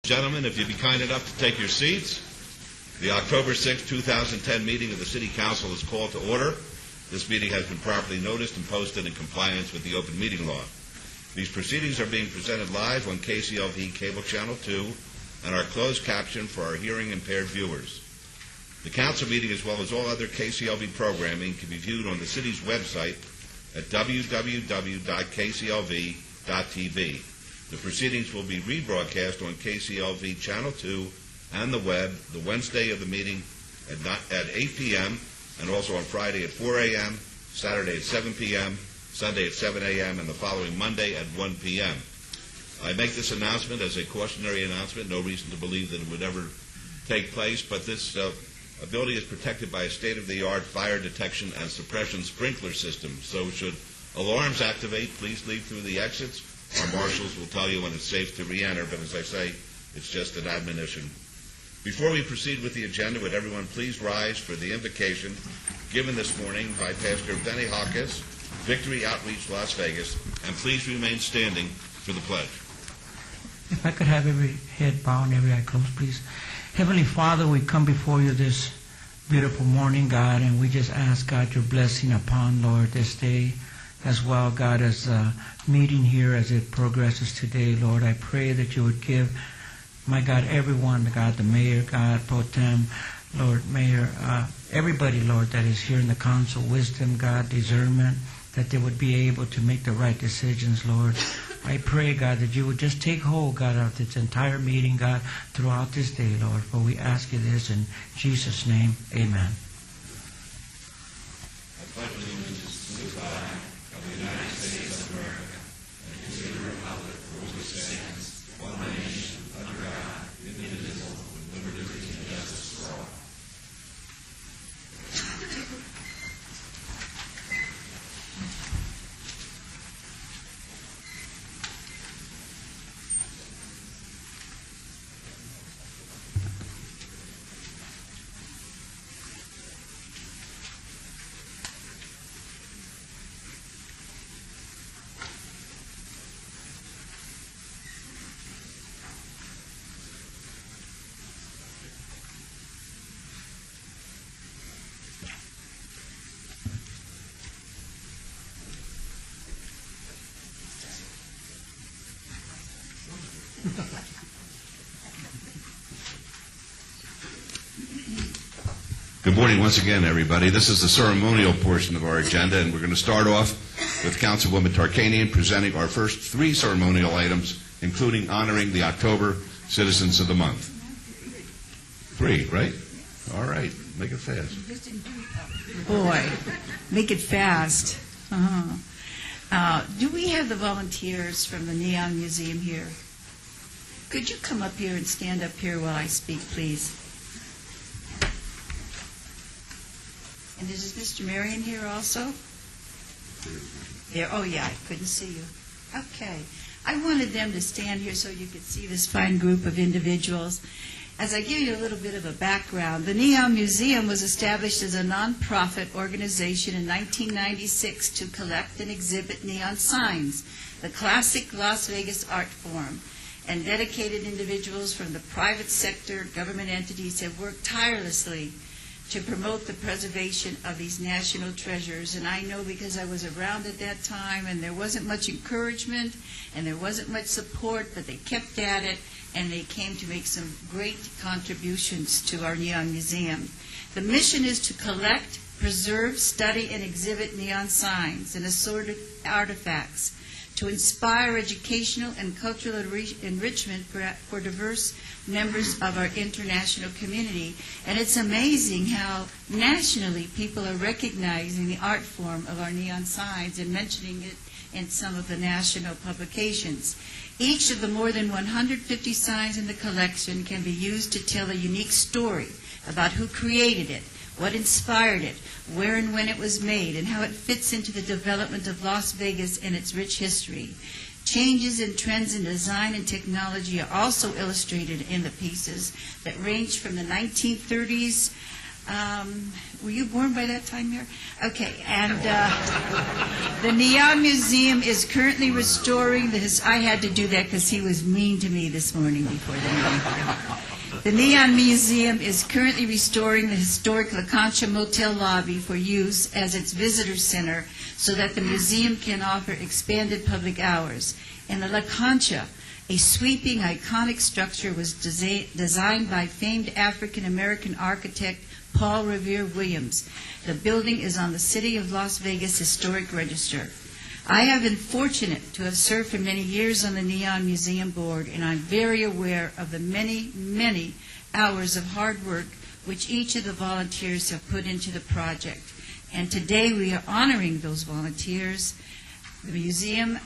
Gentlemen, if you'd be kind enough to take your seats. The October 6, 2010 meeting of the City Council is called to order. This meeting has been properly noticed and posted in compliance with the open meeting law. These proceedings are being presented live on KCLV Cable Channel 2 and are closed captioned for our hearing impaired viewers. The council meeting, as well as all other KCLV programming, can be viewed on the city's website at www.kclv.tv. The proceedings will be rebroadcast on KCLV Channel 2 and the web the Wednesday of the meeting at 8 p.m. and also on Friday at 4 a.m., Saturday at 7 p.m., Sunday at 7 a.m., and the following Monday at 1 p.m. I make this announcement as a cautionary announcement. No reason to believe that it would ever take place, but this building is protected by a state-of-the-art fire detection and suppression sprinkler system. So should alarms activate, please leave through the exits. Our marshals will tell you when it's safe to re-enter, but as I say, it's just an admonition. Before we proceed with the agenda, would everyone please rise for the invocation given this morning by Pastor Benny Hawkins, Victory Outreach Las Vegas, and please remain standing for the pledge. If I could have every head bowed and every eye closed, please. Heavenly Father, we come before you this beautiful morning, God, and we just ask, God, your blessing upon, Lord, this day as well, God, as a meeting here as it progresses today, Lord. I pray that you would give, my God, everyone, God, the mayor, God, pro tem, Lord, mayor, everybody, Lord, that is here in the council, wisdom, God, discernment, that they would be able to make the right decisions, Lord. I pray, God, that you would just take hold, God, of this entire meeting, God, throughout this day, Lord. For we ask you this in Jesus' name. Amen. I pledge allegiance to the flag of the United States of America and to the republic for which it stands, one nation, under God, indivisible, with liberty and justice for all. Good morning once again, everybody. This is the ceremonial portion of our agenda, and we're going to start off with Councilwoman Tarkanian presenting our first three ceremonial items, including honoring the October Citizens of the Month. Three, right? All right. Make it fast. Boy, make it fast. Do we have the volunteers from the Neon Museum here? Could you come up here and stand up here while I speak, please? And is Mr. Marion here also? There. Oh, yeah, I couldn't see you. Okay. I wanted them to stand here so you could see this fine group of individuals. As I give you a little bit of a background, the Neon Museum was established as a nonprofit organization in 1996 to collect and exhibit neon signs, the classic Las Vegas art form. And dedicated individuals from the private sector, government entities have worked tirelessly to promote the preservation of these national treasures. And I know because I was around at that time and there wasn't much encouragement and there wasn't much support, but they kept at it and they came to make some great contributions to our Neon Museum. The mission is to collect, preserve, study, and exhibit neon signs and assorted artifacts to inspire educational and cultural enrichment for diverse members of our international community. And it's amazing how nationally people are recognizing the art form of our neon signs and mentioning it in some of the national publications. Each of the more than 150 signs in the collection can be used to tell a unique story about who created it, what inspired it, where and when it was made, and how it fits into the development of Las Vegas and its rich history. Changes in trends in design and technology are also illustrated in the pieces that range from the 1930s Were you born by that time here? Okay, and the Neon Museum is currently restoring I had to do that because he was mean to me this morning before the meeting. The Neon Museum is currently restoring the historic La Concha Motel lobby for use as its visitor center so that the museum can offer expanded public hours. And the La Concha, a sweeping, iconic structure, was designed by famed African-American architect Paul Revere Williams. The building is on the City of Las Vegas Historic Register. I have been fortunate to have served for many years on the Neon Museum Board, and I'm very aware of the many, many hours of hard work which each of the volunteers have put into the project. And today we are honoring those volunteers. The museum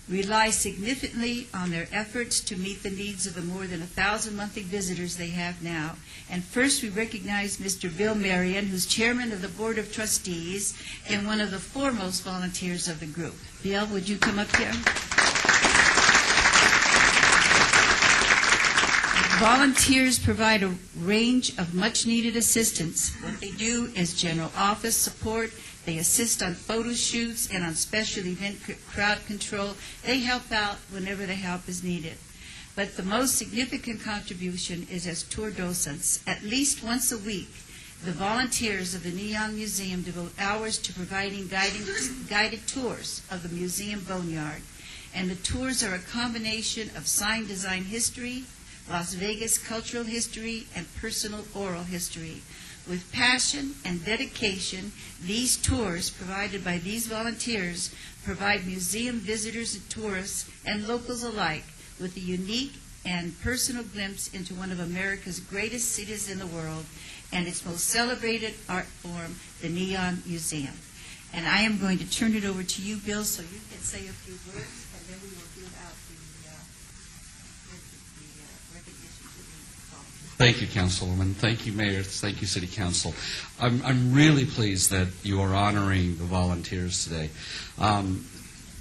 relies significantly on their efforts to meet the needs of the more than 1,000 monthly visitors they have now. And first we recognize Mr. Bill Marion, who's chairman of the Board of Trustees and one of the foremost volunteers of the group. Bill, would you come up here? Volunteers provide a range of much-needed assistance. What they do is general office support. They assist on photo shoots and on special event crowd control. They help out whenever the help is needed. But the most significant contribution is as tour docents. At least once a week, the volunteers of the Neon Museum devote hours to providing guided tours of the museum boneyard. And the tours are a combination of sign design history, Las Vegas cultural history, and personal oral history. With passion and dedication, these tours provided by these volunteers provide museum visitors and tourists and locals alike with a unique and personal glimpse into one of America's greatest cities in the world and its most celebrated art form, the Neon Museum. And I am going to turn it over to you, Bill, so you can say a few words, and then we will give out the recognition to the volunteers. Thank you, Councilwoman. Thank you, Mayor. Thank you, City Council. I'm really pleased that you are honoring the volunteers today.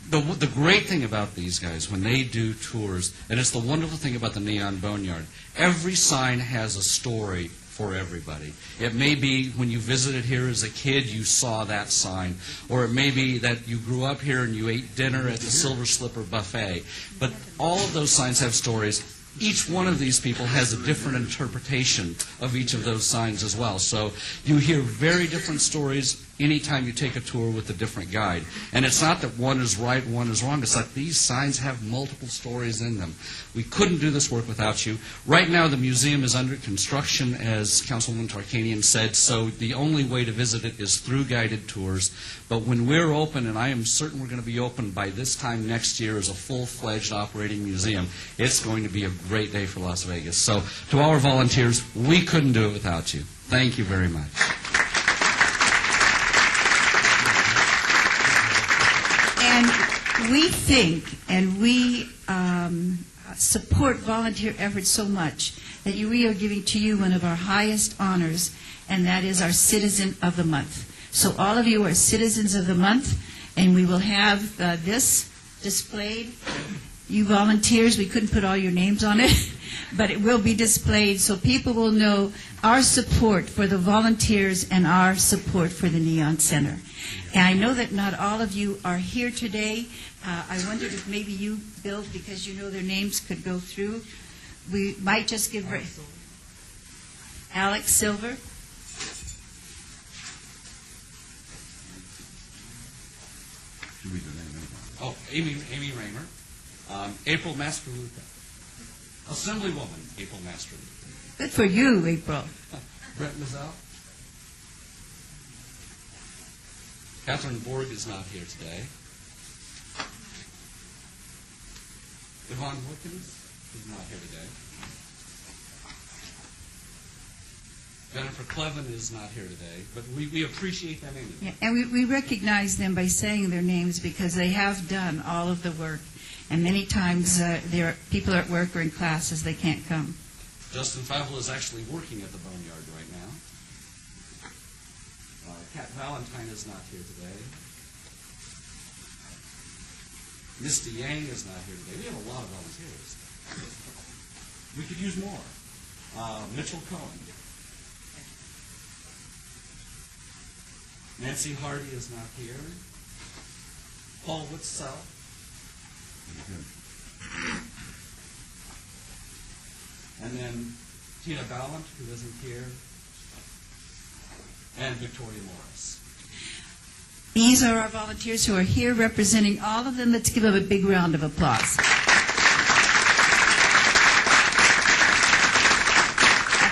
The great thing about these guys, when they do tours, and it's the wonderful thing about the Neon Boneyard, every sign has a story for everybody. It may be when you visited here as a kid, you saw that sign, or it may be that you grew up here and you ate dinner at the Silver Slipper Buffet. But all of those signs have stories. Each one of these people has a different interpretation of each of those signs as well. So you hear very different stories anytime you take a tour with a different guide. And it's not that one is right and one is wrong. It's that these signs have multiple stories in them. We couldn't do this work without you. Right now the museum is under construction, as Councilwoman Tarkanian said, so the only way to visit it is through guided tours. But when we're open, and I am certain we're going to be open by this time next year as a full-fledged operating museum, it's going to be a great day for Las Vegas. So to our volunteers, we couldn't do it without you. Thank you very much. And we think and we support volunteer efforts so much that we are giving to you one of our highest honors, and that is our Citizen of the Month. So all of you are Citizens of the Month, and we will have this displayed. You volunteers, we couldn't put all your names on it, but it will be displayed so people will know our support for the volunteers and our support for the Neon Center. And I know that not all of you are here today. I wondered if maybe you, Bill, because you know their names, could go through. We might just give Alex Silver. Oh, Amy Raymer. April Mastroluca. Assemblywoman April Mastroluca. Good for you, April. Brett Mazel. Catherine Borg is not here today. Yvonne Wilkins is not here today. Jennifer Clevin is not here today, but we appreciate them anyway. Yeah, and we recognize them by saying their names because they have done all of the work. And many times people are at work or in classes, they can't come. Justin Favell is actually working at the Boneyard right now. Kat Valentine is not here today. Misty Yang is not here today. We have a lot of volunteers. We could use more. Mitchell Cohen. Nancy Hardy is not here. Paul Woodsell. And then Tina Ballant, who isn't here. And Victoria Morris. These are our volunteers who are here representing all of them. Let's give them a big round of applause.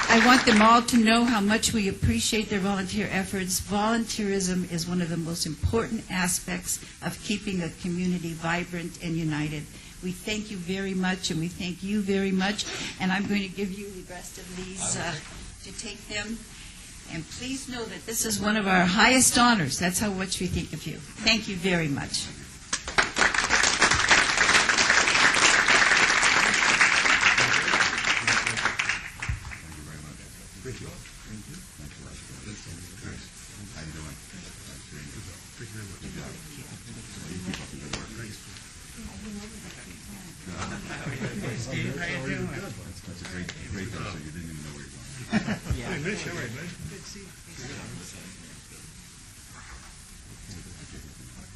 I want them all to know how much we appreciate their volunteer efforts. Volunteerism is one of the most important aspects of keeping a community vibrant and united. We thank you very much, and we thank you very much. And I'm going to give you the rest of these to take them. And please know that this is one of our highest honors. That's how much we think of you. Thank you very much. Steve, how you doing? That's a great day, so you didn't even know where you were going. Yeah. Hey, Mitch, all right, man.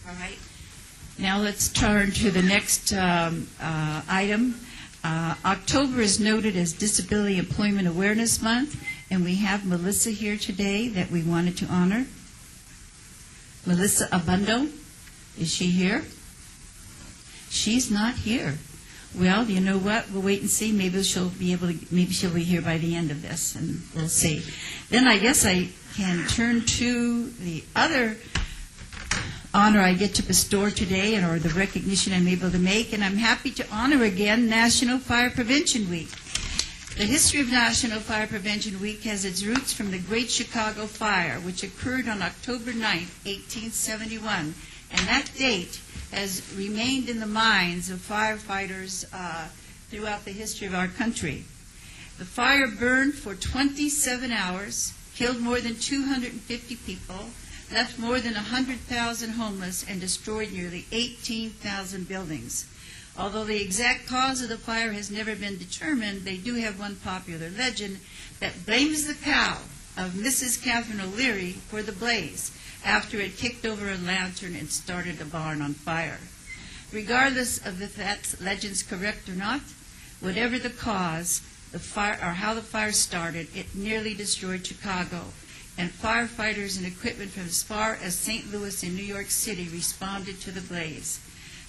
All right. Now let's turn to the next item. October is noted as Disability Employment Awareness Month, and we have Melissa here today that we wanted to honor. Melissa Abundo, is she here? She's not here. Well, you know what? We'll wait and see. Maybe she'll be here by the end of this, and we'll see. Then I guess I can turn to the other honor I get to bestow today, or the recognition I'm able to make, and I'm happy to honor again National Fire Prevention Week. The history of National Fire Prevention Week has its roots from the Great Chicago Fire, which occurred on October 9, 1871, and that date has remained in the minds of firefighters throughout the history of our country. The fire burned for 27 hours, killed more than 250 people, left more than 100,000 homeless, and destroyed nearly 18,000 buildings. Although the exact cause of the fire has never been determined, they do have one popular legend that blames the cow of Mrs. Catherine O'Leary for the blaze after it kicked over a lantern and started a barn on fire. Regardless of if that legend's correct or not, whatever the cause, the fire or how the fire started, it nearly destroyed Chicago, and firefighters and equipment from as far as St. Louis and New York City responded to the blaze.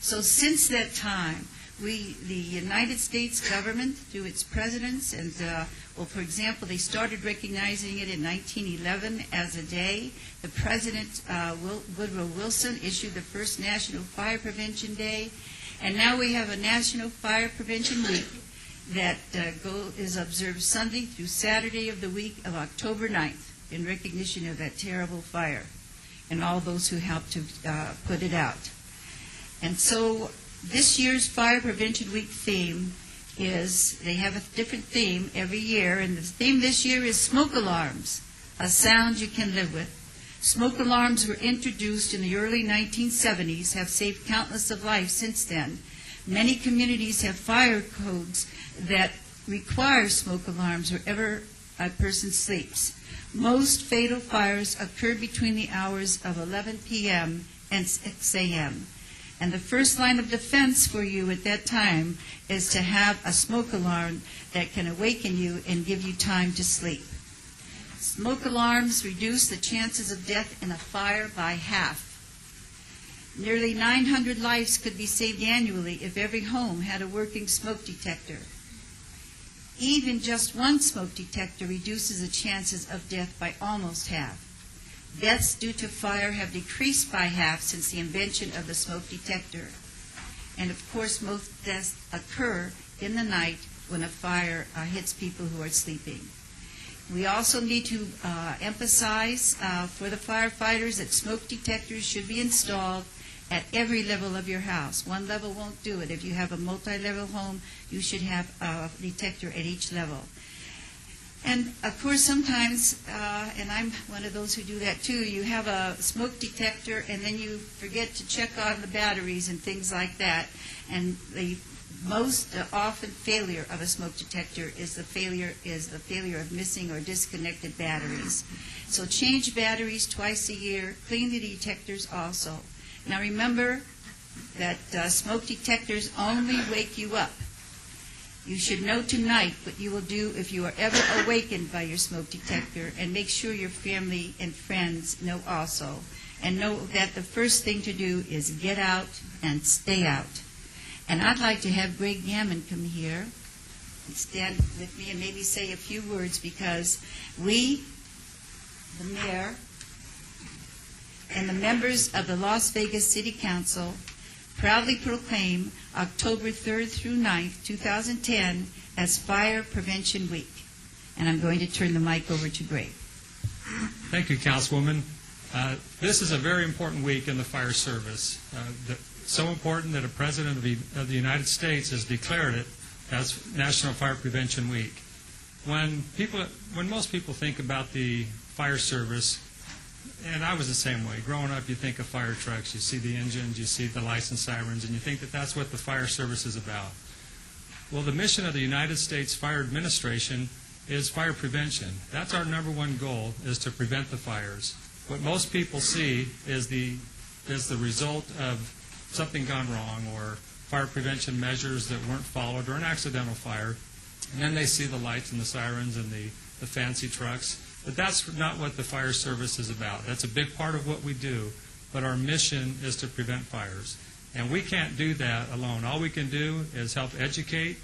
So since that time, the United States government, through its presidents, and for example, they started recognizing it in 1911 as a day. The President, Woodrow Wilson, issued the first National Fire Prevention Day, and now we have a National Fire Prevention Week that is observed Sunday through Saturday of the week of October 9th in recognition of that terrible fire and all those who helped to put it out. And so this year's Fire Prevention Week theme is, they have a different theme every year, and the theme this year is smoke alarms, a sound you can live with. Smoke alarms were introduced in the early 1970s, have saved countless of lives since then. Many communities have fire codes that require smoke alarms wherever a person sleeps. Most fatal fires occur between the hours of 11 p.m. and 6 a.m. And the first line of defense for you at that time is to have a smoke alarm that can awaken you and give you time to sleep. Smoke alarms reduce the chances of death in a fire by half. Nearly 900 lives could be saved annually if every home had a working smoke detector. Even just one smoke detector reduces the chances of death by almost half. Deaths due to fire have decreased by half since the invention of the smoke detector. And of course, most deaths occur in the night when a fire hits people who are sleeping. We also need to emphasize for the firefighters that smoke detectors should be installed at every level of your house. One level won't do it. If you have a multi-level home, you should have a detector at each level. And of course, sometimes, and I'm one of those who do that too, you have a smoke detector and then you forget to check on the batteries and things like that. And the most often failure of a smoke detector is the failure of missing or disconnected batteries. So change batteries twice a year, clean the detectors also. Now remember that smoke detectors only wake you up. You should know tonight what you will do if you are ever awakened by your smoke detector, and make sure your family and friends know also. And know that the first thing to do is get out and stay out. And I'd like to have Greg Gammon come here and stand with me and maybe say a few words, because we, the mayor, and the members of the Las Vegas City Council proudly proclaim October 3rd through 9th, 2010 as Fire Prevention Week. And I'm going to turn the mic over to Greg. Thank you, Councilwoman. This is a very important week in the fire service. So important that a President of the United States has declared it as National Fire Prevention Week. When most people think about the fire service, and I was the same way. Growing up, you think of fire trucks, you see the engines, you see the license sirens, and you think that that's what the fire service is about. Well, the mission of the United States Fire Administration is fire prevention. That's our number one goal, is to prevent the fires. What most people see is the result of something gone wrong, or fire prevention measures that weren't followed, or an accidental fire. And then they see the lights and the sirens and the fancy trucks. But that's not what the fire service is about. That's a big part of what we do, but our mission is to prevent fires. And we can't do that alone. All we can do is help educate.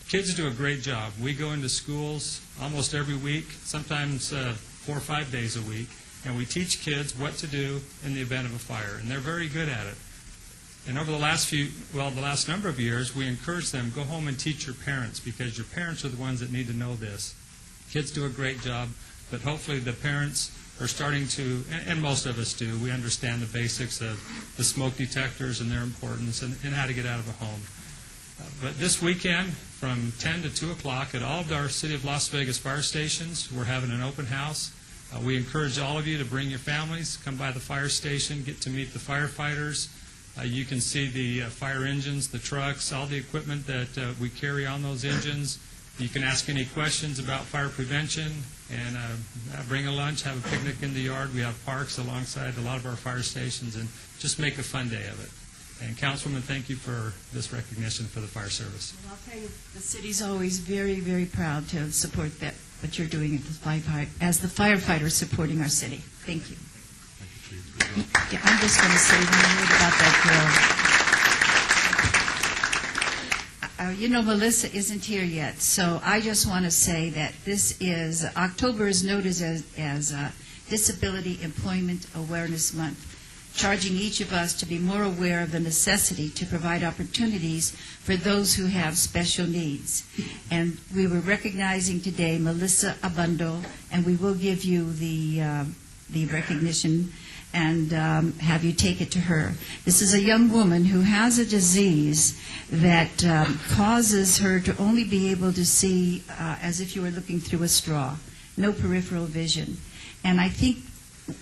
Kids do a great job. We go into schools almost every week, sometimes 4 or 5 days a week, and we teach kids what to do in the event of a fire, and they're very good at it. And over the last number of years, we encourage them, go home and teach your parents, because your parents are the ones that need to know this. Kids do a great job, but hopefully the parents are starting to, and most of us do, we understand the basics of the smoke detectors and their importance, and how to get out of a home. But this weekend, from 10 to 2 o'clock at all of our City of Las Vegas fire stations, we're having an open house. We encourage all of you to bring your families, come by the fire station, get to meet the firefighters. You can see the fire engines, the trucks, all the equipment that we carry on those engines. You can ask any questions about fire prevention, and bring a lunch, have a picnic in the yard. We have parks alongside a lot of our fire stations, and just make a fun day of it. And Councilwoman, thank you for this recognition for the fire service. Well, I'll tell you, the city's always very, very proud to support that, what you're doing as the firefighters supporting our city. Thank you. Yeah, I'm just going to say one word about that girl. Melissa isn't here yet, so I just want to say that October is noted as Disability Employment Awareness Month, charging each of us to be more aware of the necessity to provide opportunities for those who have special needs. And we were recognizing today Melissa Abundo, and we will give you the recognition and have you take it to her. This is a young woman who has a disease that causes her to only be able to see as if you were looking through a straw, no peripheral vision. And I think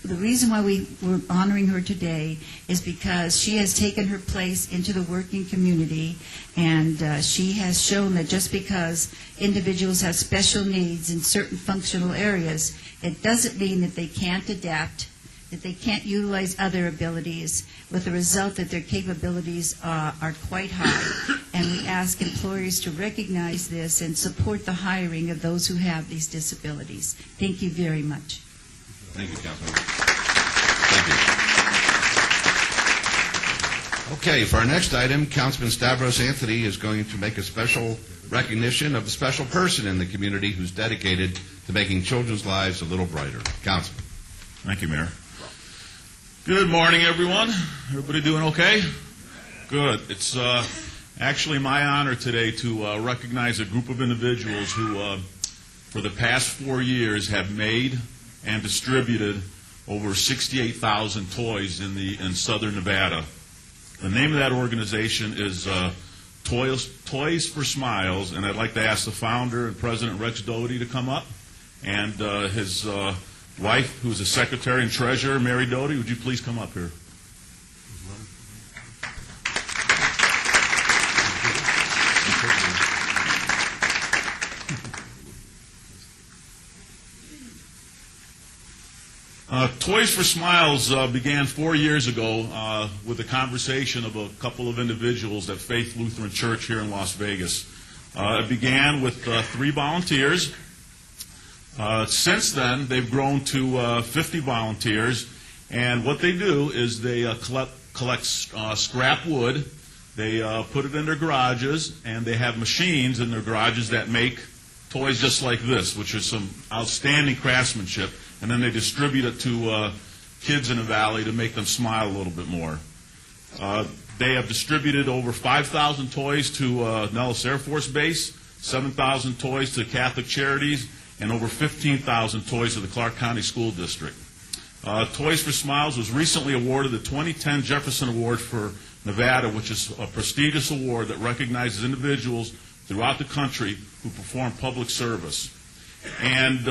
the reason why we were honoring her today is because she has taken her place into the working community, and she has shown that just because individuals have special needs in certain functional areas, it doesn't mean that they can't adapt, that they can't utilize other abilities, with the result that their capabilities are quite high. And we ask employers to recognize this and support the hiring of those who have these disabilities. Thank you very much. Thank you, Councilman. Thank you. Okay, for our next item, Councilman Stavros Anthony is going to make a special recognition of a special person in the community who's dedicated to making children's lives a little brighter. Councilman. Thank you, Mayor. Good morning, everyone. Everybody doing okay? Good. It's actually my honor today to recognize a group of individuals who, for the past 4 years, have made and distributed over 68,000 toys in southern Nevada. The name of that organization is Toys for Smiles, and I'd like to ask the founder and president, Rex Doty, to come up, and his wife, who is the secretary and treasurer, Mary Doty. Would you please come up here? Toys for Smiles began 4 years ago with a conversation of a couple of individuals at Faith Lutheran Church here in Las Vegas. It began with 3 volunteers. Since then, they've grown to 50 volunteers, and what they do is they collect scrap wood, they put it in their garages, and they have machines in their garages that make toys just like this, which is some outstanding craftsmanship, and then they distribute it to kids in the valley to make them smile a little bit more. They have distributed over 5,000 toys to Nellis Air Force Base, 7,000 toys to Catholic Charities, and over 15,000 toys to the Clark County School District. Toys for Smiles was recently awarded the 2010 Jefferson Award for Nevada, which is a prestigious award that recognizes individuals throughout the country who perform public service. And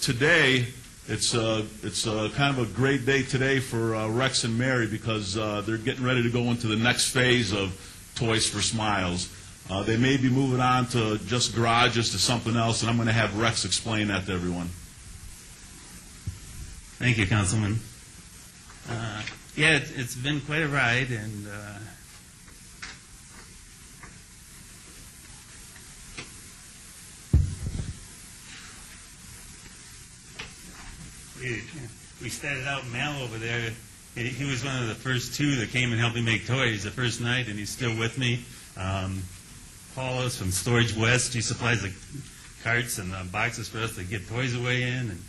today, it's kind of a great day today for Rex and Mary because they're getting ready to go into the next phase of Toys for Smiles. They may be moving on to just garages to something else, and I'm going to have Rex explain that to everyone. Thank you, Councilman. Yeah, it's been quite a ride, and we started out Mal over there. He was one of the first 2 that came and helped me make toys the first night, and he's still with me. Paula's from Storage West. She supplies the carts and boxes for us to get toys away in. And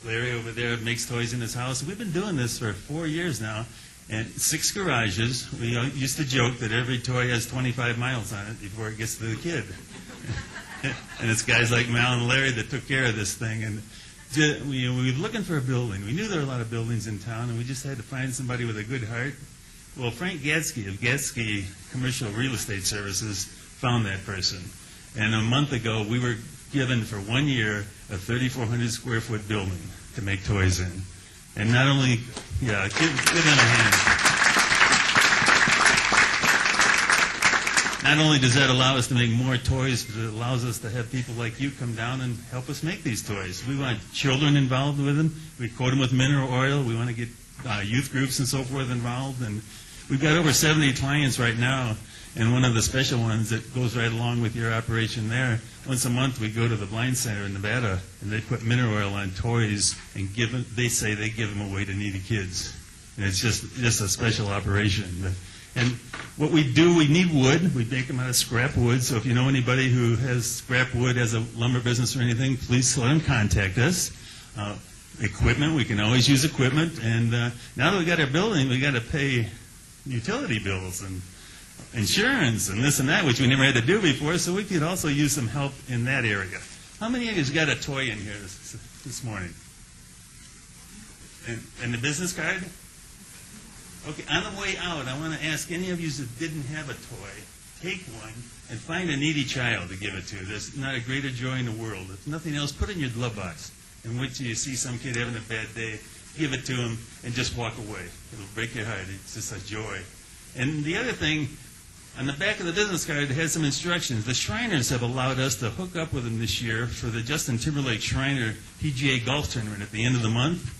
Larry over there makes toys in his house. We've been doing this for 4 years now, and 6 garages. We used to joke that every toy has 25 miles on it before it gets to the kid. And it's guys like Mal and Larry that took care of this thing. And we were looking for a building. We knew there were a lot of buildings in town, and we just had to find somebody with a good heart. Well, Frank Gadsky of Gadsky Commercial Real Estate Services found that person. And a month ago, we were given for 1 year a 3,400 square foot building to make toys in. And not only, give them a hand. Not only does that allow us to make more toys, but it allows us to have people like you come down and help us make these toys. We want children involved with them. We coat them with mineral oil. We want to get youth groups and so forth involved. And we've got over 70 clients right now. And one of the special ones that goes right along with your operation there, once a month we go to the Blind Center in Nevada, and they put mineral oil on toys and they say they give them away to needy kids. And it's just a special operation. And what we do, we need wood. We make them out of scrap wood. So if you know anybody who has scrap wood, has a lumber business or anything, please let them contact us. Equipment, we can always use equipment. And now that we got our building, we got to pay utility bills and insurance and this and that, which we never had to do before, so we could also use some help in that area. How many of you got a toy in here this morning? And the business card? Okay, on the way out, I want to ask any of you that didn't have a toy, take one and find a needy child to give it to. There's not a greater joy in the world. If nothing else, put it in your glove box. And wait till you see some kid having a bad day, give it to him and just walk away. It'll break your heart. It's just a joy. And the other thing, on the back of the business card, it has some instructions. The Shriners have allowed us to hook up with them this year for the Justin Timberlake Shriner PGA Golf Tournament at the end of the month.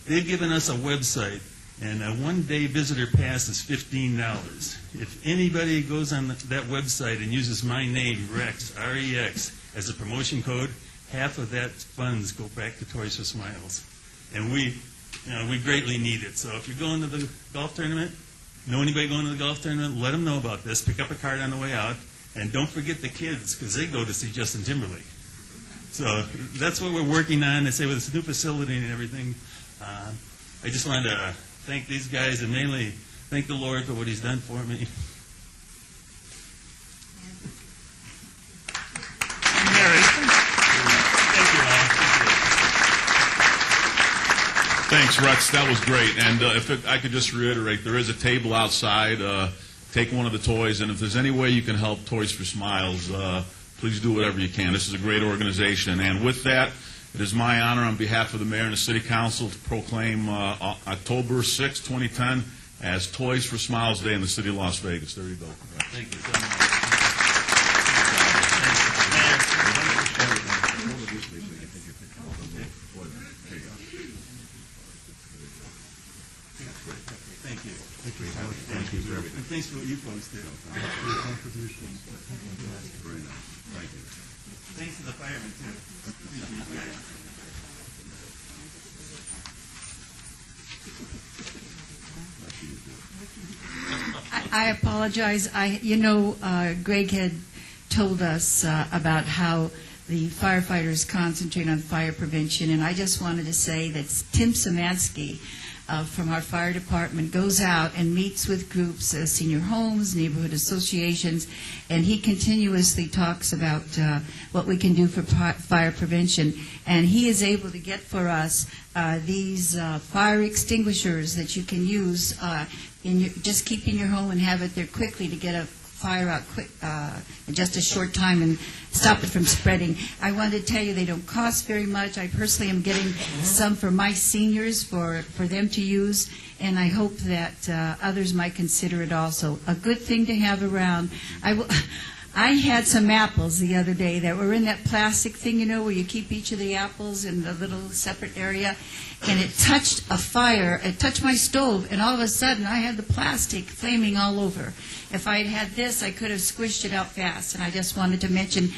They've given us a website, and a one-day visitor pass is $15. If anybody goes on that website and uses my name, Rex, R-E-X, as a promotion code, half of that funds go back to Toys for Smiles. And we greatly need it. So if you're going to the golf tournament, know anybody going to the golf tournament, let them know about this. Pick up a card on the way out. And don't forget the kids, because they go to see Justin Timberlake. So that's what we're working on. I say with this new facility and everything, I just wanted to thank these guys and mainly thank the Lord for what He's done for me. And Mary. Thank you all. Thanks, Rex. That was great. And if I could just reiterate, there is a table outside. Take one of the toys, and if there's any way you can help Toys for Smiles, please do whatever you can. This is a great organization. And with that, it is my honor on behalf of the Mayor and the City Council to proclaim October 6, 2010 as Toys for Smiles Day in the City of Las Vegas. There you go. Thank you so much. thanks for what you folks do. Very nice. Thank you. Thanks to the firemen, too. I apologize. Greg had told us about how the firefighters concentrate on fire prevention, and I just wanted to say that Tim Samansky from our fire department goes out and meets with groups, senior homes, neighborhood associations, and he continuously talks about what we can do for fire prevention. And he is able to get for us these fire extinguishers that you can use just keep in your home and have it there quickly to get a fire out quick in just a short time and stop it from spreading. I wanted to tell you they don't cost very much. I personally am getting some for my seniors for them to use, and I hope that others might consider it also. A good thing to have around. I had some apples the other day that were in that plastic thing, where you keep each of the apples in a little separate area, and it touched a fire. It touched my stove, and all of a sudden I had the plastic flaming all over. If I had had this, I could have squished it out fast, and I just wanted to mention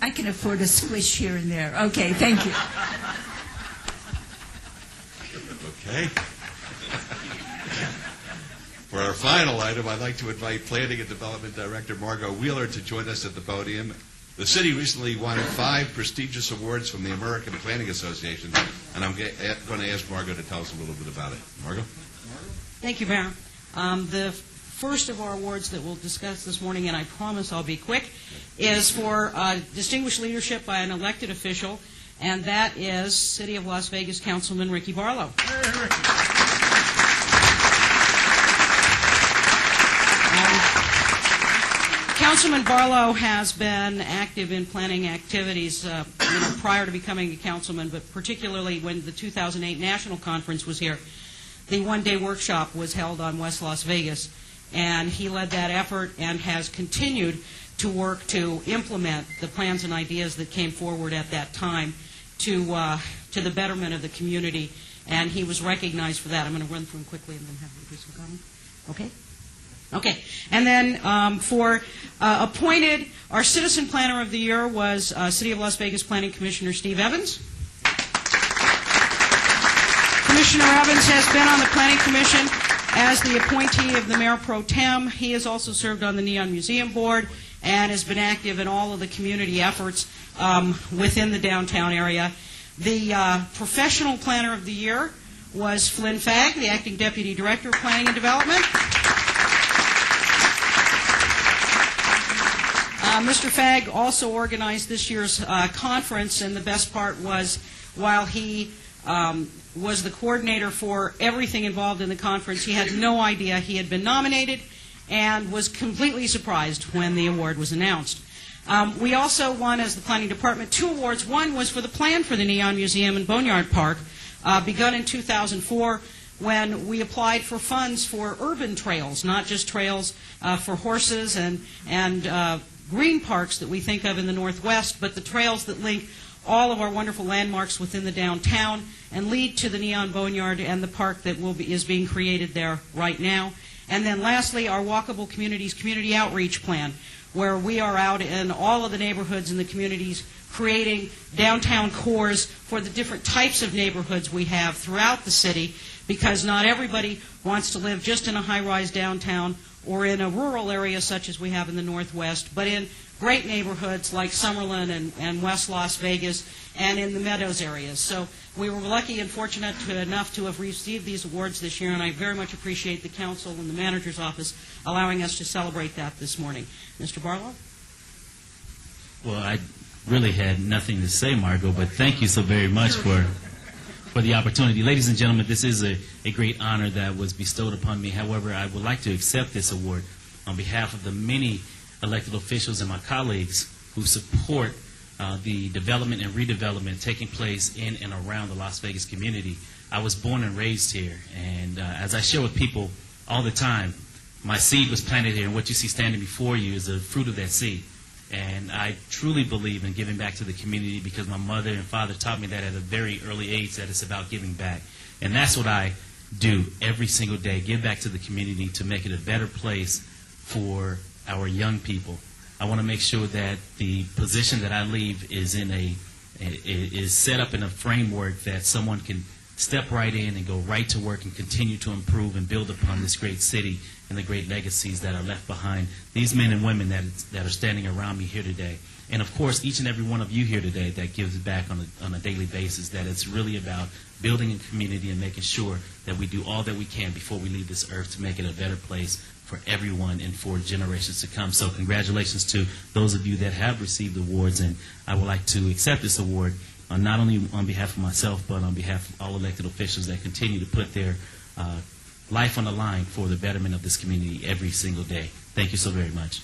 I can afford a squish here and there. Okay, thank you. Okay. For our final item, I'd like to invite Planning and Development Director Margot Wheeler to join us at the podium. The city recently won 5 prestigious awards from the American Planning Association, and I'm going to ask Margot to tell us a little bit about it. Margot? Thank you, Mayor. The first of our awards that we'll discuss this morning, and I promise I'll be quick, is for distinguished leadership by an elected official, and that is City of Las Vegas Councilman Ricky Barlow. Councilman Barlow has been active in planning activities prior to becoming a councilman, but particularly when the 2008 National Conference was here. The one-day workshop was held on West Las Vegas, and he led that effort and has continued to work to implement the plans and ideas that came forward at that time to the betterment of the community, and he was recognized for that. I'm going to run through them quickly and then have you do some comment. Okay? Okay. And then for appointed, our Citizen Planner of the Year was City of Las Vegas Planning Commissioner Steve Evans. Commissioner Evans has been on the Planning Commission as the appointee of the Mayor Pro Tem. He has also served on the Neon Museum Board and has been active in all of the community efforts within the downtown area. The Professional Planner of the Year was Flynn Fagg, the Acting Deputy Director of Planning and Development. Mr. Fagg also organized this year's conference, and the best part was while he was the coordinator for everything involved in the conference, he had no idea he had been nominated and was completely surprised when the award was announced. We also won, as the Planning Department, 2 awards. One was for the plan for the Neon Museum and Boneyard Park, begun in 2004, when we applied for funds for urban trails, not just trails for horses and green parks that we think of in the Northwest, but the trails that link all of our wonderful landmarks within the downtown and lead to the Neon Boneyard and the park that is being created there right now. And then lastly, our Walkable Communities Community Outreach Plan, where we are out in all of the neighborhoods and the communities creating downtown cores for the different types of neighborhoods we have throughout the city, because not everybody wants to live just in a high-rise downtown or in a rural area such as we have in the Northwest, but in great neighborhoods like Summerlin and West Las Vegas and in the Meadows areas. So we were lucky and fortunate enough to have received these awards this year, and I very much appreciate the council and the manager's office allowing us to celebrate that this morning. Mr. Barlow? Well, I really had nothing to say, Margot, but thank you so very much for the opportunity. Ladies and gentlemen, this is a great honor that was bestowed upon me. However, I would like to accept this award on behalf of the many elected officials and my colleagues who support the development and redevelopment taking place in and around the Las Vegas community. I was born and raised here, and as I share with people all the time, my seed was planted here, and what you see standing before you is the fruit of that seed. And I truly believe in giving back to the community because my mother and father taught me that at a very early age, that it's about giving back. And that's what I do every single day, give back to the community to make it a better place for our young people. I want to make sure that the position that I leave is is set up in a framework that someone can step right in and go right to work and continue to improve and build upon this great city and the great legacies that are left behind. These men and women that are standing around me here today. And of course, each and every one of you here today that gives back on a daily basis, that it's really about building a community and making sure that we do all that we can before we leave this earth to make it a better place for everyone and for generations to come. So congratulations to those of you that have received awards, and I would like to accept this award not only on behalf of myself, but on behalf of all elected officials that continue to put their life on the line for the betterment of this community every single day. Thank you so very much.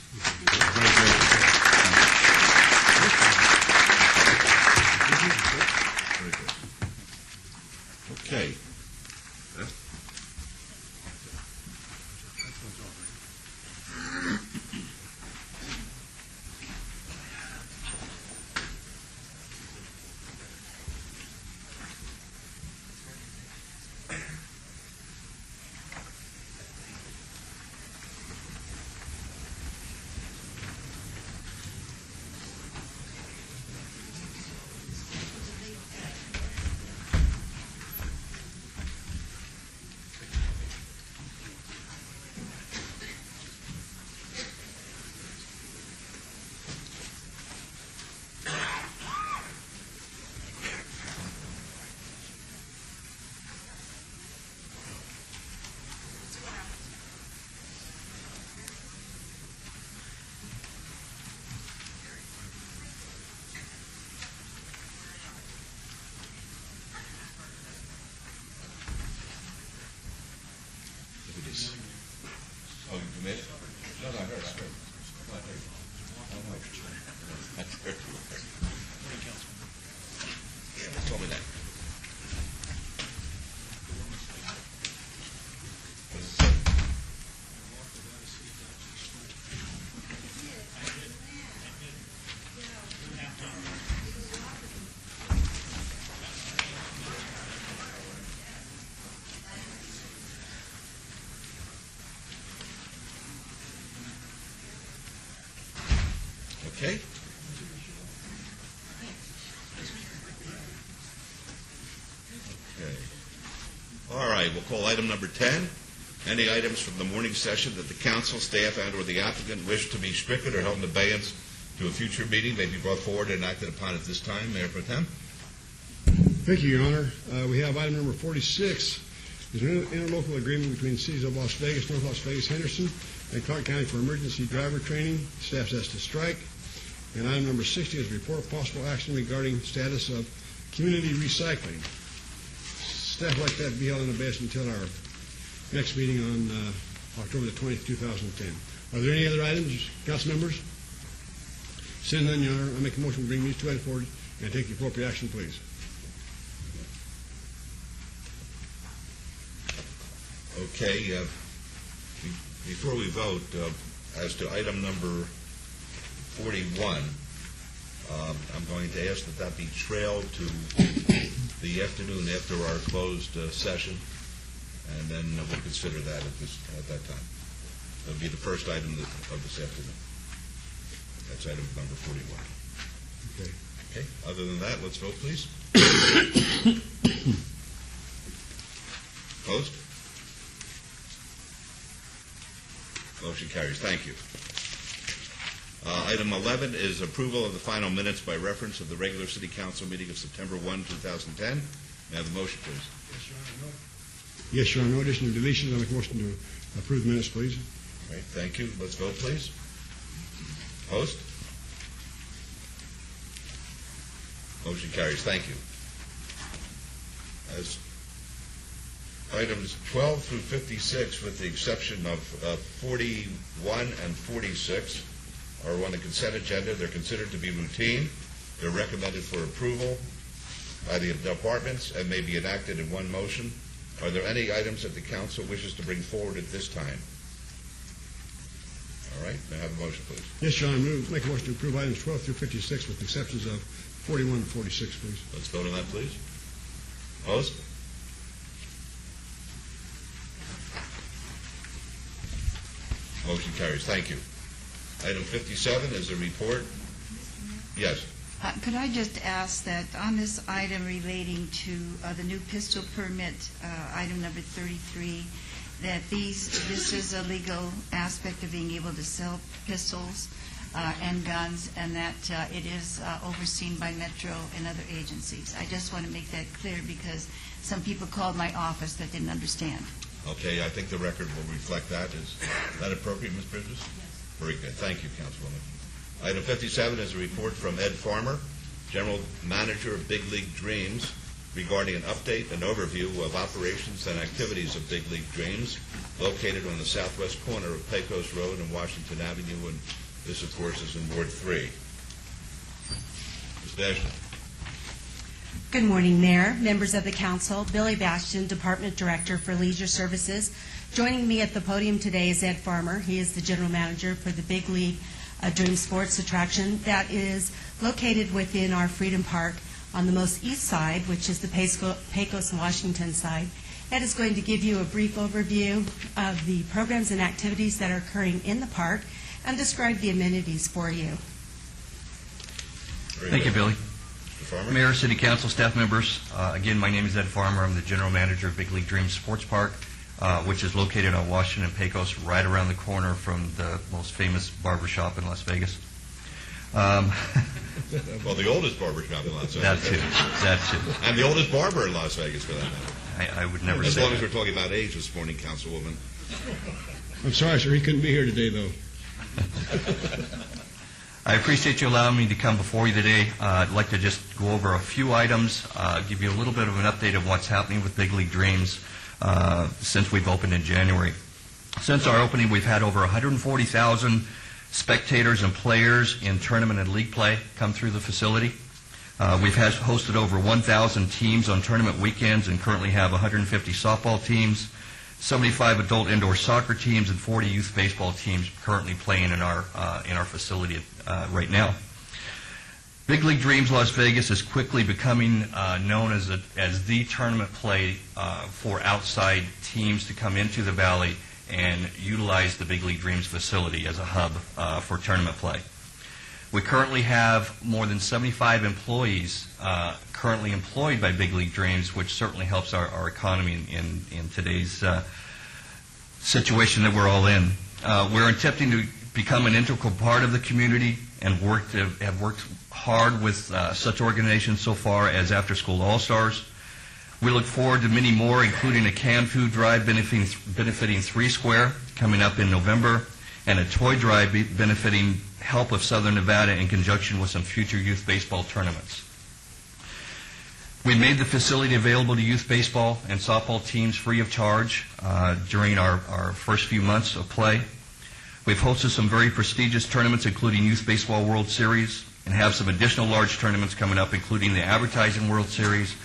Okay. Oh, you made it? No, I heard. Yeah, they told me that. Okay. Okay. All right, we'll call item number 10. Any items from the morning session that the council, staff, and/or the applicant wish to be stricken or held in abeyance to a future meeting may be brought forward and acted upon at this time. Mayor Pro Tem. Thank you, Your Honor. We have item number 46. There's an interlocal agreement between the cities of Las Vegas, North Las Vegas, Henderson, and Clark County for emergency driver training. Staff asked to strike. And item number 60 is a report of possible action regarding status of community recycling. Staff would like that to be held in abeyance until our next meeting on October the 20th, 2010. Are there any other items, council members? Seeing none, Your Honor, I make a motion to bring these two items forward and take the appropriate action, please. Okay. Before we vote, as to item number 41, I'm going to ask that be trailed to the afternoon after our closed session, and then we'll consider that at that time. That'll be the first item of this afternoon. That's item number 41. Okay. Okay. Other than that, let's vote, please. Opposed? Motion carries. Thank you. Item 11 is approval of the final minutes by reference of the regular City Council meeting of September 1, 2010. May I have the motion, please? Yes, Your Honor. No addition or deletion. I make a motion to approve the minutes, please. All right. Thank you. Let's vote, please. Opposed? Motion carries. Thank you. As items 12 through 56, with the exception of 41 and 46, are on the consent agenda. They're considered to be routine. They're recommended for approval by the departments and may be enacted in one motion. Are there any items that the council wishes to bring forward at this time? All right. May I have a motion, please? Yes, Your Honor. Make a motion to approve items 12 through 56 with the exceptions of 41 and 46, please. Let's vote on that, please. Opposed? Motion carries. Thank you. Item 57 is a report. Yes. Could I just ask that on this item relating to the new pistol permit, item number 33, that this is a legal aspect of being able to sell pistols and guns, and that it is overseen by Metro and other agencies. I just want to make that clear because some people called my office that didn't understand. Okay, I think the record will reflect that. Is that appropriate, Ms. Bridges? Yes. Very good. Thank you, Councilwoman. Item 57 is a report from Ed Farmer, General Manager of Big League Dreams, regarding an update and overview of operations and activities of Big League Dreams, located on the southwest corner of Pecos Road and Washington Avenue, and this, of course, is in Ward 3. Ms. Dashman. Good morning, Mayor, members of the Council. Billy Bastian, Department Director for Leisure Services. Joining me at the podium today is Ed Farmer. He is the General Manager for the Big League Dream Sports attraction that is located within our Freedom Park on the most east side, which is the Pecos, Washington side. Ed is going to give you a brief overview of the programs and activities that are occurring in the park and describe the amenities for you. Thank you, Billy. Farmer. Mayor, City Council, staff members, again, my name is Ed Farmer. I'm the General Manager of Big League Dreams Sports Park, which is located on Washington and Pecos, right around the corner from the most famous barbershop in Las Vegas. Well, the oldest barbershop in Las Vegas. That too. And the oldest barber in Las Vegas, for that matter. I would never as say long that. as we're talking about age this morning, Councilwoman. I'm sorry, sir, he couldn't be here today, though. I appreciate you allowing me to come before you today. I'd like to just go over a few items, give you a little bit of an update of what's happening with Big League Dreams since we've opened in January. Since our opening, we've had over 140,000 spectators and players in tournament and league play come through the facility. We've hosted over 1,000 teams on tournament weekends and currently have 150 softball teams, 75 adult indoor soccer teams, and 40 youth baseball teams currently playing in our facility right now. Big League Dreams Las Vegas is quickly becoming known as the tournament play for outside teams to come into the Valley and utilize the Big League Dreams facility as a hub for tournament play. We currently have more than 75 employees currently employed by Big League Dreams, which certainly helps our economy in today's situation that we're all in. We're attempting to become an integral part of the community and have worked hard with such organizations so far as After School All-Stars. We look forward to many more, including a canned food drive benefiting 3 Square coming up in November, and a toy drive benefiting Help of Southern Nevada in conjunction with some future youth baseball tournaments. We made the facility available to youth baseball and softball teams free of charge during our first few months of play. We've hosted some very prestigious tournaments, including Youth Baseball World Series, and have some additional large tournaments coming up, including the Advertising World Series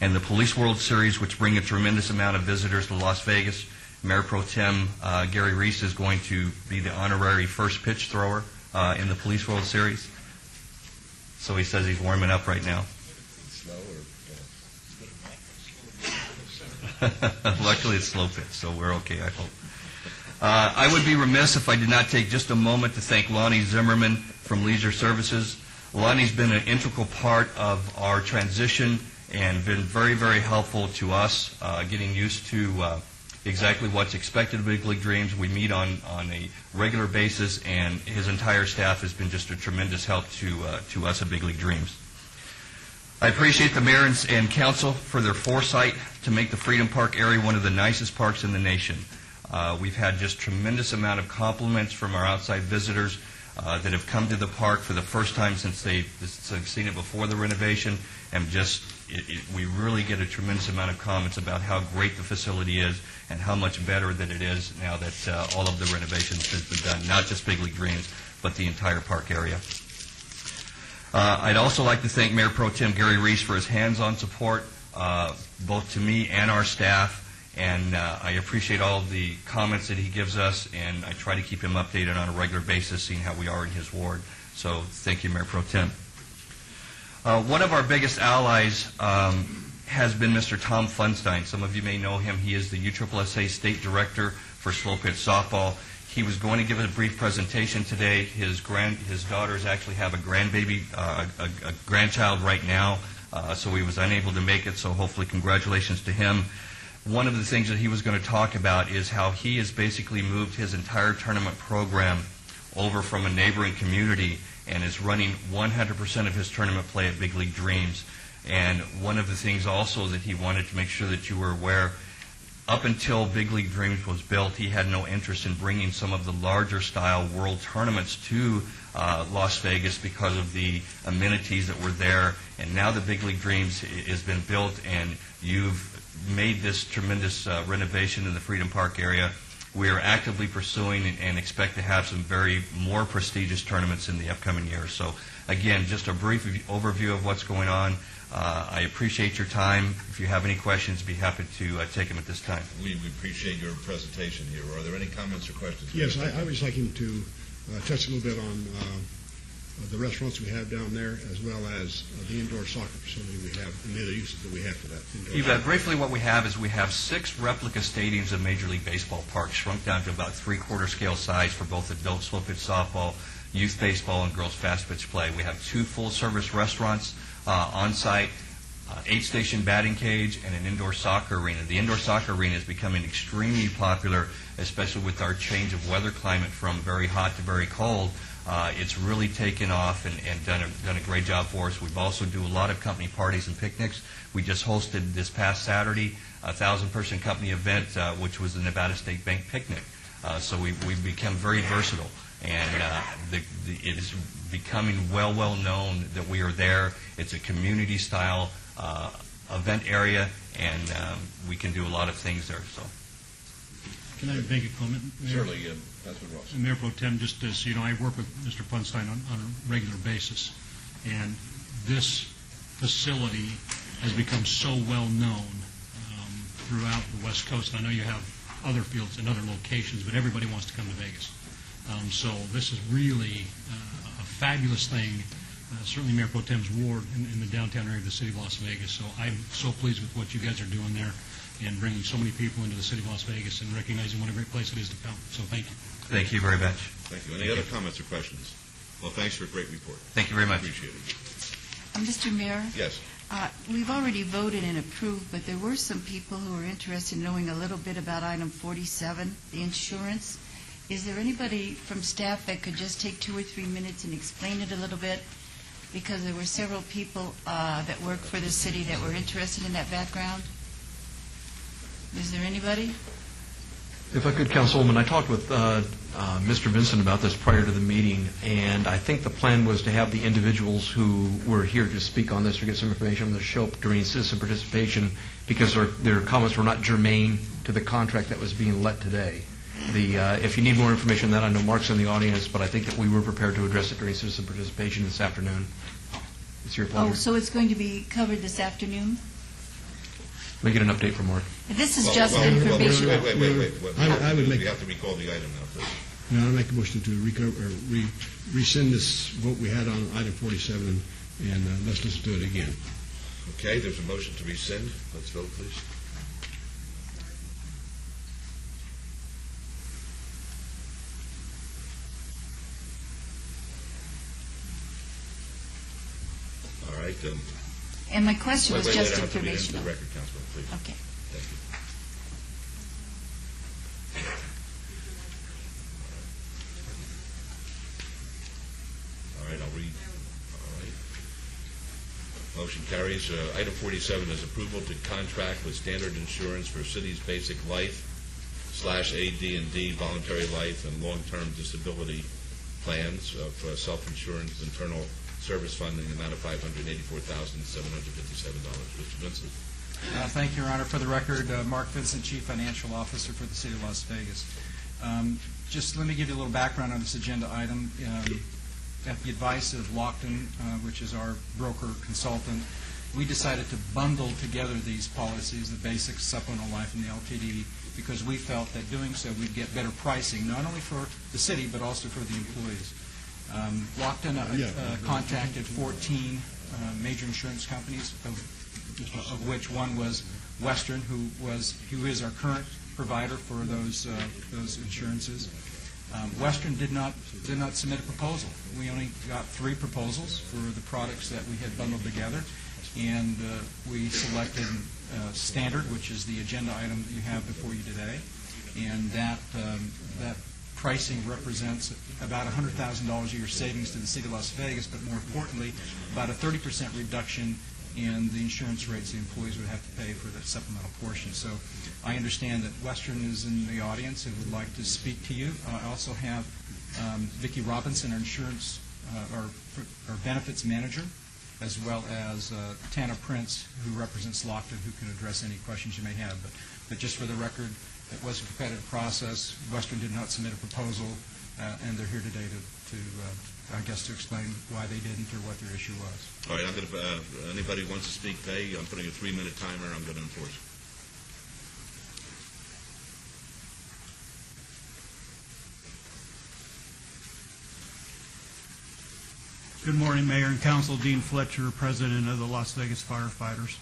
and the Police World Series, which bring a tremendous amount of visitors to Las Vegas. Mayor Pro Tem Gary Reese is going to be the honorary first pitch thrower in the Police World Series. So he says he's warming up right now. Luckily, it's slow pitch, so we're okay, I hope. I would be remiss if I did not take just a moment to thank Lonnie Zimmerman from Leisure Services. Lonnie's been an integral part of our transition and been very, very helpful to us getting used to exactly what's expected of Big League Dreams. We meet on a regular basis, and his entire staff has been just a tremendous help to us at Big League Dreams. I appreciate the mayor and council for their foresight to make the Freedom Park area one of the nicest parks in the nation. We've had just tremendous amount of compliments from our outside visitors that have come to the park for the first time since they've seen it before the renovation, and we really get a tremendous amount of comments about how great the facility is and how much better that it is now that all of the renovations have been done, not just Big League Dreams, but the entire park area. I'd also like to thank Mayor Pro Tem Gary Reese for his hands-on support, both to me and our staff, and I appreciate all of the comments that he gives us, and I try to keep him updated on a regular basis, seeing how we are in his ward. So thank you, Mayor Pro Tem. One of our biggest allies has been Mr. Tom Funstein. Some of you may know him. He is the USSSA State Director for Slow Pitch Softball. He was going to give a brief presentation today. His daughters actually have a grandbaby, a grandchild right now, so he was unable to make it, so hopefully congratulations to him. One of the things that he was going to talk about is how he has basically moved his entire tournament program over from a neighboring community and is running 100% of his tournament play at Big League Dreams. And one of the things also that he wanted to make sure that you were aware, up until Big League Dreams was built, he had no interest in bringing some of the larger style world tournaments to Las Vegas because of the amenities that were there. And now that Big League Dreams has been built and you've made this tremendous renovation in the Freedom Park area, we are actively pursuing and expect to have some very more prestigious tournaments in the upcoming years. So again, just a brief overview of what's going on. I appreciate your time. If you have any questions, be happy to take them at this time. We appreciate your presentation here. Are there any comments or questions? Yes, I was liking to touch a little bit on the restaurants we have down there, as well as the indoor soccer facility we have, and the other uses that we have for that. Briefly, what we have is we have 6 replica stadiums of Major League Baseball parks, shrunk down to about 3/4 scale size for both adult slow pitch softball, youth baseball, and girls fast pitch play. We have 2 full-service restaurants on site, 8-station batting cage, and an indoor soccer arena. The indoor soccer arena is becoming extremely popular, especially with our change of weather climate from very hot to very cold. It's really taken off and done a great job for us. We've also do a lot of company parties and picnics. We just hosted this past Saturday a 1,000-person company event, which was the Nevada State Bank picnic. So we've become very versatile, and it is becoming well known that we are there. It's a community-style event area, and we can do a lot of things there. So. Can I make a comment, Mayor? Certainly, Councilman Ross. Mayor Pro Tem, just as you know, I work with Mr. Funstein on a regular basis, and this facility has become so well known throughout the West Coast. I know you have other fields and other locations, but everybody wants to come to Vegas. So this is really a fabulous thing. Certainly Mayor Pro Tem's ward in the downtown area of the city of Las Vegas. So I'm so pleased with what you guys are doing there and bringing so many people into the city of Las Vegas and recognizing what a great place it is to come. So thank you. Thank you very much. Thank you. Any other comments or questions? Well, thanks for a great report. Thank you very much. Appreciate it. Mr. Mayor? Yes. We've already voted and approved, but there were some people who were interested in knowing a little bit about item 47, the insurance. Is there anybody from staff that could just take 2 or 3 minutes and explain it a little bit? Because there were several people that work for the city that were interested in that background. Is there anybody? If I could, Councilwoman, I talked with Mr. Vincent about this prior to the meeting, and I think the plan was to have the individuals who were here to speak on this or get some information on the show up during citizen participation, because their comments were not germane to the contract that was being let today. If you need more information on that, I know Mark's in the audience, but I think that we were prepared to address it during citizen participation this afternoon. It's your pleasure. Oh, so it's going to be covered this afternoon? Let me get an update from Mark. This is just information. Wait. I would make. We have to recall the item now, please. No, I'd make a motion to rescind this vote we had on item 47, and let's listen to it again. Okay, there's a motion to rescind. Let's vote, please. All right. And my question was just I have to read it into informational. the record, Councilman, please. Okay. Thank you. All right, I'll read. All right. Motion carries. Item 47 is approval to contract with Standard Insurance for city's basic life /AD&D voluntary life and long-term disability plans for self-insurance internal service fund in the amount of $584,757. Mr. Vincent. Thank you, Your Honor. For the record, Mark Vincent, Chief Financial Officer for the City of Las Vegas. Just let me give you a little background on this agenda item. At the advice of Lockton, which is our broker consultant, we decided to bundle together these policies, the basic, supplemental life, and the LTD, because we felt that doing so we'd get better pricing, not only for the city, but also for the employees. Lockton contacted 14 major insurance companies, of which one was Western, who is our current provider for those insurances. Western did not submit a proposal. We only got 3 proposals for the products that we had bundled together, and we selected Standard, which is the agenda item that you have before you today, and that pricing represents about $100,000 a year savings to the city of Las Vegas, but more importantly, about a 30% reduction in the insurance rates the employees would have to pay for the supplemental portion. So I understand that Western is in the audience and would like to speak to you. I also have Vicki Robinson, our insurance our benefits manager, as well as Tana Prince, who represents Lockton, who can address any questions you may have. But just for the record, it was a competitive process. Western did not submit a proposal, and they're here today to I guess, to explain why they didn't or what their issue was. All right, I'm going to, anybody who wants to speak today, I'm putting a 3-minute timer. I'm going to enforce it. Good morning, Mayor and Council. Dean Fletcher, President of the Las Vegas Firefighters.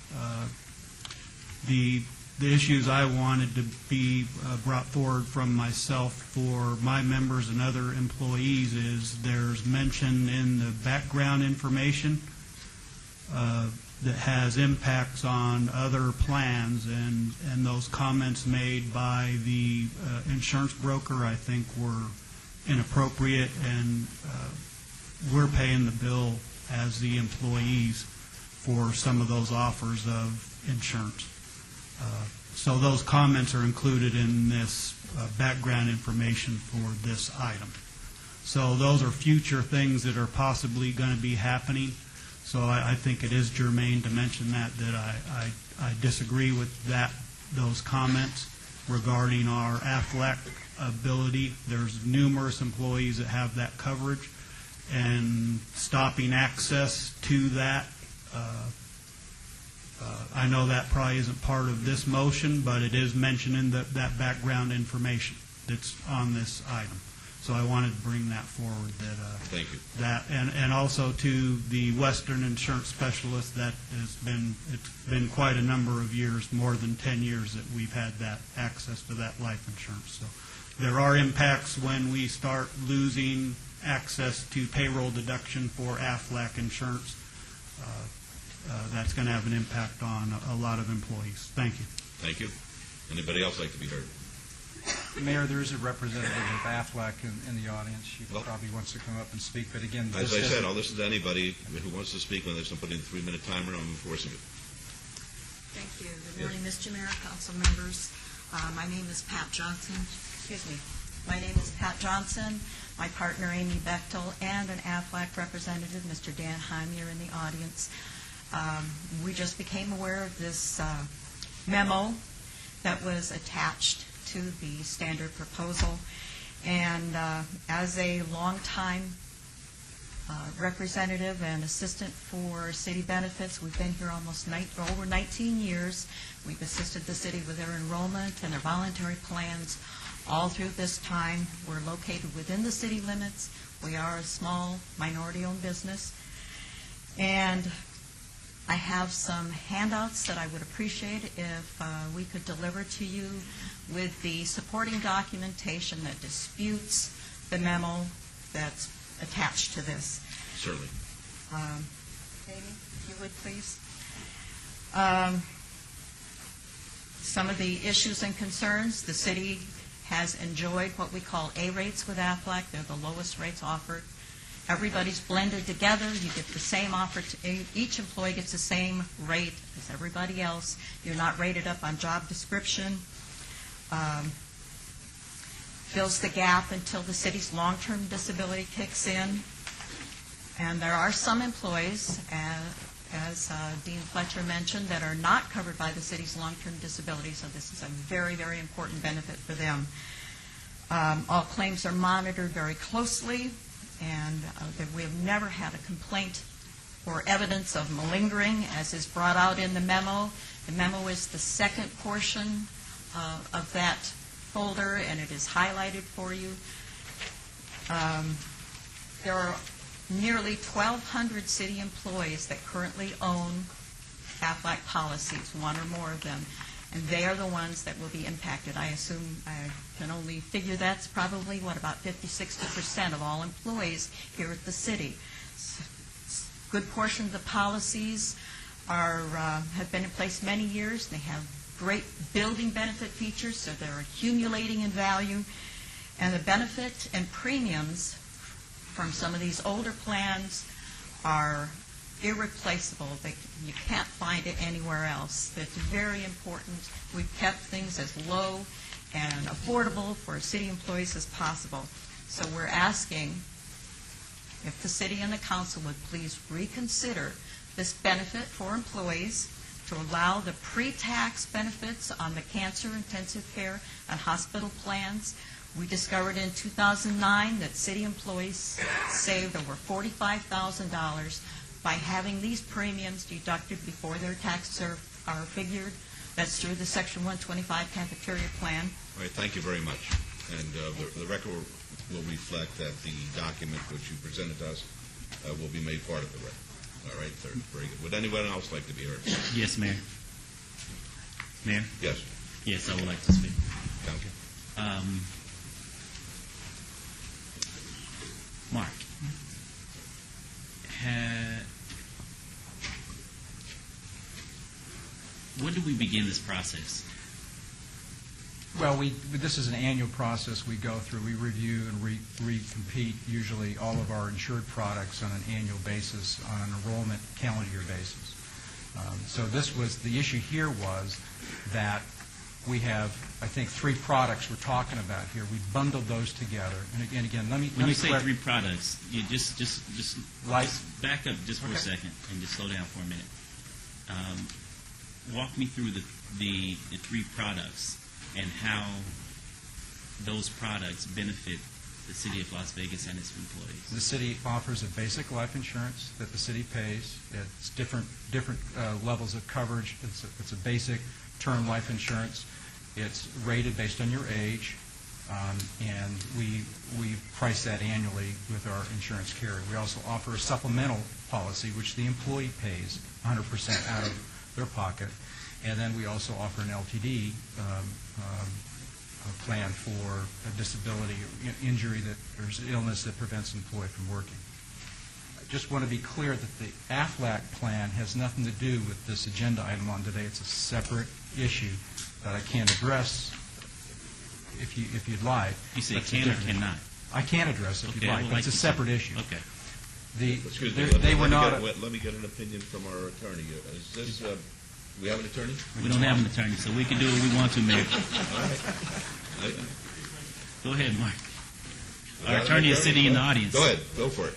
The issues I wanted to be brought forward from myself for my members and other employees is there's mention in the background information that has impacts on other plans, and those comments made by the insurance broker I think were inappropriate, and we're paying the bill as the employees for some of those offers of insurance. So those comments are included in this background information for this item. So those are future things that are possibly going to be happening. So I think it is germane to mention that I disagree with those comments regarding our AFLAC ability. There's numerous employees that have that coverage, and stopping access to that, I know that probably isn't part of this motion, but it is mentioned in that background information that's on this item. So I wanted to bring that forward. Thank you. And also to the Western insurance specialist, it's been quite a number of years, more than 10 years, that we've had that access to that life insurance. So there are impacts when we start losing access to payroll deduction for AFLAC insurance. That's going to have an impact on a lot of employees. Thank you. Thank you. Anybody else like to be heard? Mayor, there is a representative of AFLAC in the audience. She probably wants to come up and speak, but again, as I said, I'll listen to anybody who wants to speak on this. I'm putting a 3-minute timer. I'm enforcing it. Thank you. Good morning, Mr. Mayor, council members. My name is Pat Johnson. Excuse me. My name is Pat Johnson. My partner, Amy Bechtel, and an AFLAC representative, Mr. Dan Heimier, in the audience. We just became aware of this memo that was attached to the standard proposal, and as a longtime representative and assistant for city benefits, we've been here almost over 19 years. We've assisted the city with their enrollment and their voluntary plans all through this time. We're located within the city limits. We are a small minority-owned business, and I have some handouts that I would appreciate if we could deliver to you with the supporting documentation that disputes the memo that's attached to this. Certainly. Amy, if you would, please. Some of the issues and concerns, the city has enjoyed what we call A rates with AFLAC. They're the lowest rates offered. Everybody's blended together. You get the same offer. Each employee gets the same rate as everybody else. You're not rated up on job description. Fills the gap until the city's long-term disability kicks in. And there are some employees, as Dean Fletcher mentioned, that are not covered by the city's long-term disability, so this is a very, very important benefit for them. All claims are monitored very closely, and we have never had a complaint or evidence of malingering, as is brought out in the memo. The memo is the second portion of that folder, and it is highlighted for you. There are nearly 1,200 city employees that currently own AFLAC policies, one or more of them. and they are the ones that will be impacted. I assume, I can only figure that's probably, about 50-60% of all employees here at the city. Good portion of the policies have been in place many years. They have great building benefit features, so they're accumulating in value. And the benefit and premiums from some of these older plans are irreplaceable. You can't find it anywhere else. It's very important. We've kept things as low and affordable for city employees as possible. So we're asking if the city and the council would please reconsider this benefit for employees to allow the pre-tax benefits on the cancer intensive care and hospital plans. We discovered in 2009 that city employees saved over $45,000 by having these premiums deducted before their taxes are figured. That's through the Section 125 cafeteria plan. All right, thank you very much. And the record will reflect that the document which you presented to us will be made part of the record. All right, very good. Would anyone else like to be heard? Yes, Mayor. Mayor? Yes. Yes, I would like to speak. Council. Mark, when do we begin this process? Well, this is an annual process we go through. We review and recompete usually all of our insured products on an annual basis, on an enrollment calendar year basis. So the issue here was that we have, I think, 3 products we're talking about here. We bundled those together. And again, let me when you say 3 products, you just back up just for Okay. a second and just slow down for a minute. Walk me through the 3 products and how those products benefit the city of Las Vegas and its employees. The city offers a basic life insurance that the city pays. It's different levels of coverage. It's a basic term life insurance. It's rated based on your age, and we price that annually with our insurance carrier. We also offer a supplemental policy, which the employee pays 100% out of their pocket. And then we also offer an LTD plan for a disability or injury that there's illness that prevents an employee from working. I just want to be clear that the AFLAC plan has nothing to do with this agenda item on today. It's a separate issue that I can't address if you'd like. You say That's can or cannot? I can address it if you'd like, but it's a separate issue. Okay. Excuse me. Let me get an opinion from our attorney. Is this? We have an attorney? We don't have an attorney, so we can do what we want to, Mayor. All right. Go ahead, Mark. Our attorney is sitting in the audience. Go ahead. Go for it.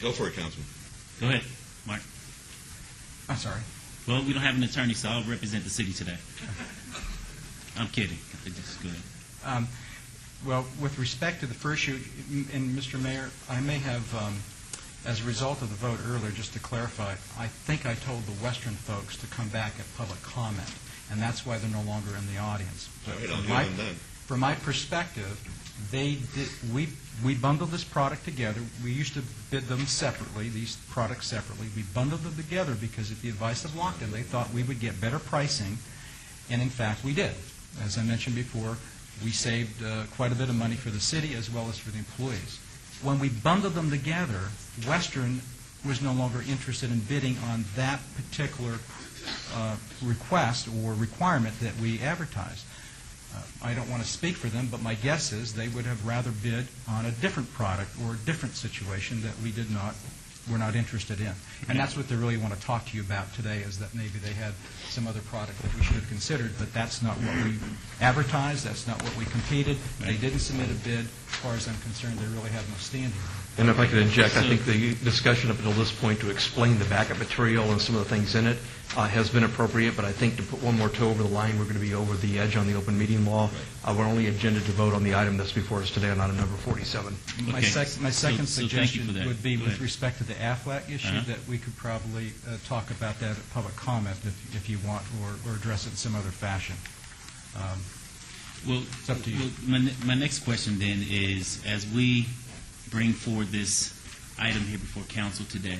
Go for it, Councilman. Go ahead, Mark. I'm sorry. Well, we don't have an attorney, so I'll represent the city today. I'm kidding. Just go ahead. Well, with respect to the first issue, and Mr. Mayor, I may have, as a result of the vote earlier, just to clarify, I think I told the Western folks to come back at public comment, and that's why they're no longer in the audience. But from my perspective, we bundled this product together. We used to bid them separately, these products separately. We bundled them together because at the advice of Lockton, they thought we would get better pricing, and in fact we did. As I mentioned before, we saved quite a bit of money for the city as well as for the employees. When we bundled them together, Western was no longer interested in bidding on that particular request or requirement that we advertised. I don't want to speak for them, but my guess is they would have rather bid on a different product or a different situation that we're not interested in. And that's what they really want to talk to you about today, is that maybe they had some other product that we should have considered, but that's not what we advertised, that's not what we competed. They didn't submit a bid. As far as I'm concerned, they really have no standing. And if I could inject, I think the discussion up until this point to explain the backup material and some of the things in it has been appropriate, but I think to put one more toe over the line, we're going to be over the edge on the open meeting law. We're only agendaed to vote on the item that's before us today on item number 47. Okay. My second suggestion would be with respect to the AFLAC issue, that we could probably talk about that at public comment if you want, or address it in some other fashion. Well, it's up to you. Well, my next question then is, as we bring forward this item here before council today,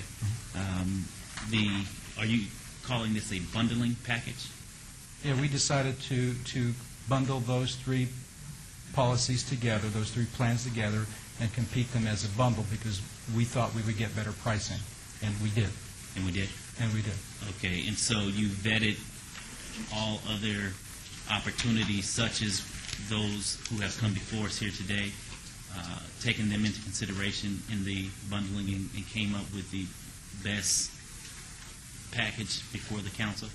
are you calling this a bundling package? Yeah, we decided to bundle those three policies together, those three plans together, and compete them as a bundle because we thought we would get better pricing, and we did. And we did? And we did. Okay, and so you vetted all other opportunities such as those who have come before us here today, taking them into consideration in the bundling and came up with the best package before the council?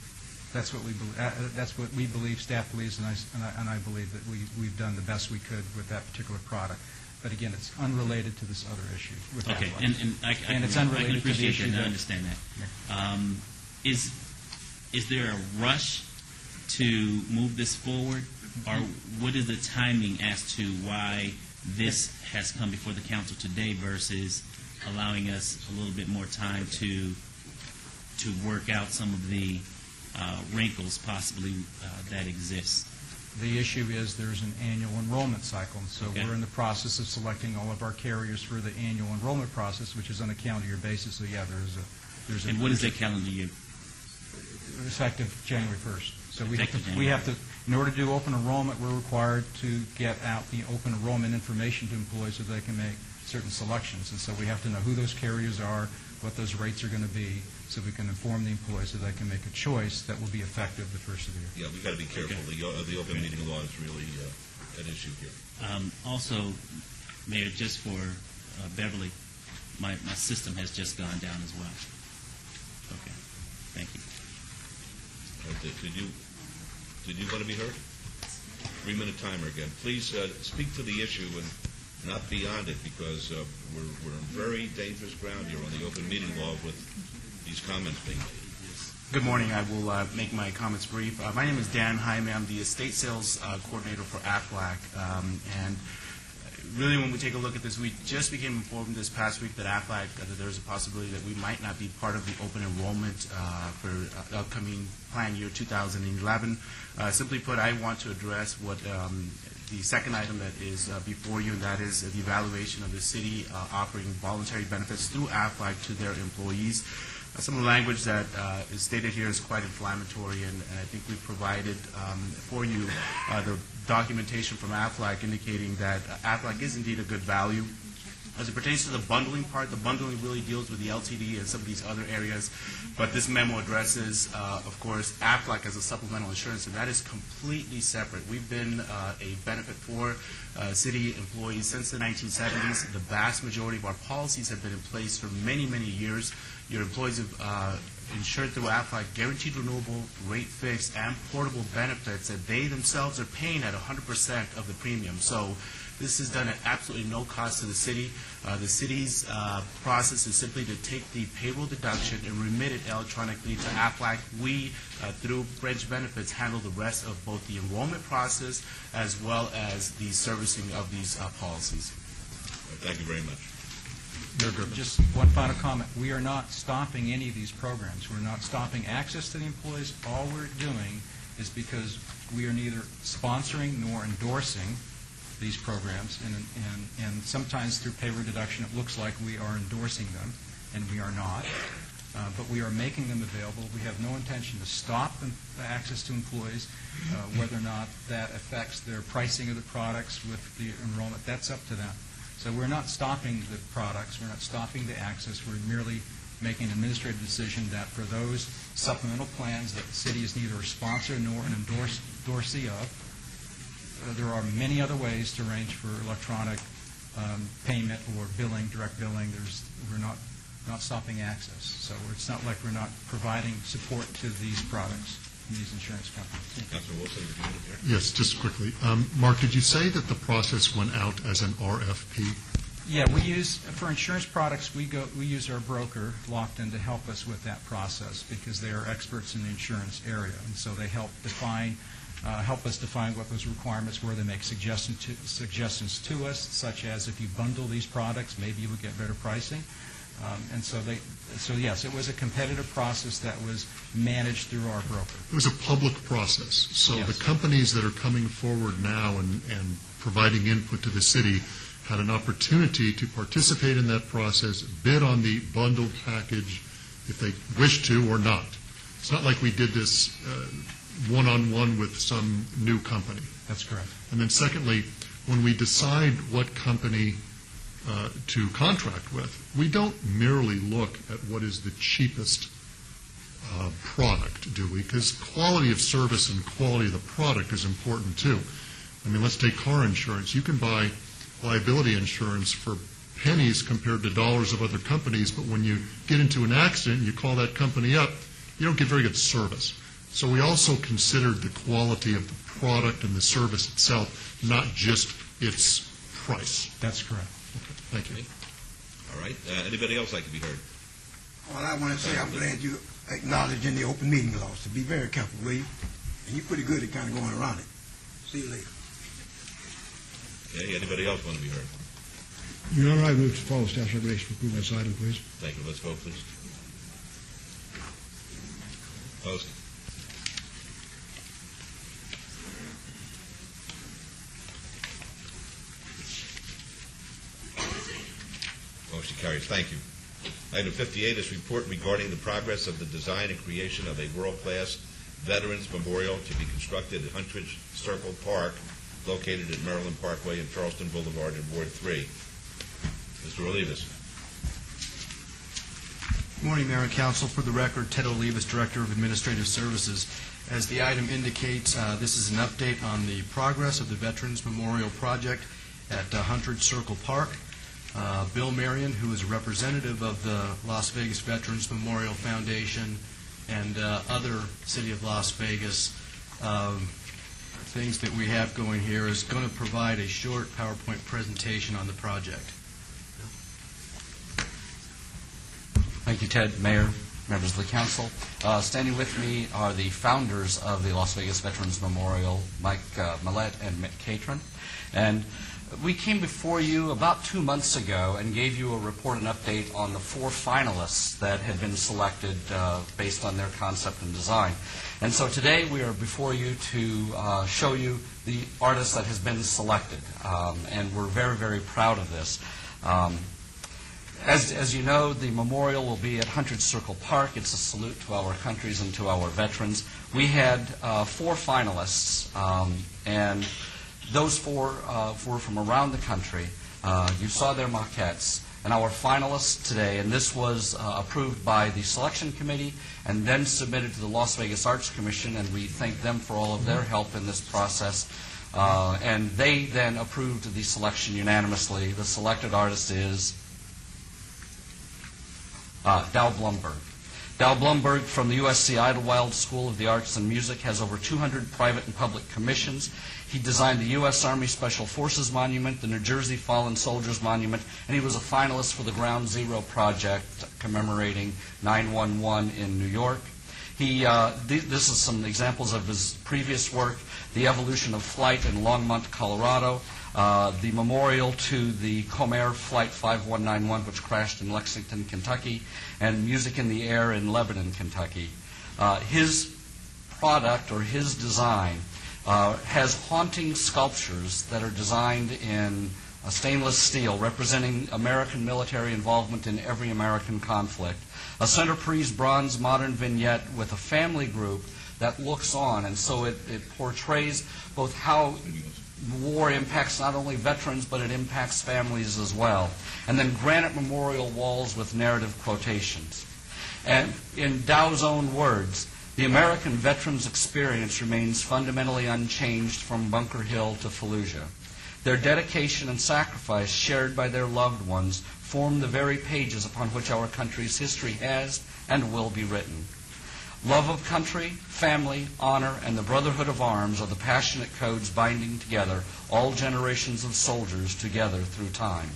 That's what we believe. That's what we believe. Staff believes, and I believe that we've done the best we could with that particular product. But again, it's unrelated to this other issue. With Okay, Aflac. and it's unrelated I can appreciate to the issue. that. I understand that. Is there a rush to move this forward, or what is the timing as to why this has come before the council today versus allowing us a little bit more time to work out some of the wrinkles possibly that exist? The issue is there's an annual enrollment cycle, and so we're in the process of selecting all of our carriers for the annual enrollment process, which is on a calendar year basis. So yeah, there's a. And what is that calendar year? Effective January 1st. So we have to, in order to do open enrollment, we're required to get out the open enrollment information to employees so they can make certain selections. And so we have to know who those carriers are, what those rates are going to be, so we can inform the employees so they can make a choice that will be effective the first of the year. Yeah, we've got to be careful. The open meeting law is really an issue here. Also, Mayor, just for Beverly, my system has just gone down as well. Okay, thank you. Did you want to be heard? 3-minute timer again. Please speak to the issue and not beyond it, because we're on very dangerous ground here on the open meeting law with these comments being made. Good morning. I will make my comments brief. My name is Dan Jaime. I'm the estate sales coordinator for Aflac. And really, when we take a look at this, we just became informed this past week that Aflac, that there's a possibility that we might not be part of the open enrollment for the upcoming plan year 2011. Simply put, I want to address what the second item that is before you, and that is the evaluation of the city offering voluntary benefits through Aflac to their employees. Some of the language that is stated here is quite inflammatory, and I think we've provided for you the documentation from Aflac indicating that Aflac is indeed a good value. As it pertains to the bundling part, the bundling really deals with the LTD and some of these other areas, but this memo addresses, of course, Aflac as a supplemental insurance, and that is completely separate. We've been a benefit for city employees since the 1970s. The vast majority of our policies have been in place for many, many years. Your employees have insured through Aflac guaranteed renewable, rate fixed, and portable benefits that they themselves are paying at 100% of the premium. So this is done at absolutely no cost to the city. The city's process is simply to take the payroll deduction and remit it electronically to Aflac. We, through French Benefits, handle the rest of both the enrollment process as well as the servicing of these policies. Thank you very much. Just one final comment. We are not stopping any of these programs. We're not stopping access to the employees. All we're doing is because we are neither sponsoring nor endorsing these programs, and sometimes through payroll deduction it looks like we are endorsing them, and we are not. But we are making them available. We have no intention to stop access to employees. Whether or not that affects their pricing of the products with the enrollment, that's up to them. So we're not stopping the products. We're not stopping the access. We're merely making an administrative decision that for those supplemental plans that the city is neither a sponsor nor an endorsee of, there are many other ways to arrange for electronic payment or billing, direct billing. We're not stopping access. So it's not like we're not providing support to these products from these insurance companies. Councilor Wilson, did you want to hear? Yes, just quickly. Mark, did you say that the process went out as an RFP? Yeah, we use, for insurance products, we use our broker, Lockton, to help us with that process because they are experts in the insurance area. And so they help us define what those requirements were. They make suggestions to us, such as if you bundle these products, maybe you would get better pricing. And so yes, it was a competitive process that was managed through our broker. It was a public process. So yes. The companies that are coming forward now and providing input to the city had an opportunity to participate in that process, bid on the bundled package if they wished to or not. It's not like we did this one-on-one with some new company. That's correct. And then secondly, when we decide what company to contract with, we don't merely look at what is the cheapest product, do we? Because quality of service and quality of the product is important too. I mean, let's take car insurance. You can buy liability insurance for pennies compared to dollars of other companies, but when you get into an accident, you call that company up, you don't get very good service. So we also considered the quality of the product and the service itself, not just its price. That's correct. Okay, thank you. All right. Anybody else like to be heard? Well, I want to say I'm glad you acknowledged in the open meeting laws to be very careful, will you? And you're pretty good at kind of going around it. See you later. Okay. Anybody else want to be heard? Your Honor, I move to follow staff's recommendation to approve this item, please. Thank you. Let's vote, please. Opposed? Motion carries. Thank you. Item 58 is report regarding the progress of the design and creation of a world-class Veterans Memorial to be constructed at Huntridge Circle Park, located at Maryland Parkway and Charleston Boulevard in Ward 3. Mr. Olivas. Good morning, Mayor and Council. For the record, Ted Olivas, Director of Administrative Services. As the item indicates, this is an update on the progress of the Veterans Memorial Project at Huntridge Circle Park. Bill Marion, who is a representative of the Las Vegas Veterans Memorial Foundation and other City of Las Vegas things that we have going here, is going to provide a short PowerPoint presentation on the project. Thank you, Ted. Mayor, members of the council. Standing with me are the founders of the Las Vegas Veterans Memorial, Mike Millett and Mick Catron. And we came before you about 2 months ago and gave you a report and update on the 4 finalists that had been selected based on their concept and design. And so today we are before you to show you the artist that has been selected. And we're very, very proud of this. As you know, the memorial will be at Huntridge Circle Park. It's a salute to our countries and to our veterans. We had 4 finalists, and those 4 were from around the country. You saw their maquettes. And our finalists today, and this was approved by the selection committee and then submitted to the Las Vegas Arts Commission, and we thank them for all of their help in this process. And they then approved the selection unanimously. The selected artist is Dow Blumberg. Dow Blumberg from the USC Idlewild School of the Arts and Music has over 200 private and public commissions. He designed the U.S. Army Special Forces Monument, the New Jersey Fallen Soldiers Monument, and he was a finalist for the Ground Zero project commemorating 9/11 in New York. This is some examples of his previous work: The Evolution of Flight in Longmont, Colorado, the memorial to the Comair Flight 5191, which crashed in Lexington, Kentucky, and Music in the Air in Lebanon, Kentucky. His product, or his design, has haunting sculptures that are designed in stainless steel, representing American military involvement in every American conflict. A centerpiece bronze modern vignette with a family group that looks on, and so it portrays both how war impacts not only veterans, but it impacts families as well. And then granite memorial walls with narrative quotations. And in Dow's own words, the American veterans' experience remains fundamentally unchanged from Bunker Hill to Fallujah. Their dedication and sacrifice shared by their loved ones form the very pages upon which our country's history has and will be written. Love of country, family, honor, and the brotherhood of arms are the passionate codes binding together all generations of soldiers together through time.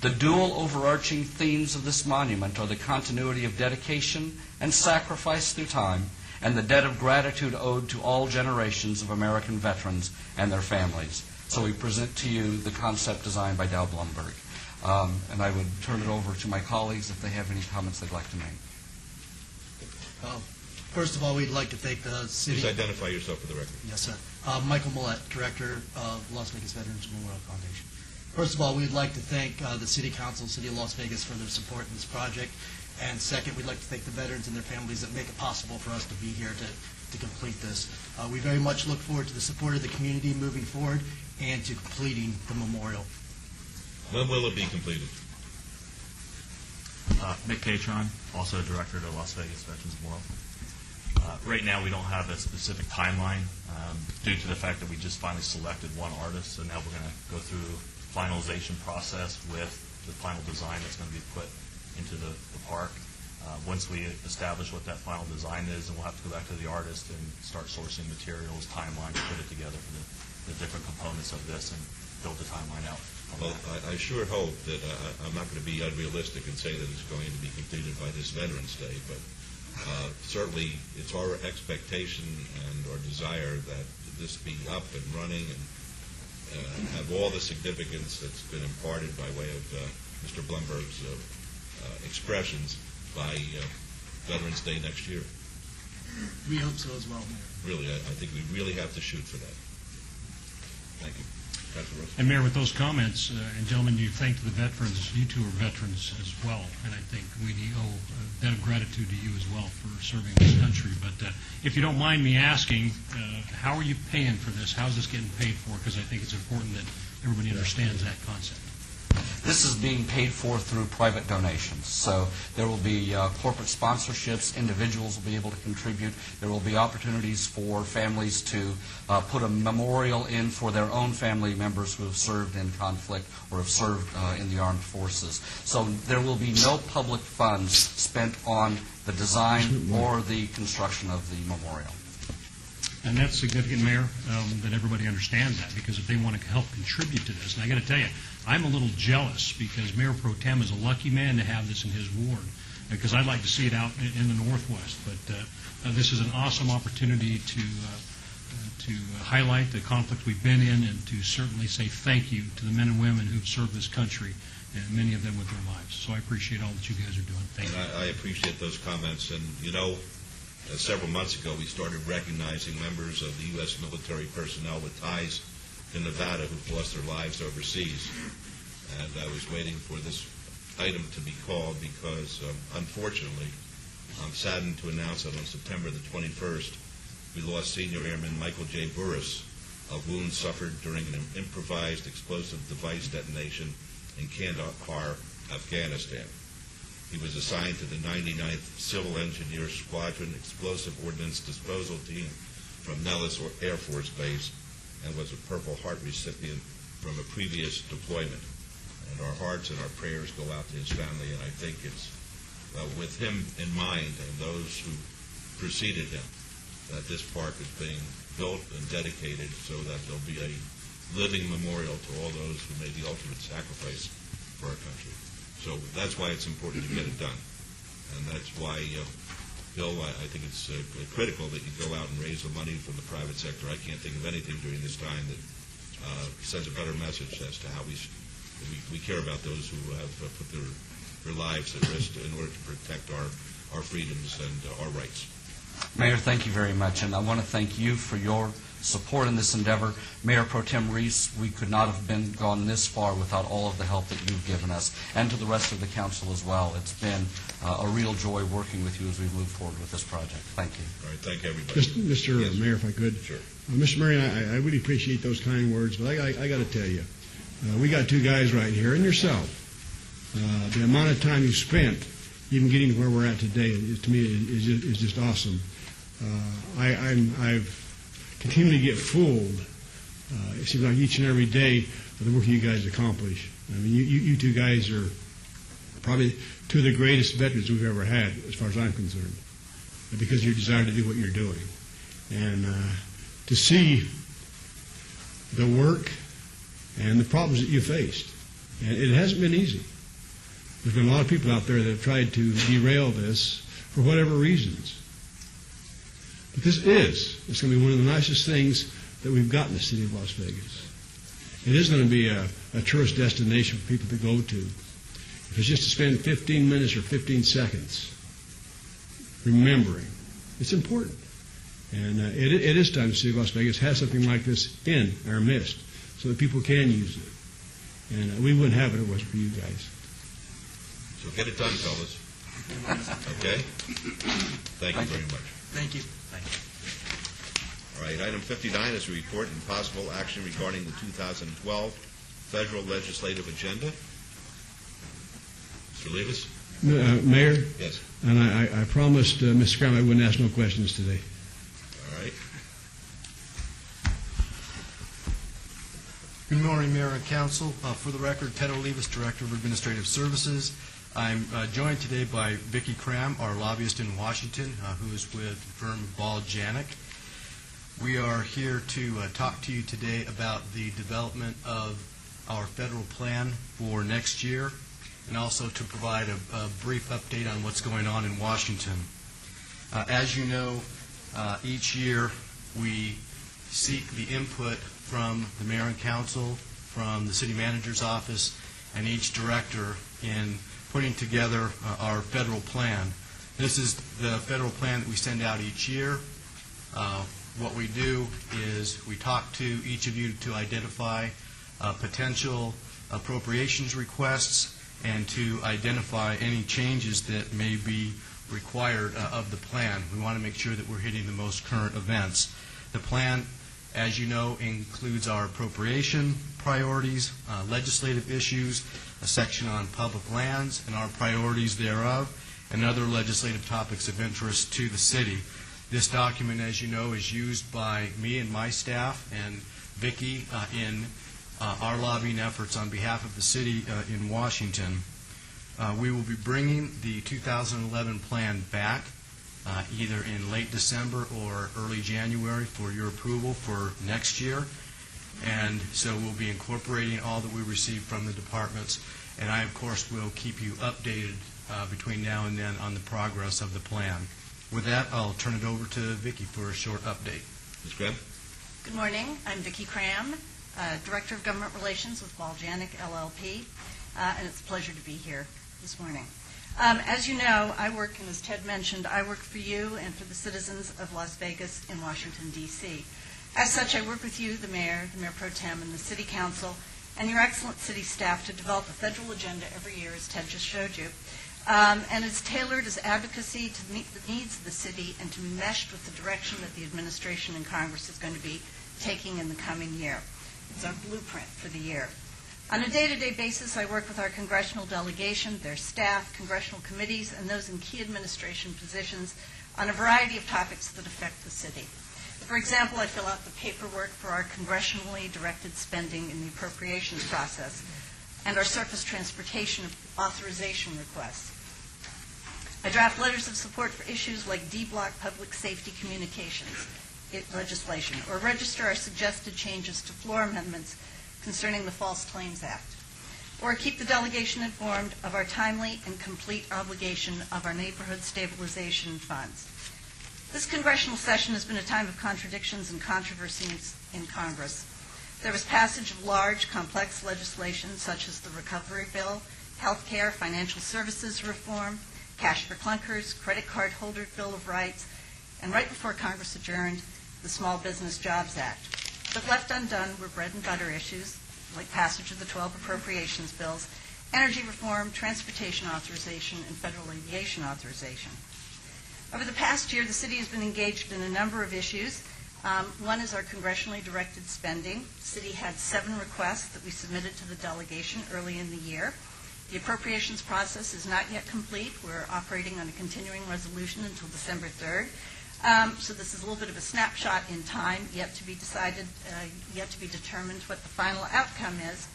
The dual overarching themes of this monument are the continuity of dedication and sacrifice through time, and the debt of gratitude owed to all generations of American veterans and their families. So we present to you the concept designed by Dow Blumberg. And I would turn it over to my colleagues if they have any comments they'd like to make. First of all, we'd like to thank the city. Please identify yourself for the record. Yes, sir. Michael Millett, Director of Las Vegas Veterans Memorial Foundation. First of all, we'd like to thank the City Council, City of Las Vegas, for their support in this project. And second, we'd like to thank the veterans and their families that make it possible for us to be here to complete this. We very much look forward to the support of the community moving forward and to completing the memorial. When will it be completed? Nick Catron, also Director of the Las Vegas Veterans Memorial. Right now, we don't have a specific timeline due to the fact that we just finally selected one artist, so now we're going to go through finalization process with the final design that's going to be put into the park. Once we establish what that final design is, then we'll have to go back to the artist and start sourcing materials, timeline, to put it together for the different components of this and build the timeline out. Well, I sure hope that I'm not going to be unrealistic and say that it's going to be completed by this Veterans Day, but certainly it's our expectation and our desire that this be up and running and have all the significance that's been imparted by way of Mr. Blumberg's expressions by Veterans Day next year. We hope so as well, Mayor. Really, I think we really have to shoot for that. Thank you. Councilor Rose. And Mayor, with those comments, and gentlemen, you thanked the veterans. You two are veterans as well, and I think we owe a debt of gratitude to you as well for serving this country. But if you don't mind me asking, how are you paying for this? How is this getting paid for? Because I think it's important that everybody understands that concept. This is being paid for through private donations. So there will be corporate sponsorships. Individuals will be able to contribute. There will be opportunities for families to put a memorial in for their own family members who have served in conflict or have served in the armed forces. So there will be no public funds spent on the design or the construction of the memorial. And that's significant, Mayor, that everybody understands that, because if they want to help contribute to this, and I got to tell you, I'm a little jealous because Mayor Pro Tem is a lucky man to have this in his ward, because I'd like to see it out in the Northwest. But this is an awesome opportunity to highlight the conflict we've been in and to certainly say thank you to the men and women who've served this country, and many of them with their lives. So I appreciate all that you guys are doing. Thank you. I appreciate those comments. And, you know, several months ago, we started recognizing members of the U.S. military personnel with ties to Nevada who've lost their lives overseas. And I was waiting for this item to be called because, unfortunately, I'm saddened to announce that on September the 21st, we lost Senior Airman Michael J. Burris of wounds suffered during an improvised explosive device detonation in Kandahar, Afghanistan. He was assigned to the 99th Civil Engineer Squadron Explosive Ordnance Disposal Team from Nellis Air Force Base and was a Purple Heart recipient from a previous deployment. And our hearts and our prayers go out to his family, and I think it's with him in mind and those who preceded him that this park is being built and dedicated so that there'll be a living memorial to all those who made the ultimate sacrifice for our country. So that's why it's important to get it done. And that's why, Bill, I think it's critical that you go out and raise the money from the private sector. I can't think of anything during this time that sends a better message as to how we care about those who have put their lives at risk in order to protect our freedoms and our rights. Mayor, thank you very much, and I want to thank you for your support in this endeavor. Mayor Pro Tem Reese, we could not have gone this far without all of the help that you've given us, and to the rest of the council as well. It's been a real joy working with you as we move forward with this project. Thank you. All right, thank everybody. Mr. Yes. Mayor, if I could. Sure. Mr. Marion, I really appreciate those kind words, but I got to tell you, we got two guys right here, and yourself. The amount of time you spent even getting to where we're at today, to me, is just awesome. I've continually get fooled, it seems like each and every day, of the work you guys accomplish. I mean, you two guys are probably two of the greatest veterans we've ever had, as far as I'm concerned, because of your desire to do what you're doing. And to see the work and the problems that you faced, and it hasn't been easy. There's been a lot of people out there that have tried to derail this for whatever reasons. But it's going to be one of the nicest things that we've got in the city of Las Vegas. It is going to be a tourist destination for people to go to. If it's just to spend 15 minutes or 15 seconds remembering, it's important. And it is time the city of Las Vegas has something like this in our midst so that people can use it. And we wouldn't have it if it wasn't for you guys. So get it done, fellas. Okay? Thank you very much. Thank you. All right, item 59 is a report and possible action regarding the 2012 federal legislative agenda. Mr. Levis? Mayor? Yes. And I promised Mr. Cram I wouldn't ask no questions today. All right. Good morning, Mayor and Council. For the record, Ted Olivas, Director of Administrative Services. I'm joined today by Vicki Cram, our lobbyist in Washington, who is with firm Ball Janik. We are here to talk to you today about the development of our federal plan for next year, and also to provide a brief update on what's going on in Washington. As you know, each year we seek the input from the mayor and council, from the city manager's office, and each director in putting together our federal plan. This is the federal plan that we send out each year. What we do is we talk to each of you to identify potential appropriations requests and to identify any changes that may be required of the plan. We want to make sure that we're hitting the most current events. The plan, as you know, includes our appropriation priorities, legislative issues, a section on public lands and our priorities thereof, and other legislative topics of interest to the city. This document, as you know, is used by me and my staff and Vicki in our lobbying efforts on behalf of the city in Washington. We will be bringing the 2011 plan back either in late December or early January for your approval for next year. And so we'll be incorporating all that we receive from the departments. And I, of course, will keep you updated between now and then on the progress of the plan. With that, I'll turn it over to Vicki for a short update. Ms. Cram? Good morning. I'm Vicki Cram, Director of Government Relations with Ball Janik, LLP, and it's a pleasure to be here this morning. As you know, I work, and as Ted mentioned, I work for you and for the citizens of Las Vegas in Washington, D.C. As such, I work with you, the Mayor Pro Tem, and the City Council, and your excellent city staff to develop a federal agenda every year, as Ted just showed you. And it's tailored as advocacy to meet the needs of the city and to be meshed with the direction that the administration and Congress is going to be taking in the coming year. It's our blueprint for the year. On a day-to-day basis, I work with our congressional delegation, their staff, congressional committees, and those in key administration positions on a variety of topics that affect the city. For example, I fill out the paperwork for our congressionally directed spending in the appropriations process and our surface transportation authorization requests. I draft letters of support for issues like D-Block public safety communications legislation, or register our suggested changes to floor amendments concerning the False Claims Act, or keep the delegation informed of our timely and complete obligation of our neighborhood stabilization funds. This congressional session has been a time of contradictions and controversies in Congress. There was passage of large, complex legislation such as the Recovery Bill, health care, financial services reform, cash for clunkers, credit card holder Bill of Rights, and right before Congress adjourned, the Small Business Jobs Act. But left undone were bread and butter issues like passage of the 12 appropriations bills, energy reform, transportation authorization, and federal aviation authorization. Over the past year, the city has been engaged in a number of issues. One is our congressionally directed spending. The city had 7 requests that we submitted to the delegation early in the year. The appropriations process is not yet complete. We're operating on a continuing resolution until December 3rd. So this is a little bit of a snapshot in time, yet to be decided, yet to be determined what the final outcome is.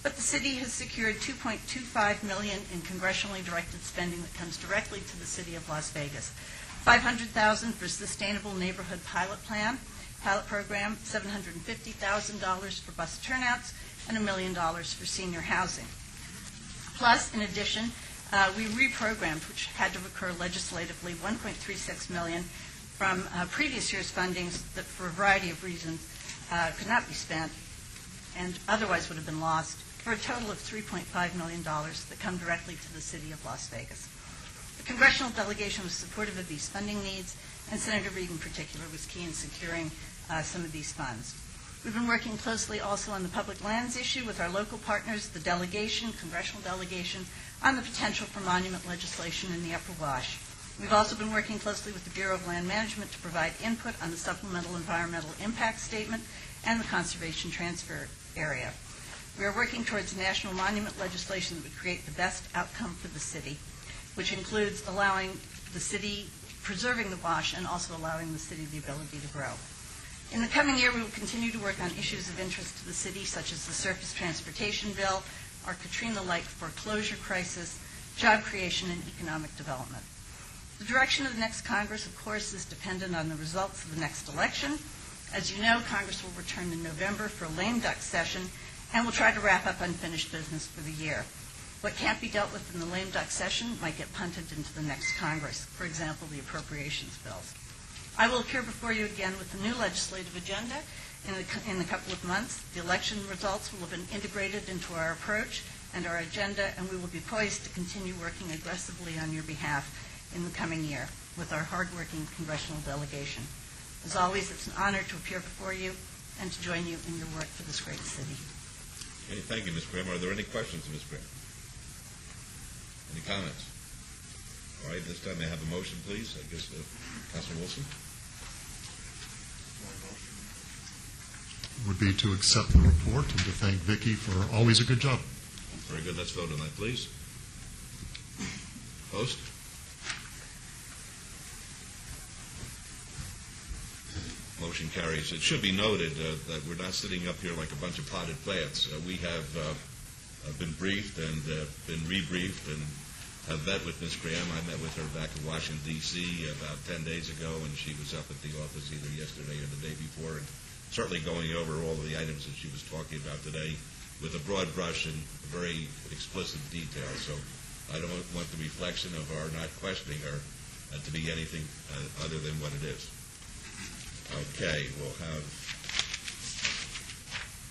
But the city has secured $2.25 million in congressionally directed spending that comes directly to the city of Las Vegas. $500,000 for Sustainable Neighborhood Pilot Program, $750,000 for bus turnouts, and $1 million for senior housing. Plus, in addition, we reprogrammed, which had to occur legislatively, $1.36 million from previous year's fundings that, for a variety of reasons, could not be spent and otherwise would have been lost, for a total of $3.5 million that come directly to the city of Las Vegas. The congressional delegation was supportive of these funding needs, and Senator Reid in particular was key in securing some of these funds. We've been working closely also on the public lands issue with our local partners, the delegation, congressional delegation, on the potential for monument legislation in the Upper Wash. We've also been working closely with the Bureau of Land Management to provide input on the supplemental environmental impact statement and the conservation transfer area. We are working towards national monument legislation that would create the best outcome for the city, which includes allowing the city, preserving the wash, and also allowing the city the ability to grow. In the coming year, we will continue to work on issues of interest to the city, such as the surface transportation bill, our Katrina-like foreclosure crisis, job creation, and economic development. The direction of the next Congress, of course, is dependent on the results of the next election. As you know, Congress will return in November for a lame duck session, and will try to wrap up unfinished business for the year. What can't be dealt with in the lame duck session might get punted into the next Congress, for example, the appropriations bills. I will appear before you again with the new legislative agenda in a couple of months. The election results will have been integrated into our approach and our agenda, and we will be poised to continue working aggressively on your behalf in the coming year with our hardworking congressional delegation. As always, it's an honor to appear before you and to join you in your work for this great city. Okay, thank you, Ms. Graham. Are there any questions, Ms. Graham? Any comments? All right, this time may I have a motion, please? I guess, Councilor Wilson? Would be to accept the report and to thank Vicki for always a good job. Very good. Let's vote on that, please. Opposed? Motion carries. It should be noted that we're not sitting up here like a bunch of potted plants. We have been briefed and been rebriefed and have met with Ms. Graham. I met with her back in Washington, D.C. about 10 days ago, and she was up at the office either yesterday or the day before, and certainly going over all of the items that she was talking about today with a broad brush and very explicit detail. So I don't want the reflection of our not questioning her to be anything other than what it is. Okay, we'll have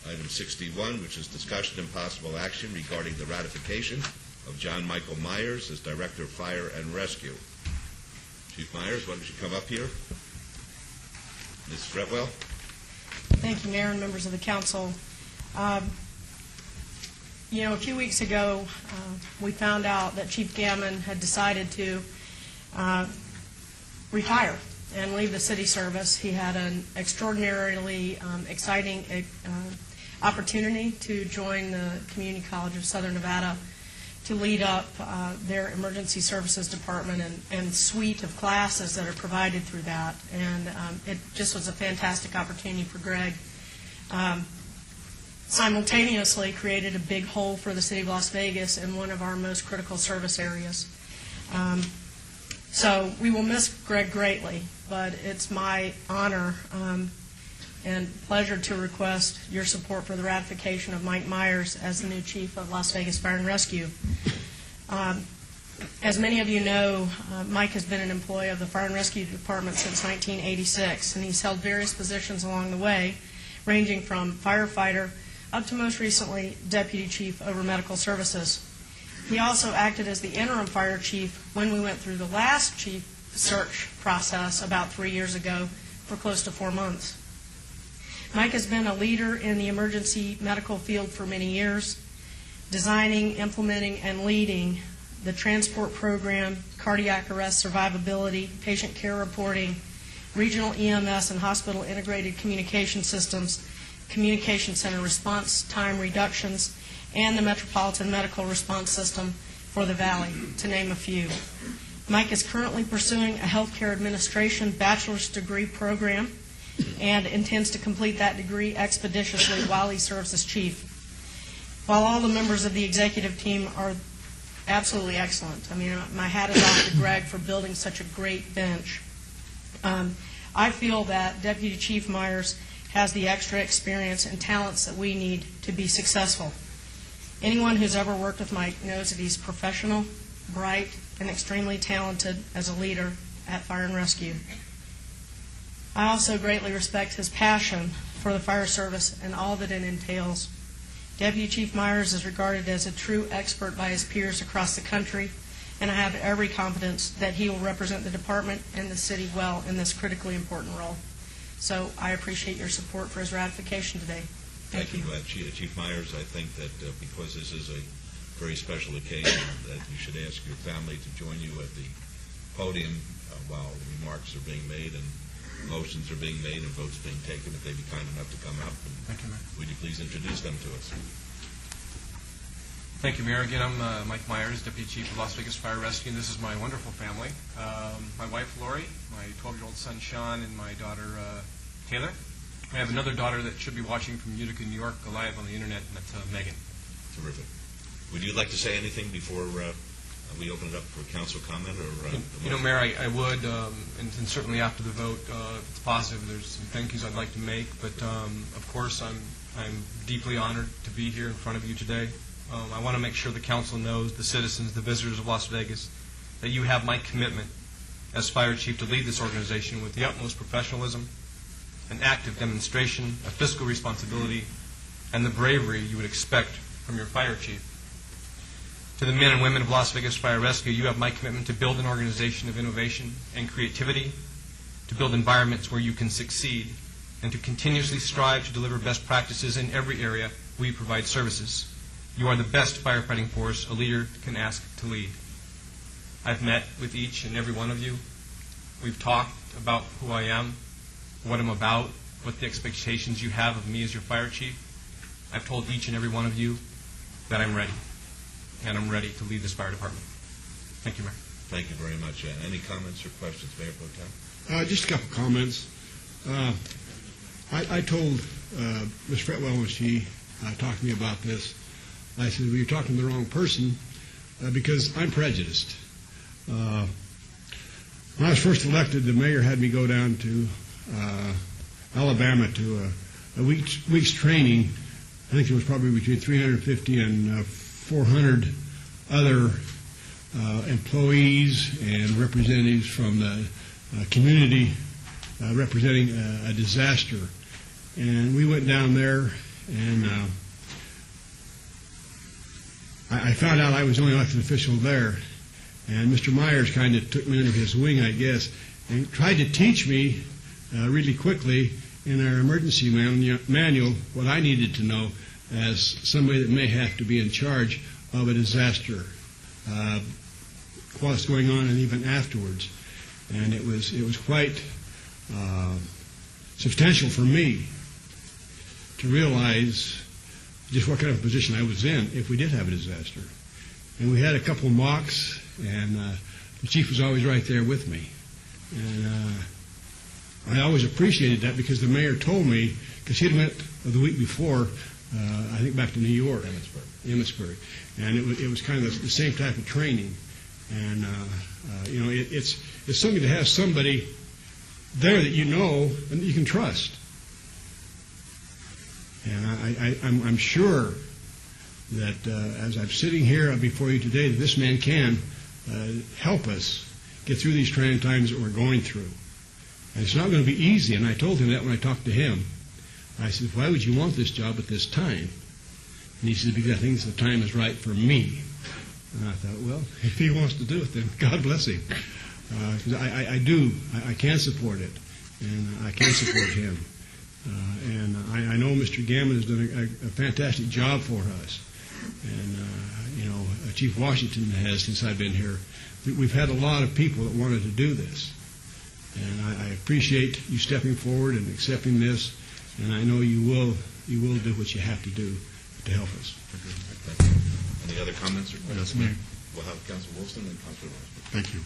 item 61, which is discussion and possible action regarding the ratification of John Michael Myers as Director of Fire and Rescue. Chief Myers, why don't you come up here? Ms. Fretwell? Thank you, Mayor and members of the council. A few weeks ago, we found out that Chief Gammon had decided to retire and leave the city service. He had an extraordinarily exciting opportunity to join the Community College of Southern Nevada to lead up their emergency services department and suite of classes that are provided through that. And it just was a fantastic opportunity for Greg. Simultaneously created a big hole for the city of Las Vegas in one of our most critical service areas. So we will miss Greg greatly, but it's my honor and pleasure to request your support for the ratification of Mike Myers as the new chief of Las Vegas Fire and Rescue. As many of you know, Mike has been an employee of the Fire and Rescue Department since 1986, and he's held various positions along the way, ranging from firefighter up to most recently deputy chief over medical services. He also acted as the interim fire chief when we went through the last chief search process about 3 years ago for close to 4 months. Mike has been a leader in the emergency medical field for many years, designing, implementing, and leading the transport program, cardiac arrest survivability, patient care reporting, regional EMS and hospital integrated communication systems, communication center response time reductions, and the Metropolitan Medical Response System for the Valley, to name a few. Mike is currently pursuing a healthcare administration bachelor's degree program and intends to complete that degree expeditiously while he serves as chief. While all the members of the executive team are absolutely excellent, I mean, my hat is off to Greg for building such a great bench. I feel that Deputy Chief Myers has the extra experience and talents that we need to be successful. Anyone who's ever worked with Mike knows that he's professional, bright, and extremely talented as a leader at Fire and Rescue. I also greatly respect his passion for the fire service and all that it entails. Deputy Chief Myers is regarded as a true expert by his peers across the country, and I have every confidence that he will represent the department and the city well in this critically important role. So I appreciate your support for his ratification today. Thank you, Chief Myers. I think that because this is a very special occasion that you should ask your family to join you at the podium while remarks are being made and motions are being made and votes being taken, if they'd be kind enough to come up. And thank you, Mayor. Would you please introduce them to us? Thank you, Mayor. Again, I'm Mike Myers, Deputy Chief of Las Vegas Fire Rescue, and this is my wonderful family. My wife, Lori, my 12-year-old son, Sean, and my daughter, Taylor. I have another daughter that should be watching from Utica, New York, live on the internet, and that's Megan. Terrific. Would you like to say anything before we open it up for council comment? Or Mayor, I would, and certainly after the vote, if it's positive, there's some thank yous I'd like to make. But of course, I'm deeply honored to be here in front of you today. I want to make sure the council knows, the citizens, the visitors of Las Vegas, that you have my commitment as fire chief to lead this organization with the utmost professionalism, an active demonstration of fiscal responsibility, and the bravery you would expect from your fire chief. To the men and women of Las Vegas Fire Rescue, you have my commitment to build an organization of innovation and creativity, to build environments where you can succeed, and to continuously strive to deliver best practices in every area where you provide services. You are the best firefighting force a leader can ask to lead. I've met with each and every one of you. We've talked about who I am, what I'm about, what the expectations you have of me as your fire chief. I've told each and every one of you that I'm ready, and I'm ready to lead this fire department. Thank you, Mayor. Thank you very much. Any comments or questions, Mayor Pro Tem? Just a couple comments. I told Ms. Fretwell when she talked to me about this, I said, well, you're talking to the wrong person because I'm prejudiced. When I was first elected, the mayor had me go down to Alabama to a week's training. I think there was probably between 350 and 400 other employees and representatives from the community representing a disaster. And we went down there, and I found out I was the only elected official there. And Mr. Myers kind of took me under his wing, I guess, and tried to teach me really quickly in our emergency manual what I needed to know as somebody that may have to be in charge of a disaster, while it's going on and even afterwards. And it was quite substantial for me to realize just what kind of position I was in if we did have a disaster. And we had a couple of mocks, and the chief was always right there with me. And I always appreciated that because the mayor told me, because he'd went the week before, I think back to New York, Emmitsburg, and it was kind of the same type of training. And it's something to have somebody there that you know and that you can trust. And I'm sure that as I'm sitting here before you today, that this man can help us get through these trying times that we're going through. And it's not going to be easy, and I told him that when I talked to him. I said, why would you want this job at this time? And he said, because I think the time is right for me. And I thought, well, if he wants to do it, then God bless him. Because I can support it, and I can support him. And I know Mr. Gammon has done a fantastic job for us. And, Chief Washington has, since I've been here. We've had a lot of people that wanted to do this. And I appreciate you stepping forward and accepting this. And I know you will do what you have to do to help us. Any other comments or questions? Yes, Mayor. We'll have Councilor Wilson and Councilor Rosberg. Thank you.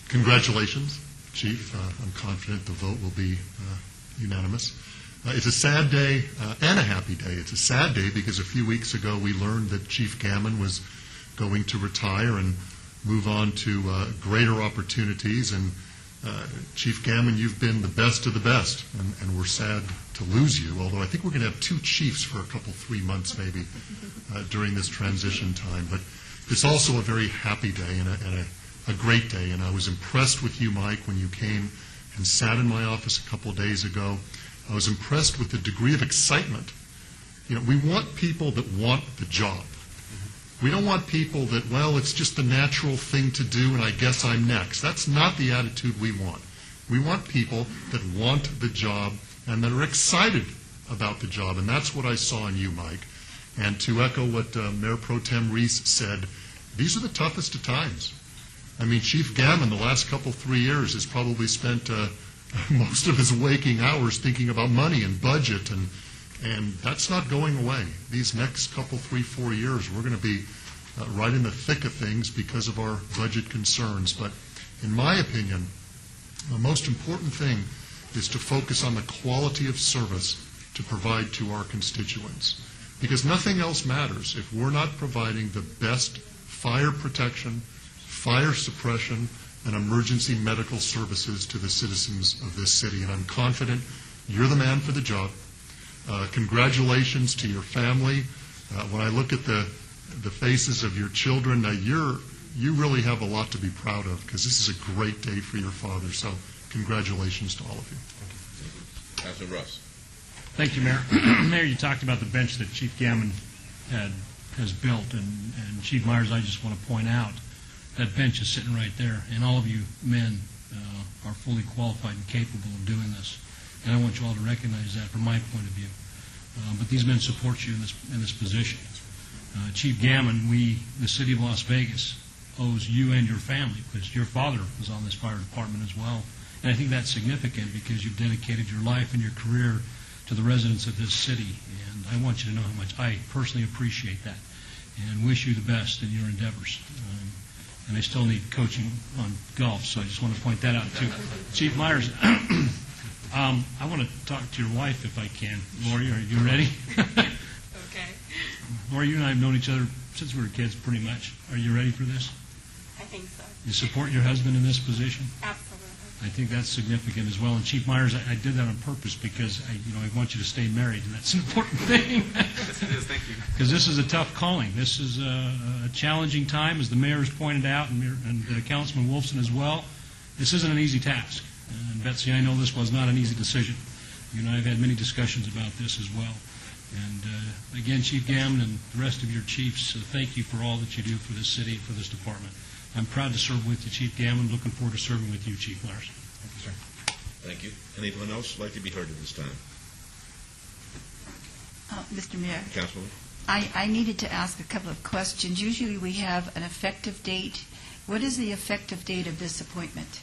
Congratulations, Chief. I'm confident the vote will be unanimous. It's a sad day and a happy day. It's a sad day because a few weeks ago we learned that Chief Gammon was going to retire and move on to greater opportunities. And Chief Gammon, you've been the best of the best, and we're sad to lose you, although I think we're going to have two chiefs for a couple, 3 months maybe during this transition time. But it's also a very happy day and a great day, and I was impressed with you, Mike, when you came and sat in my office a couple of days ago. I was impressed with the degree of excitement. We want people that want the job. We don't want people that, well, it's just the natural thing to do and I guess I'm next. That's not the attitude we want. We want people that want the job and that are excited about the job, and that's what I saw in you, Mike. And to echo what Mayor Pro Tem Reese said, these are the toughest of times. I mean, Chief Gammon, the last 3 years, has probably spent most of his waking hours thinking about money and budget, and that's not going away. These next 3, 4 years, we're going to be right in the thick of things because of our budget concerns. But in my opinion, the most important thing is to focus on the quality of service to provide to our constituents. Because nothing else matters if we're not providing the best fire protection, fire suppression, and emergency medical services to the citizens of this city. And I'm confident you're the man for the job. Congratulations to your family. When I look at the faces of your children, you really have a lot to be proud of, because this is a great day for your father. So congratulations to all of you. Councilor Russ. Thank you, Mayor. Mayor, you talked about the bench that Chief Gammon has built, and Chief Myers, I just want to point out that bench is sitting right there, and all of you men are fully qualified and capable of doing this. And I want you all to recognize that from my point of view. But these men support you in this position. Chief Gammon, the city of Las Vegas, owes you and your family, because your father was on this fire department as well. And I think that's significant because you've dedicated your life and your career to the residents of this city. And I want you to know how much I personally appreciate that and wish you the best in your endeavors. And I still need coaching on golf, so I just want to point that out too. Chief Myers, I want to talk to your wife if I can. Lori, are you ready? Okay. Lori, you and I have known each other since we were kids pretty much. Are you ready for this? I think so. You support your husband in this position? Absolutely. I think that's significant as well. And Chief Myers, I did that on purpose because I want you to stay married, and that's an important thing. Yes, it is. Thank you. Because this is a tough calling. This is a challenging time, as the mayor has pointed out, and Councilman Wolfson as well. This isn't an easy task. And Betsy, I know this was not an easy decision. You and I have had many discussions about this as well. And again, Chief Gammon and the rest of your chiefs, thank you for all that you do for this city and for this department. I'm proud to serve with you, Chief Gammon. Looking forward to serving with you, Chief Myers. Thank you, sir. Thank you. Anyone else like to be heard at this time? Mr. Mayor, Councilwoman? I needed to ask a couple of questions. Usually we have an effective date. What is the effective date of this appointment?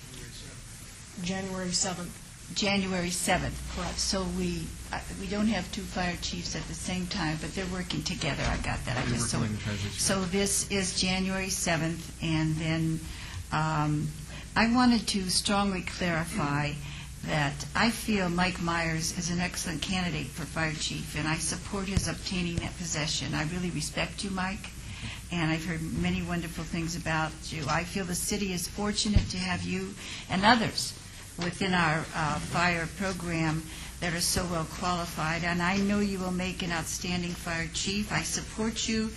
January 7th. January 7th. Correct. So we don't have two fire chiefs at the same time, but they're working together. I got that. So this is January 7th, and then I wanted to strongly clarify that I feel Mike Myers is an excellent candidate for fire chief, and I support his obtaining that position. I really respect you, Mike, and I've heard many wonderful things about you. I feel the city is fortunate to have you and others within our fire program that are so well qualified, and I know you will make an outstanding fire chief. I support you,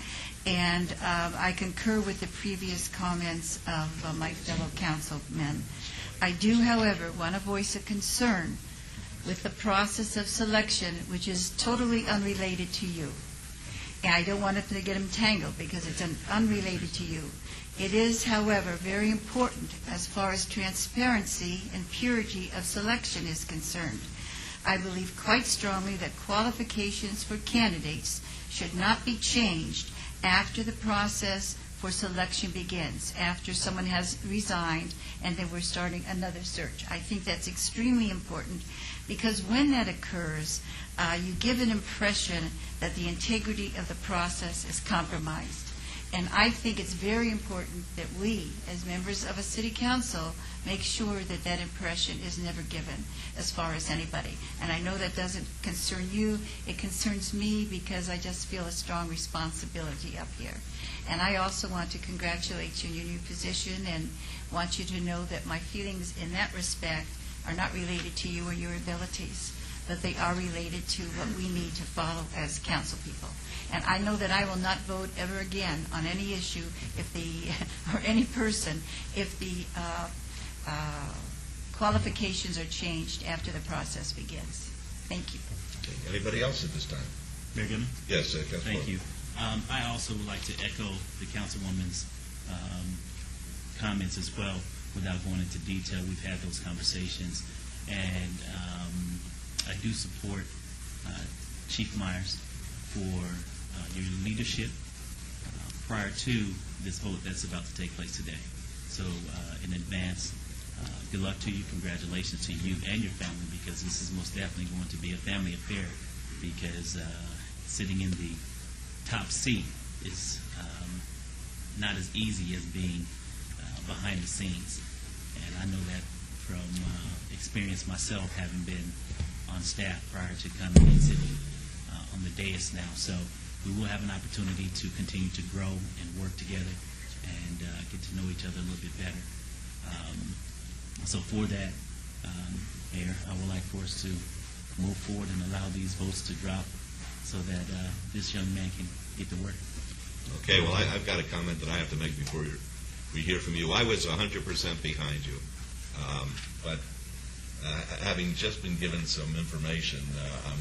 and I concur with the previous comments of my fellow councilmen. I do, however, want to voice a concern with the process of selection, which is totally unrelated to you. And I don't want it to get entangled because it's unrelated to you. It is, however, very important as far as transparency and purity of selection is concerned. I believe quite strongly that qualifications for candidates should not be changed after the process for selection begins, after someone has resigned and then we're starting another search. I think that's extremely important because when that occurs, you give an impression that the integrity of the process is compromised. And I think it's very important that we, as members of a city council, make sure that that impression is never given as far as anybody. And I know that doesn't concern you. It concerns me because I just feel a strong responsibility up here. And I also want to congratulate you in your new position and want you to know that my feelings in that respect are not related to you or your abilities, but they are related to what we need to follow as council people. And I know that I will not vote ever again on any issue if or any person if the qualifications are changed after the process begins. Thank you. Okay. Anybody else at this time? Mayor Goodman? Yes, Councilman. Thank you. I also would like to echo the councilwoman's comments as well without going into detail. We've had those conversations, and I do support Chief Myers for your leadership prior to this vote that's about to take place today. So in advance, good luck to you, congratulations to you and your family, because this is most definitely going to be a family affair, because sitting in the top seat is not as easy as being behind the scenes. And I know that from experience myself, having been on staff prior to coming and sitting on the dais now. So we will have an opportunity to continue to grow and work together and get to know each other a little bit better. So for that, Mayor, I would like for us to move forward and allow these votes to drop so that this young man can get to work. Okay, well, I've got a comment that I have to make before we hear from you. I was 100% behind you, but having just been given some information, I'm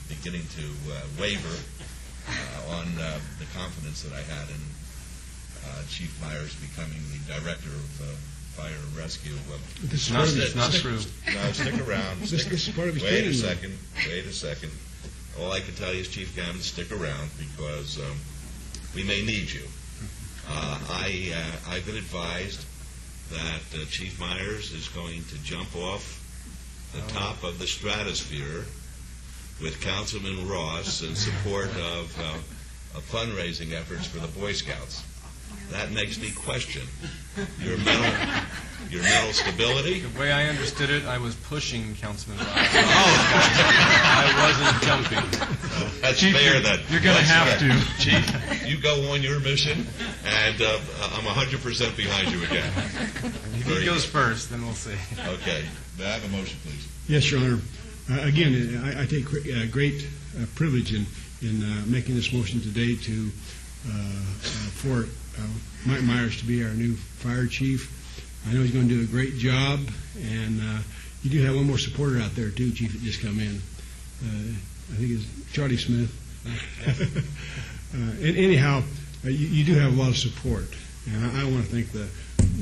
beginning to waver on the confidence that I had in Chief Myers becoming the Director of Fire and Rescue. This is not true. No, stick around. This is part of his Wait a training. second. All I can tell you is, Chief Gammon, stick around, because we may need you. I've been advised that Chief Myers is going to jump off the top of the stratosphere with Councilman Ross in support of fundraising efforts for the Boy Scouts. That makes me question your mental stability. The way I understood it, I was pushing Councilman Ross. I wasn't jumping. That's fair, then. You're going to have to. Chief, you go on your mission, and I'm 100% behind you again. If he goes first, then we'll see. Okay. May I have a motion, please? Yes, Your Honor. Again, I take great privilege in making this motion today for Mike Myers to be our new fire chief. I know he's going to do a great job, and you do have one more supporter out there too, Chief, that just come in. I think it's Charlie Smith. Anyhow, you do have a lot of support, and I want to thank the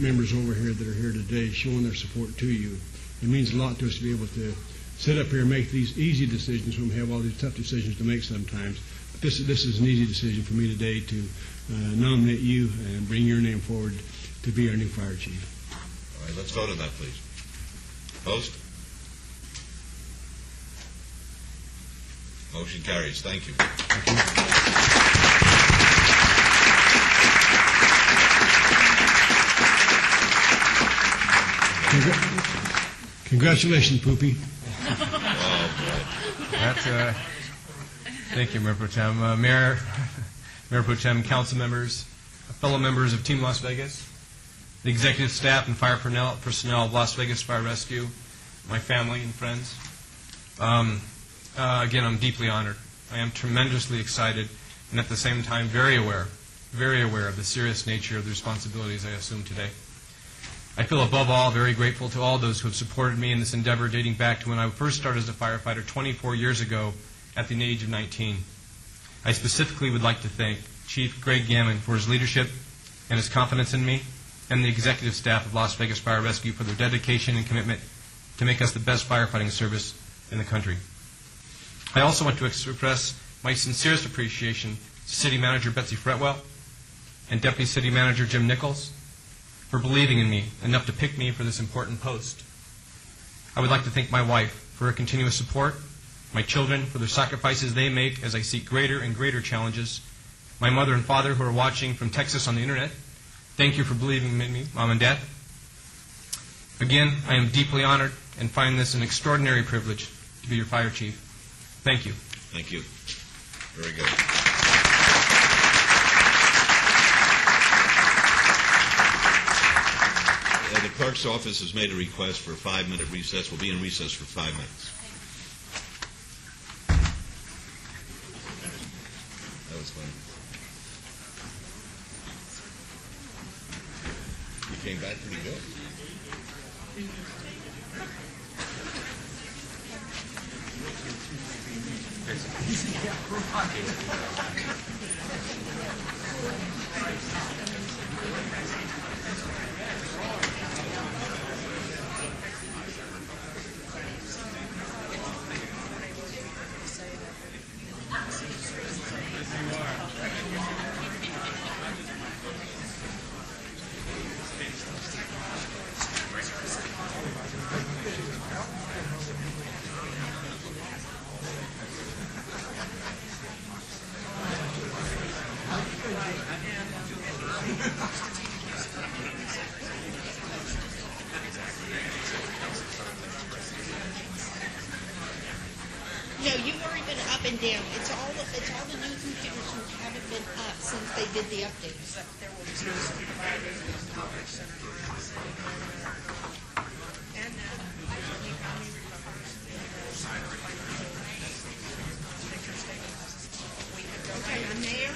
members over here that are here today showing their support to you. It means a lot to us to be able to sit up here and make these easy decisions when we have all these tough decisions to make sometimes. But this is an easy decision for me today to nominate you and bring your name forward to be our new fire chief. All right, let's vote on that, please. Opposed? Motion carries. Thank you. Congratulations, Poopy. Thank you, Mayor Pro Tem. Mayor Pro Tem, council members, fellow members of Team Las Vegas, the executive staff and fire personnel of Las Vegas Fire Rescue, my family and friends. Again, I'm deeply honored. I am tremendously excited and at the same time very aware of the serious nature of the responsibilities I assume today. I feel above all very grateful to all those who have supported me in this endeavor dating back to when I first started as a firefighter 24 years ago at the age of 19. I specifically would like to thank Chief Greg Gammon for his leadership and his confidence in me, and the executive staff of Las Vegas Fire Rescue for their dedication and commitment to make us the best firefighting service in the country. I also want to express my sincerest appreciation to City Manager Betsy Fretwell and Deputy City Manager Jim Nichols for believing in me enough to pick me for this important post. I would like to thank my wife for her continuous support, my children for their sacrifices they make as I seek greater and greater challenges, my mother and father who are watching from Texas on the internet. Thank you for believing in me, Mom and Dad. Again, I am deeply honored and find this an extraordinary privilege to be your fire chief. Thank you. Thank you. Very good. The clerk's office has made a request for a 5-minute recess. We'll be in recess for 5 minutes. That was fun. You came back pretty good. You are. No, you've already been up and down. It's all the new computers who haven't been up since they did the updates. Okay, I'm there.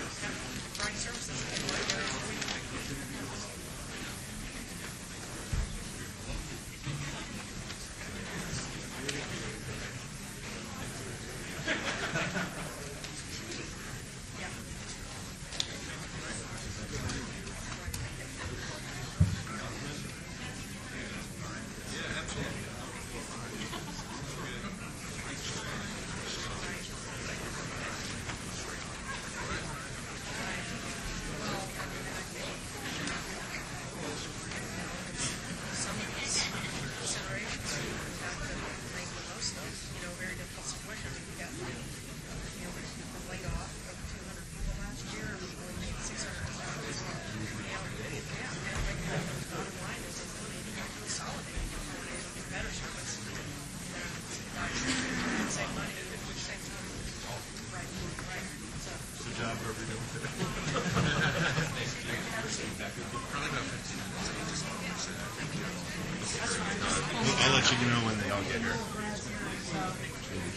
I'll let you know when they all get here.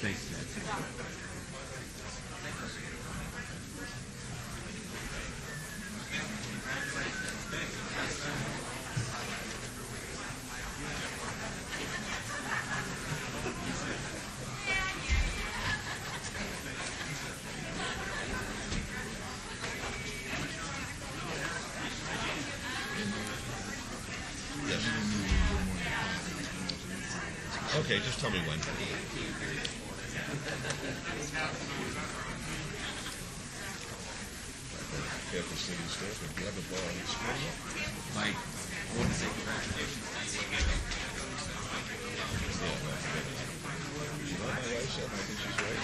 Thanks, Ted. Okay, just tell me when. Careful, city staff. If you have a ball, it's Mike, I want to say congratulations to you. You know, my wife said, I think she's right.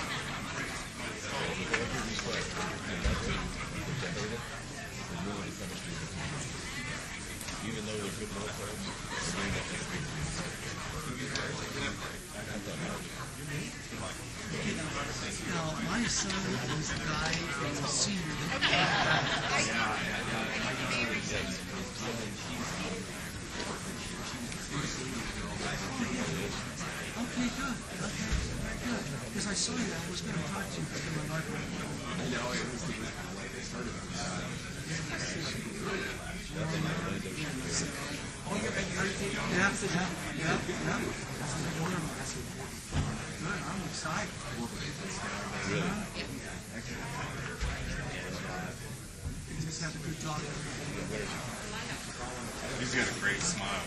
Even though they're good little players, they're not going to be. Now, my son is the guy who's a senior. Okay, good. Okay, good. Because I saw you, I was going to talk to you in my life. I know, it was the way they started. Yeah. That's wonderful. Good, I'm excited. Really? You just have a good dog. He's got a great smile.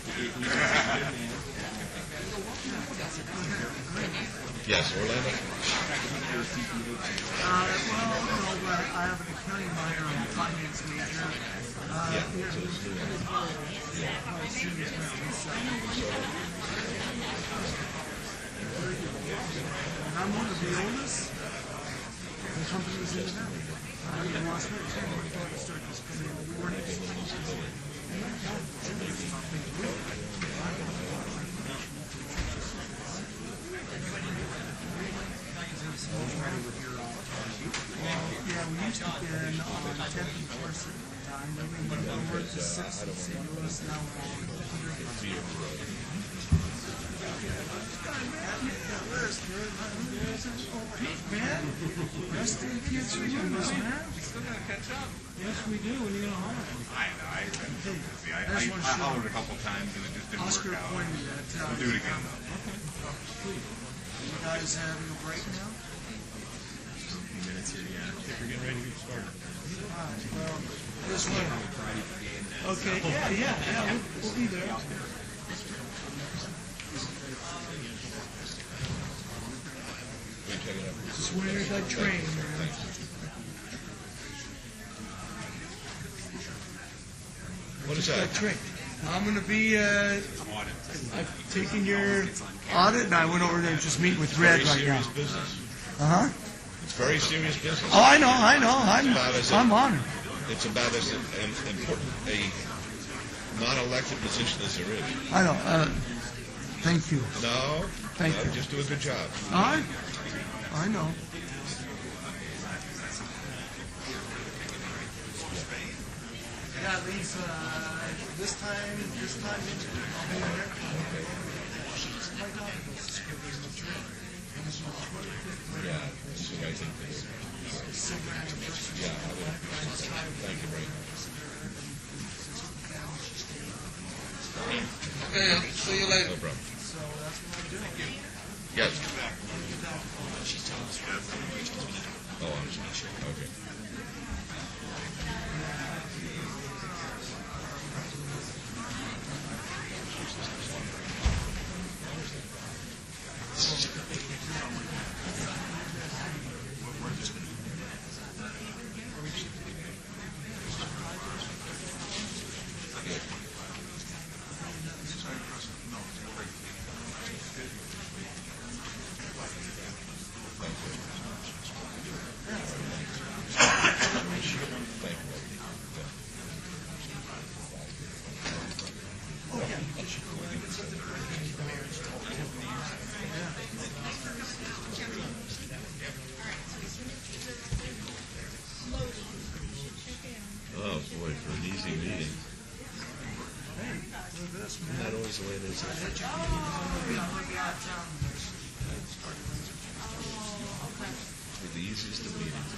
Yes, Orlando? I have an accounting minor and a finance major. And I'm one of the oldest. The company's in the valley. I'm in Las Vegas. I'm going to start this company in the morning. Yeah, we used to get on 10th and 1st at the time. Then we moved over to 6th and St. Louis. Now we're on 100. Man, rest of the kids are doing this, man. We still got to catch up. Yes, we do. When are you going to holler? I know. I hollered a couple times and it just didn't Oscar work out. pointed at We'll do it again, though. Okay. You guys having a break now? Minutes here, yeah. I think we're getting ready to get started. Well, this way. Okay, yeah, we'll be there. Just where's that train, man? What is that? Train. I'm going to be I've taken your audit, and I went over there to just meet with Red right now. Serious business. Uh-huh. It's very serious business. Oh, I know. I'm honored. It's about as important a non-elected position as there is. I know. Thank you. No, Thank you. Just do a good job. All right. I know. Yeah, Lisa, this time, I'll be there. Yeah, I think this. Yeah, I would. Thank you very much. Okay, I'll see you later. No problem. So that's what I'm doing. Yes. Oh, I'm sorry. Okay. Oh, boy, for an easy meeting. Isn't that always the way it is? For the easiest of meetings.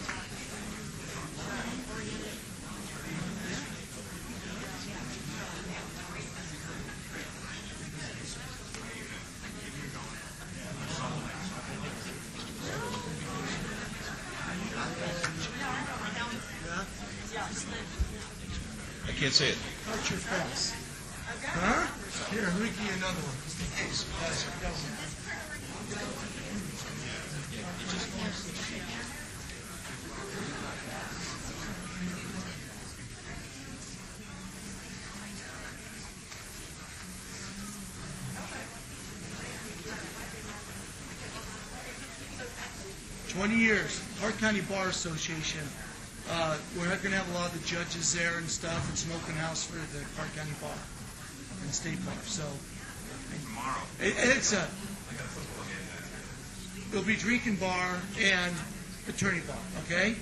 I can't say it. Cut your face. Huh? Here, let me give you another one. Just in case. $20 Clark County Bar Association. We're not going to have a lot of the judges there and stuff. It's an open house for the Clark County Bar and State Bar. So tomorrow, it'll be drinking bar and attorney bar. Okay.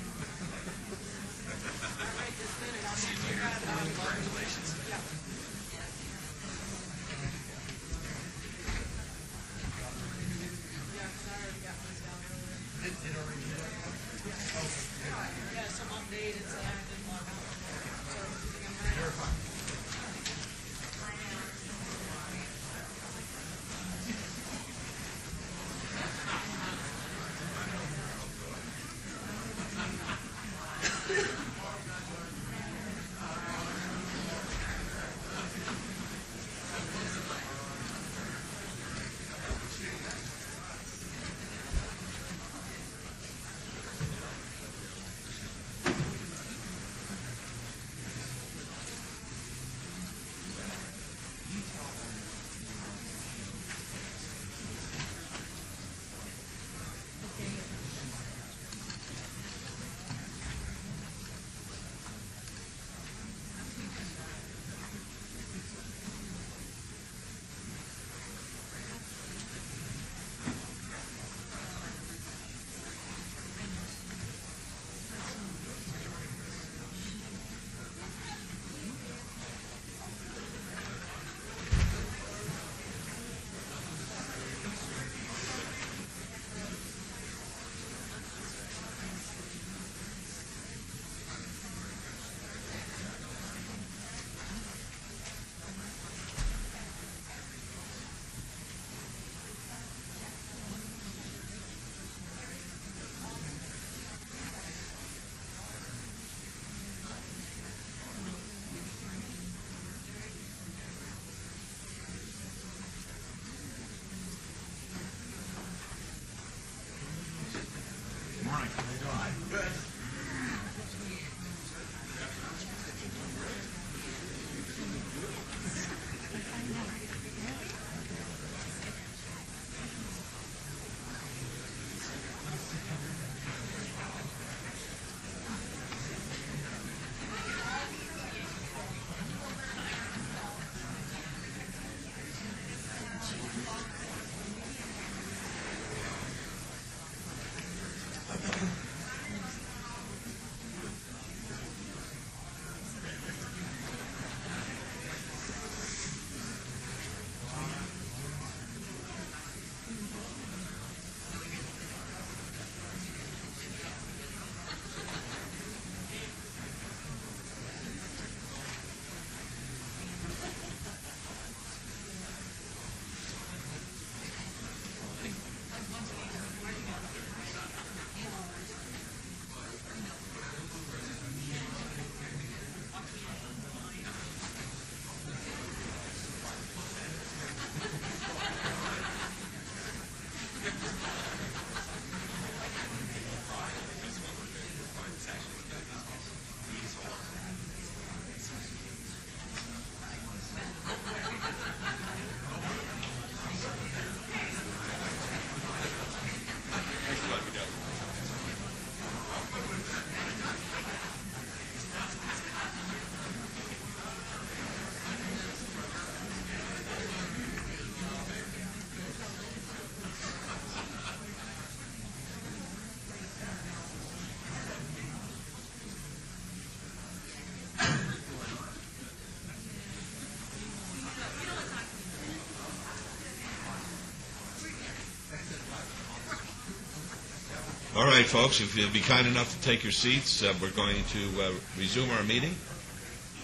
All right, folks, if you'll be kind enough to take your seats, we're going to resume our meeting.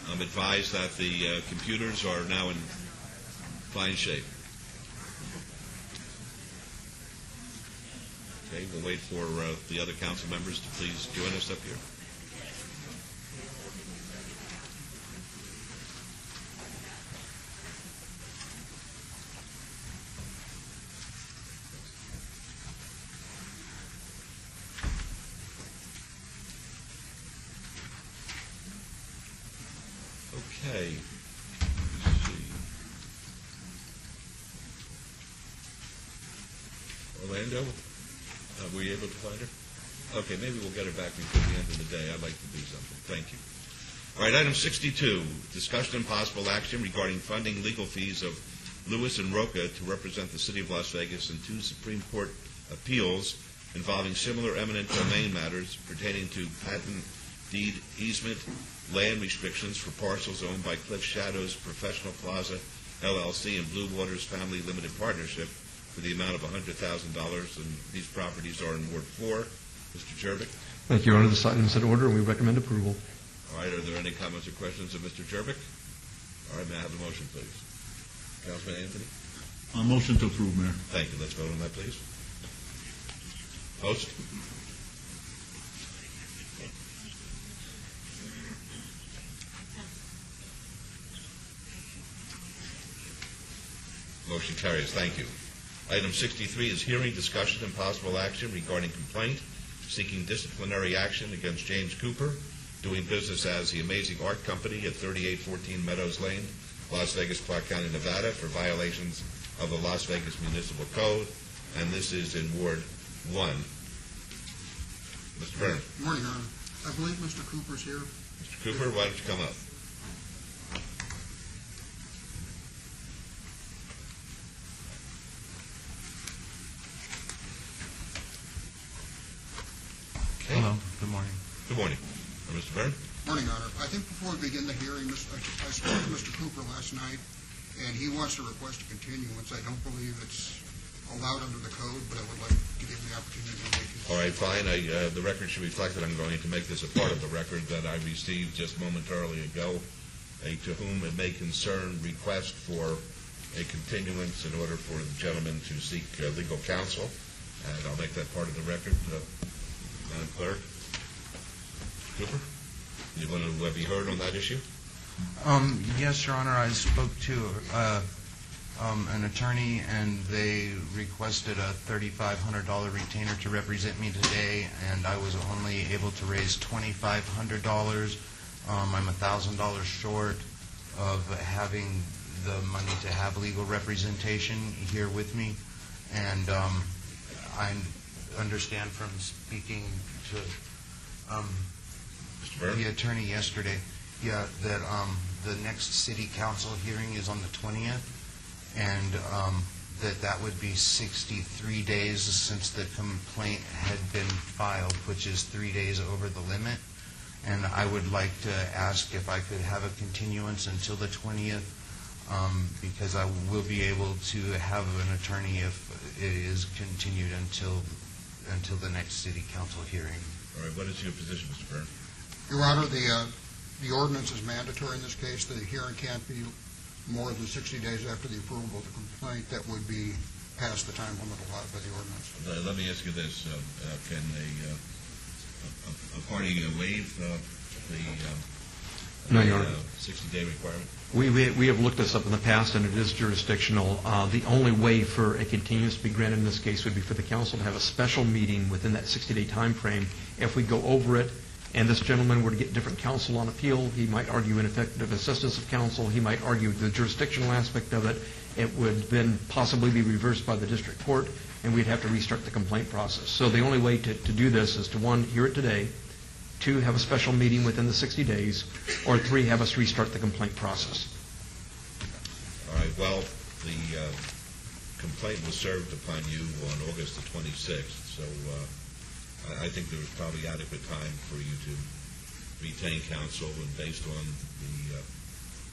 I'm advised that the computers are now in fine shape. Okay, we'll wait for the other council members to please join us up here. Okay. Let's see. Orlando, were you able to find her? Okay, maybe we'll get her back before the end of the day. I'd like to do something. Thank you. All right, item 62, discussion and possible action regarding funding legal fees of Lewis and Roca to represent the City of Las Vegas in 2 Supreme Court appeals involving similar eminent domain matters pertaining to patent deed easement land restrictions for parcels owned by Cliff Shadows Professional Plaza, LLC, and Blue Waters Family Limited Partnership for the amount of $100,000, and these properties are in Ward 4. Mr. Jervik. Thank you, Your Honor. This item is in order, and we recommend approval. All right. Are there any comments or questions of Mr. Jervik? All right. May I have a motion, please? Councilman Anthony? Motion to approve, Mayor. Thank you. Let's vote on that, please. Post. Motion carries. Thank you. Item 63 is hearing, discussion, and possible action regarding complaint seeking disciplinary action against James Cooper, doing business as the Amazing Art Company at 3814 Meadows Lane, Las Vegas, Clark County, Nevada, for violations of the Las Vegas Municipal Code, and this is in Ward 1. Mr. Byrne. Good morning, Your Honor. I believe Mr. Cooper's here. Mr. Cooper, why don't you come up? Okay. Hello. Good morning. Good morning. Mr. Byrne? Morning, Your Honor. I think before we begin the hearing, I spoke to Mr. Cooper last night, and he wants to request a continuance. I don't believe it's allowed under the code, but I would like to give him the opportunity to make his... All right, fine. The record should reflect that I'm going to make this a part of the record that I received just momentarily ago, a to whom it may concern request for a continuance in order for the gentleman to seek legal counsel, and I'll make that part of the record. Madam Clerk? Cooper? You want to be heard on that issue? Yes, Your Honor. I spoke to an attorney, and they requested a $3,500 retainer to represent me today, and I was only able to raise $2,500. I'm $1,000 short of having the money to have legal representation here with me, and I understand from speaking to the attorney yesterday, that the next city council hearing is on the 20th, and that would be 63 days since the complaint had been filed, which is 3 days over the limit. And I would like to ask if I could have a continuance until the 20th, because I will be able to have an attorney if it is continued until the next city council hearing. All right. What is your position, Mr. Byrne? Your Honor, the ordinance is mandatory in this case. The hearing can't be more than 60 days after the approval of the complaint. That would be past the time limit allowed by the ordinance. Let me ask you this. Can a party waive No, Your Honor. 60-day requirement? We have looked this up in the past, and it is jurisdictional. The only way for a continuance to be granted in this case would be for the council to have a special meeting within that 60-day time frame. If we go over it, and this gentleman were to get different counsel on appeal, he might argue ineffective assistance of counsel, he might argue the jurisdictional aspect of it. It would then possibly be reversed by the district court, and we'd have to restart the complaint process. So the only way to do this is to, 1, hear it today, 2, have a special meeting within the 60 days, or 3, have us restart the complaint process. All right. Well, the complaint was served upon you on August the 26th, so I think there was probably adequate time for you to retain counsel, and based on the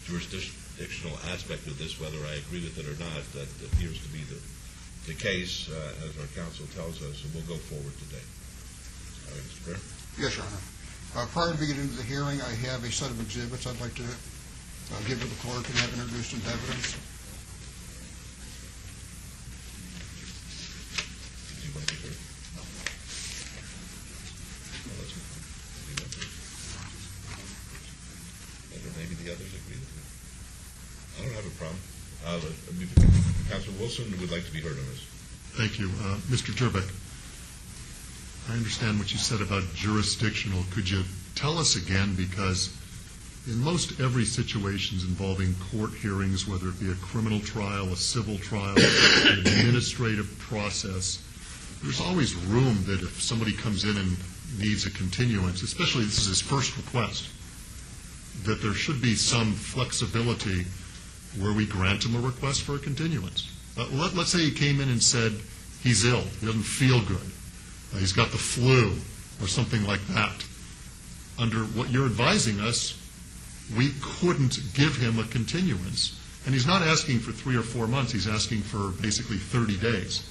jurisdictional aspect of this, whether I agree with it or not, that appears to be the case, as our counsel tells us, and we'll go forward today. Mr. Burr? Yes, Your Honor. Prior to beginning the hearing, I have a set of exhibits I'd like to give to the clerk and have introduced into evidence. Do you want to be heard? No. Well, that's okay. Do you want to? Maybe the others agree with me. I don't have a problem. Councilor Wilson would like to be heard on this. Thank you. Mr. Turbeck, I understand what you said about jurisdictional. Could you tell us again, because in most every situations involving court hearings, whether it be a criminal trial, a civil trial, an administrative process, there's always room that if somebody comes in and needs a continuance, especially this is his first request, that there should be some flexibility where we grant him a request for a continuance. Let's say he came in and said he's ill, he doesn't feel good, he's got the flu or something like that. Under what you're advising us, we couldn't give him a continuance. And he's not asking for 3 or 4 months, he's asking for basically 30 days,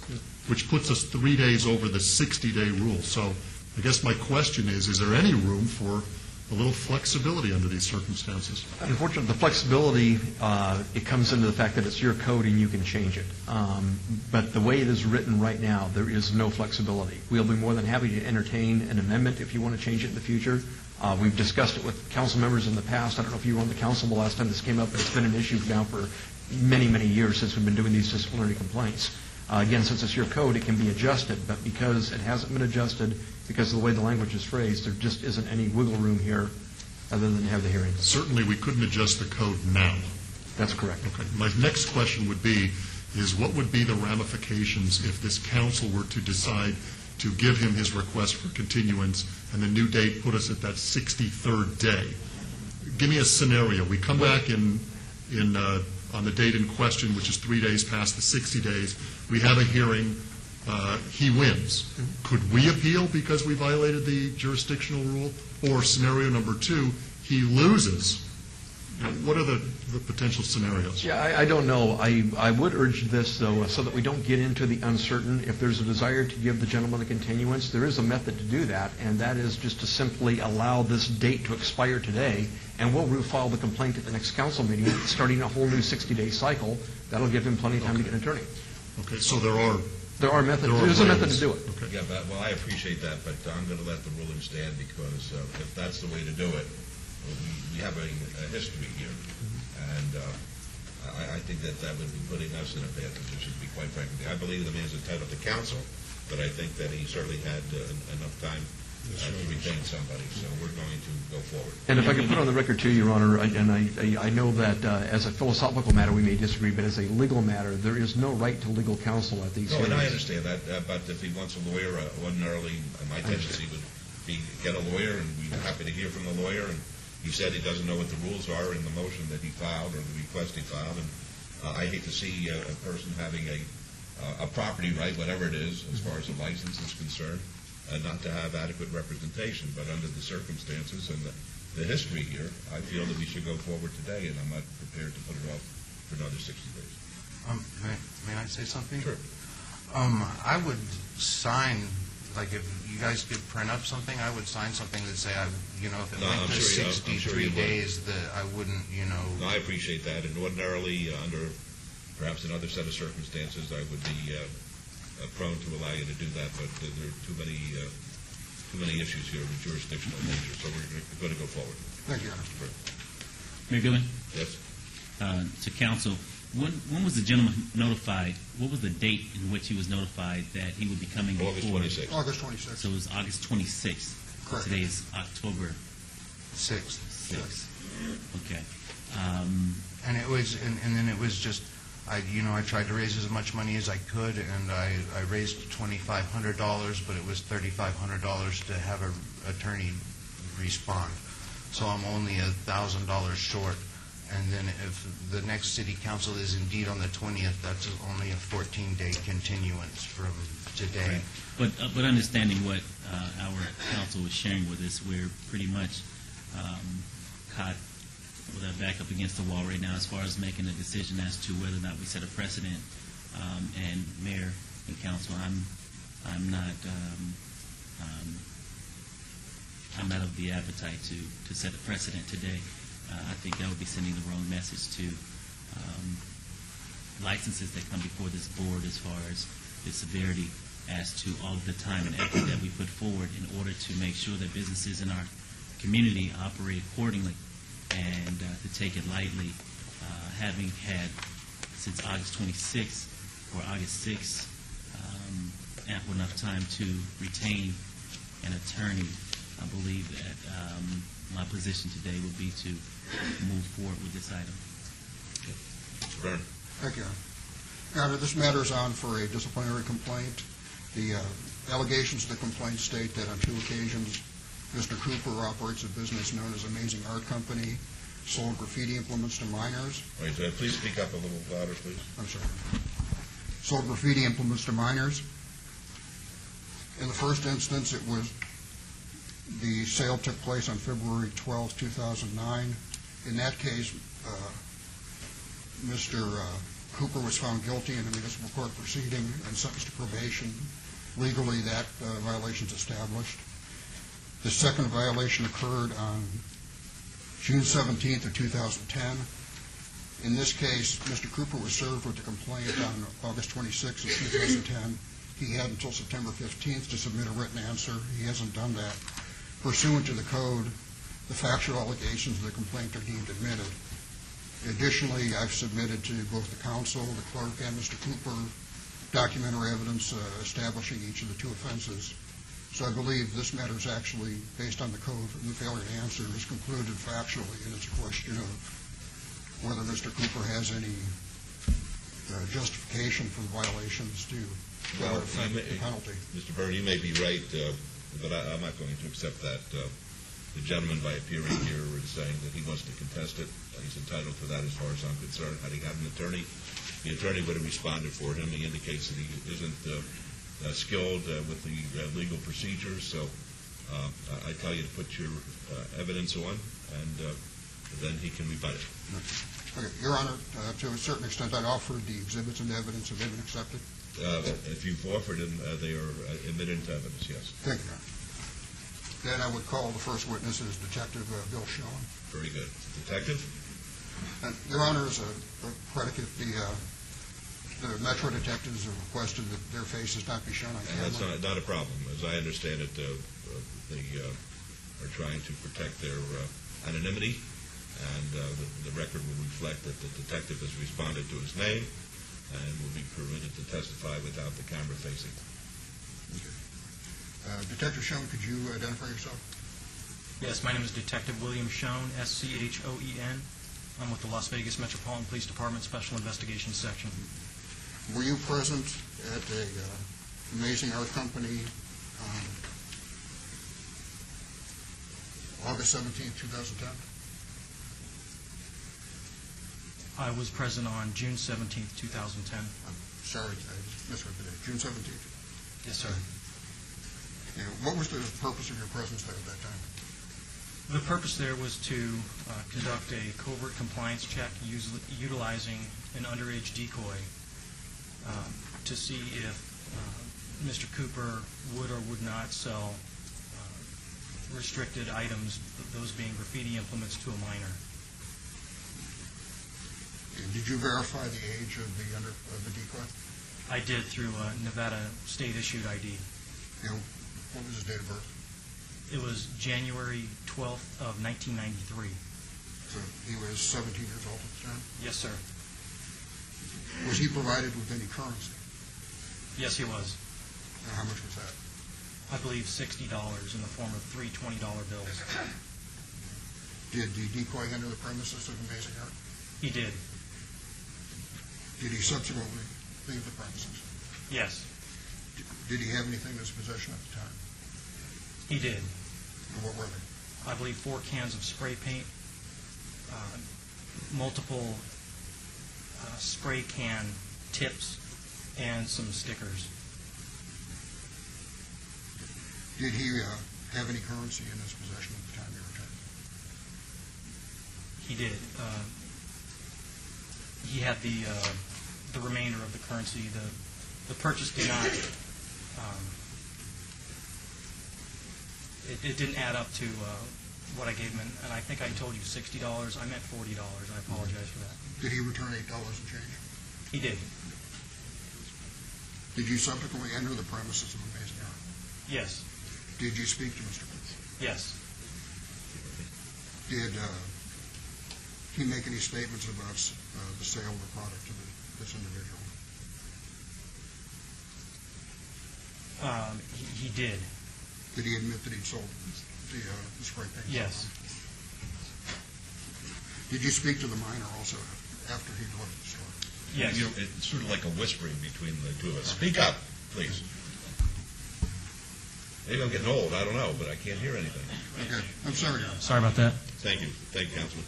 which puts us 3 days over the 60-day rule. So I guess my question is there any room for a little flexibility under these circumstances? Unfortunately, the flexibility, it comes into the fact that it's your code and you can change it. But the way it is written right now, there is no flexibility. We'll be more than happy to entertain an amendment if you want to change it in the future. We've discussed it with council members in the past. I don't know if you were on the council the last time this came up, but it's been an issue now for many, many years since we've been doing these disciplinary complaints. Again, since it's your code, it can be adjusted, but because it hasn't been adjusted, because of the way the language is phrased, there just isn't any wiggle room here other than have the hearing. Certainly we couldn't adjust the code now. That's correct. Okay. My next question would be, is what would be the ramifications if this council were to decide to give him his request for continuance and the new date put us at that 63rd day? Give me a scenario. We come back on the date in question, which is 3 days past the 60 days. We have a hearing. He wins. Could we appeal because we violated the jurisdictional rule? Or scenario number 2, he loses. What are the potential scenarios? Yeah, I don't know. I would urge this, though, so that we don't get into the uncertain. If there's a desire to give the gentleman a continuance, there is a method to do that, and that is just to simply allow this date to expire today, and we'll refile the complaint at the next council meeting, starting a whole new 60-day cycle. That'll give him plenty of time to get an attorney. Okay, so there are methods. There's a method to do it. Okay. Yeah, well, I appreciate that, but I'm going to let the ruling stand because if that's the way to do it, we have a history here, and I think that would be putting us in a bad position, to be quite frank with you. I believe the man's entitled to counsel, but I think that he certainly had enough time to retain somebody, so we're going to go forward. And if I can put on the record, too, Your Honor, and I know that as a philosophical matter we may disagree, but as a legal matter, there is no right to legal counsel at these hearings. No, and I understand that, but if he wants a lawyer, ordinarily, my tendency would be get a lawyer, and we're happy to hear from the lawyer, and he said he doesn't know what the rules are in the motion that he filed or the request he filed, and I hate to see a person having a property right, whatever it is, as far as a license is concerned, not to have adequate representation. But under the circumstances and the history here, I feel that we should go forward today, and I'm not prepared to put it off for another 60 days. May I say something? Sure. I would sign, like if you guys could print up something, I would sign something that say, if it went to 63 days, that I wouldn't, No, I appreciate that, and ordinarily, under perhaps another set of circumstances, I would be prone to allow you to do that, but there are too many issues here of a jurisdictional nature, so we're going to go forward. Thank you, Your Honor. Mayor Gillen? Yes. To council, when was the gentleman notified? What was the date in which he was notified that he would be coming before? August 26th. August 26th. So it was August 26th. Correct. Today is October 6th. 6th. Okay. And it was, and then it was just, I tried to raise as much money as I could, and I raised $2,500, but it was $3,500 to have an attorney respond. So I'm only $1,000 short. And then if the next city council is indeed on the 20th, that's only a 14-day continuance from today. Right. But understanding what our council was sharing with us, we're pretty much caught with our back up against the wall right now as far as making a decision as to whether or not we set a precedent. And Mayor and Council, I'm not I'm not of the appetite to set a precedent today. I think that would be sending the wrong message to licenses that come before this board as far as the severity as to all of the time and effort that we put forward in order to make sure that businesses in our community operate accordingly, and to take it lightly, having had since August 26th or August 6th ample enough time to retain an attorney. I believe that my position today would be to move forward with this item. Mr. Byrne. Thank you, Your Honor. This matter is on for a disciplinary complaint. The allegations of the complaint state that on 2 occasions, Mr. Cooper operates a business known as Amazing Art Company, sold graffiti implements to minors. Wait, please speak up a little louder, please. I'm sorry. Sold graffiti implements to minors. In the first instance, the sale took place on February 12, 2009. In that case, Mr. Cooper was found guilty in a municipal court proceeding and sentenced to probation. Legally, that violation is established. The second violation occurred on June 17th of 2010. In this case, Mr. Cooper was served with a complaint on August 26th of 2010. He had until September 15th to submit a written answer. He hasn't done that. Pursuant to the code, the factual allegations of the complaint are deemed admitted. Additionally, I've submitted to both the counsel, the clerk, and Mr. Cooper documentary evidence establishing each of the 2 offenses. So I believe this matter is actually, based on the code, the failure to answer is concluded factually, and it's a question of whether Mr. Cooper has any justification for the violations to affect the penalty. Mr. Byrne, you may be right, but I'm not going to accept that. The gentleman, by appearing here, is saying that he wants to contest it. He's entitled to that as far as I'm concerned. Had he had an attorney, the attorney would have responded for him. He indicates that he isn't skilled with the legal procedures. So I tell you to put your evidence on, and then he can rebut it. Okay. Your Honor, to a certain extent, I offered the exhibits and evidence. Have they been accepted? If you've offered them, they are admitted to evidence, yes. Thank you, Your Honor. Then I would call the first witness as Detective Bill Schoen. Very good. Detective? Your Honor, as a predicate, the Metro detectives have requested that their faces not be shown on camera. That's not a problem. As I understand it, they are trying to protect their anonymity, and the record will reflect that the detective has responded to his name and will be permitted to testify without the camera facing. Okay. Detective Schoen, could you identify yourself? Yes, my name is Detective William Schoen, S-C-H-O-E-N. I'm with the Las Vegas Metropolitan Police Department Special Investigations Section. Were you present at a Amazing Art Company on August 17, 2010? I was present on June 17, 2010. I'm sorry, I misread the date. June 17th? Yes, sir. And what was the purpose of your presence there at that time? The purpose there was to conduct a covert compliance check utilizing an underage decoy to see if Mr. Cooper would or would not sell restricted items, those being graffiti implements, to a minor. And did you verify the age of the decoy? I did, through a Nevada state-issued ID. And what was his date of birth? It was January 12th of 1993. So he was 17 years old at the time? Yes, sir. Was he provided with any currency? Yes, he was. And how much was that? I believe $60 in the form of 3 $20 bills. Did the decoy enter the premises of Amazing Art? He did. Did he subsequently leave the premises? Yes. Did he have anything in his possession at the time? He did. And what were they? I believe 4 cans of spray paint, multiple spray can tips, and some stickers. Did he have any currency in his possession at the time he returned? He did. He had the remainder of the currency. The purchase did not it didn't add up to what I gave him, and I think I told you $60. I meant $40. I apologize for that. Did he return $8 and change? He did. Did you subsequently enter the premises of the Mason Yard? Yes. Did you speak to Mr. Cooper? Yes. Did he make any statements about the sale of the product to this individual? He did. Did he admit that he'd sold the spray paint? Yes. Did you speak to the minor also after he'd left the store? Yes. It's sort of like a whispering between the two of us. Speak up, please. Maybe I'm getting old, I don't know, but I can't hear anything. Okay, I'm sorry. Sorry about that. Thank you. Thank you, Councilman.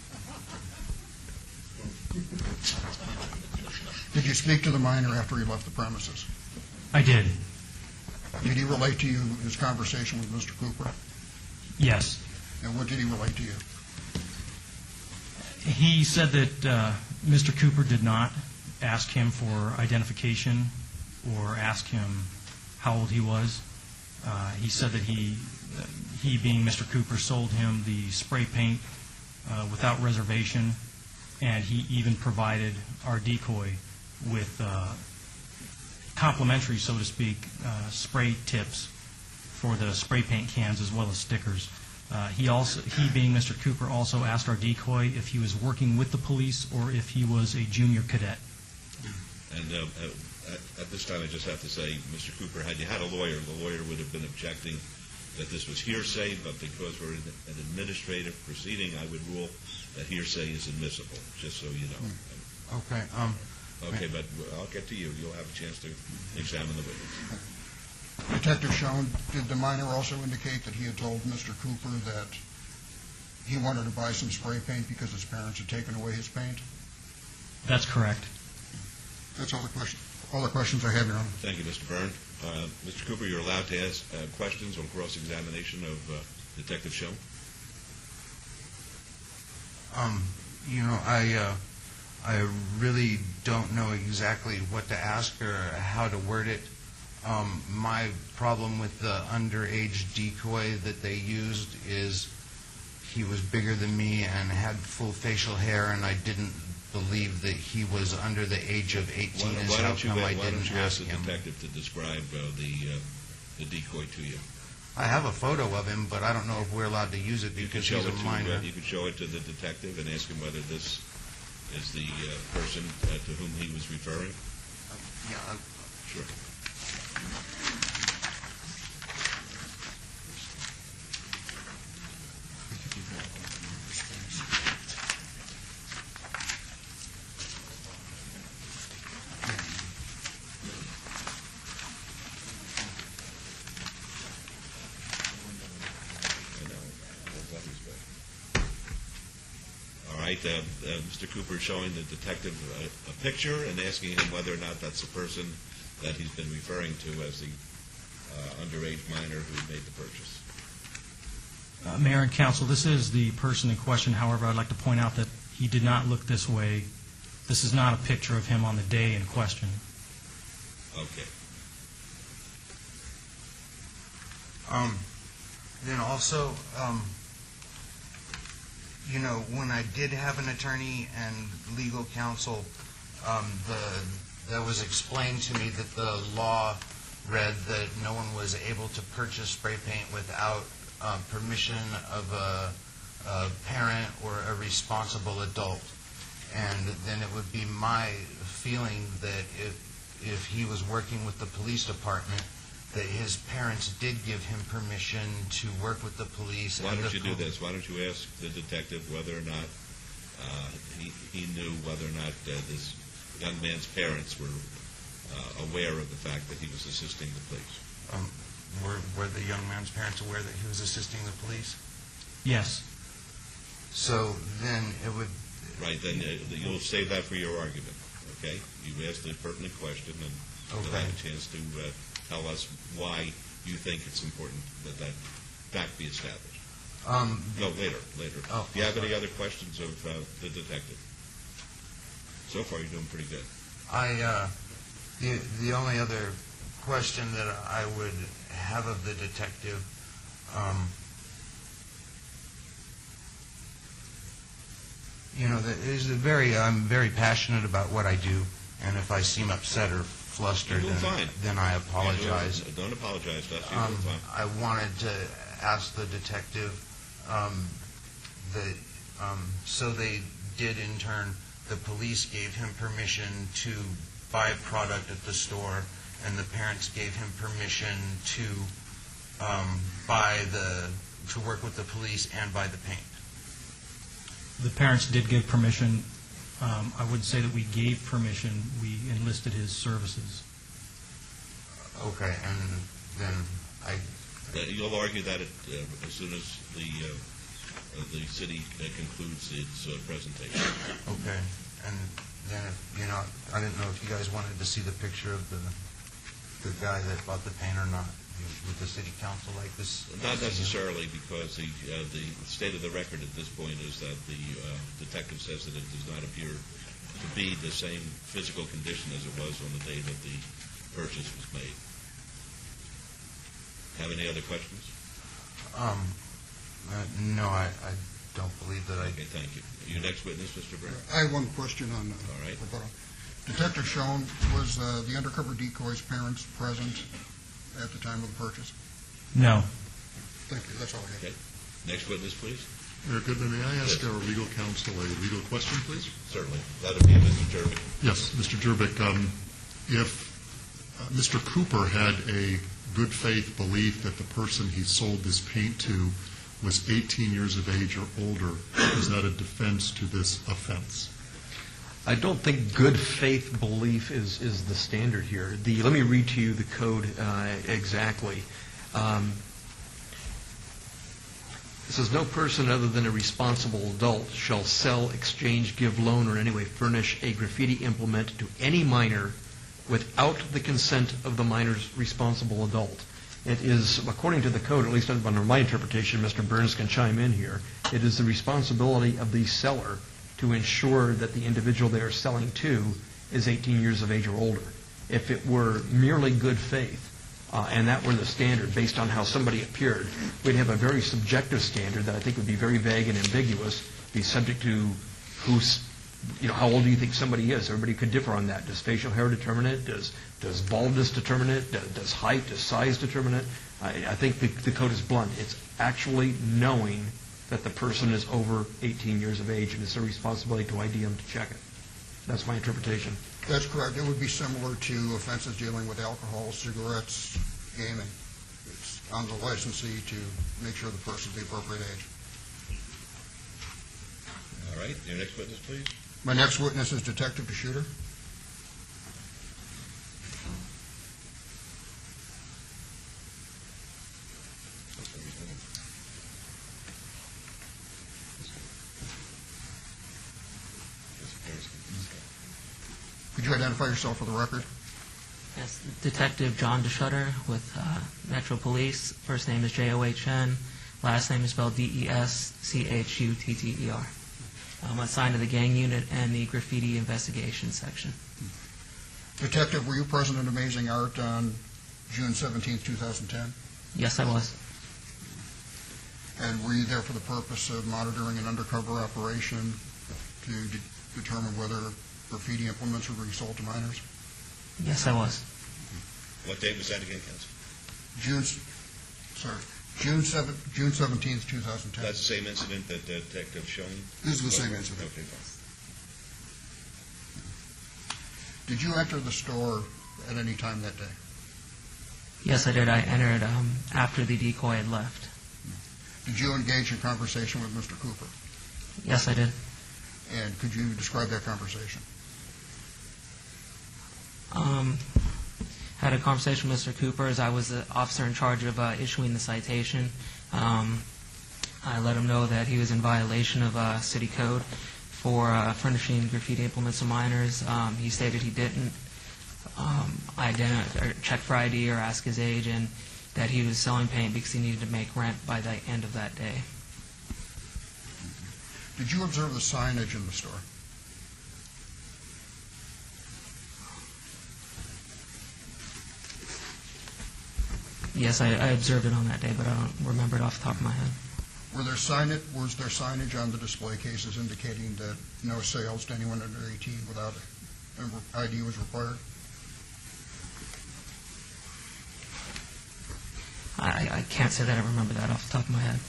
Did you speak to the minor after he left the premises? I did. Did he relate to you his conversation with Mr. Cooper? Yes. And what did he relate to you? He said that Mr. Cooper did not ask him for identification or ask him how old he was. He said that he being Mr. Cooper, sold him the spray paint without reservation, and he even provided our decoy with complimentary, so to speak, spray tips for the spray paint cans as well as stickers. He being Mr. Cooper, also asked our decoy if he was working with the police or if he was a junior cadet. And at this time, I just have to say, Mr. Cooper, had you had a lawyer, the lawyer would have been objecting that this was hearsay, but because we're in an administrative proceeding, I would rule that hearsay is admissible, just so you know. Okay. Okay, but I'll get to you. You'll have a chance to examine the witness. Detective Schoen, did the minor also indicate that he had told Mr. Cooper that he wanted to buy some spray paint because his parents had taken away his paint? That's correct. That's all the questions I have, Your Honor. Thank you, Mr. Byrne. Mr. Cooper, you're allowed to ask questions on cross-examination of Detective Schoen. I really don't know exactly what to ask or how to word it. My problem with the underage decoy that they used is he was bigger than me and had full facial hair, and I didn't believe that he was under the age of 18. Why don't you ask the detective to describe the decoy to you? I have a photo of him, but I don't know if we're allowed to use it because he's a minor. You could show it to the detective and ask him whether this is the person to whom he was referring. Yeah. Sure. Mr. Cooper showing the detective a picture and asking him whether or not that's the person that he's been referring to as the underage minor who made the purchase. Mayor and Council, this is the person in question. However, I'd like to point out that he did not look this way. This is not a picture of him on the day in question. Okay. Then also, when I did have an attorney and legal counsel, that was explained to me that the law read that no one was able to purchase spray paint without permission of a parent or a responsible adult. And then it would be my feeling that if he was working with the police department, that his parents did give him permission to work with the police. Why don't you do this? Why don't you ask the detective whether or not he knew whether or not this young man's parents were aware of the fact that he was assisting the police? Were the young man's parents aware that he was assisting the police? Yes. So then it would... Right, then you'll save that for your argument, okay? You asked the pertinent question, and you'll have a chance to tell us why you think it's important that that fact be established. No, later. Oh, do you have any other questions of the detective? So far, you're doing pretty good. The only other question that I would have of the detective I'm very passionate about what I do, and if I seem upset or flustered, then I apologize. Don't apologize to us. You're doing fine. I wanted to ask the detective so they did in turn, the police gave him permission to buy product at the store, and the parents gave him permission to to work with the police and buy the paint. The parents did give permission. I wouldn't say that we gave permission. We enlisted his services. Okay, and then You'll argue that as soon as the city concludes its presentation. Okay, and then I didn't know if you guys wanted to see the picture of the guy that bought the paint or not. Would the city council like this? Not necessarily, because the state of the record at this point is that the detective says that it does not appear to be the same physical condition as it was on the day that the purchase was made. Have any other questions? No, I don't believe that I... Okay, thank you. Your next witness, Mr. Brown. I have one question on All right. Detective Schoen, was the undercover decoy's parents present at the time of the purchase? No. Thank you. That's all I have. Okay. Next witness, please. Mayor Goodman, may I ask our legal counsel a legal question, please? Certainly. That'll be Mr. Jervik. Yes, Mr. Jervik. If Mr. Cooper had a good faith belief that the person he sold this paint to was 18 years of age or older, is that a defense to this offense? I don't think good faith belief is the standard here. Let me read to you the code exactly. It says, no person other than a responsible adult shall sell, exchange, give, loan, or in any way furnish a graffiti implement to any minor without the consent of the minor's responsible adult. It is, according to the code, at least under my interpretation, Mr. Burns can chime in here, it is the responsibility of the seller to ensure that the individual they are selling to is 18 years of age or older. If it were merely good faith, and that were the standard based on how somebody appeared, we'd have a very subjective standard that I think would be very vague and ambiguous, be subject to how old do you think somebody is? Everybody could differ on that. Does facial hair determine it? Does baldness determine it? Does height, does size determine it? I think the code is blunt. It's actually knowing that the person is over 18 years of age, and it's their responsibility to ID them to check it. That's my interpretation. That's correct. It would be similar to offenses dealing with alcohol, cigarettes, gaming. It's on the licensee to make sure the person's the appropriate age. All right. Your next witness, please. My next witness is Detective DeShooter. Could you identify yourself for the record? Yes, Detective John DeShutter with Metro Police. First name is John. Last name is spelled Deschutter. I'm assigned to the gang unit and the graffiti investigation section. Detective, were you present at Amazing Art on June 17, 2010? Yes, I was. And were you there for the purpose of monitoring an undercover operation to determine whether graffiti implements were being sold to minors? Yes, I was. What date was that again, Counsel? June 17th, 2010. That's the same incident that Detective Schoen? This is the same incident. Okay, fine. Did you enter the store at any time that day? Yes, I did. I entered after the decoy had left. Did you engage in conversation with Mr. Cooper? Yes, I did. And could you describe that conversation? Had a conversation with Mr. Cooper as I was the officer in charge of issuing the citation. I let him know that he was in violation of city code for furnishing graffiti implements to minors. He stated he didn't check for ID or ask his age, and that he was selling paint because he needed to make rent by the end of that day. Did you observe the signage in the store? Yes, I observed it on that day, but I don't remember it off the top of my head. Was there signage on the display cases indicating that no sales to anyone under 18 without an ID was required? I can't say that I remember that off the top of my head.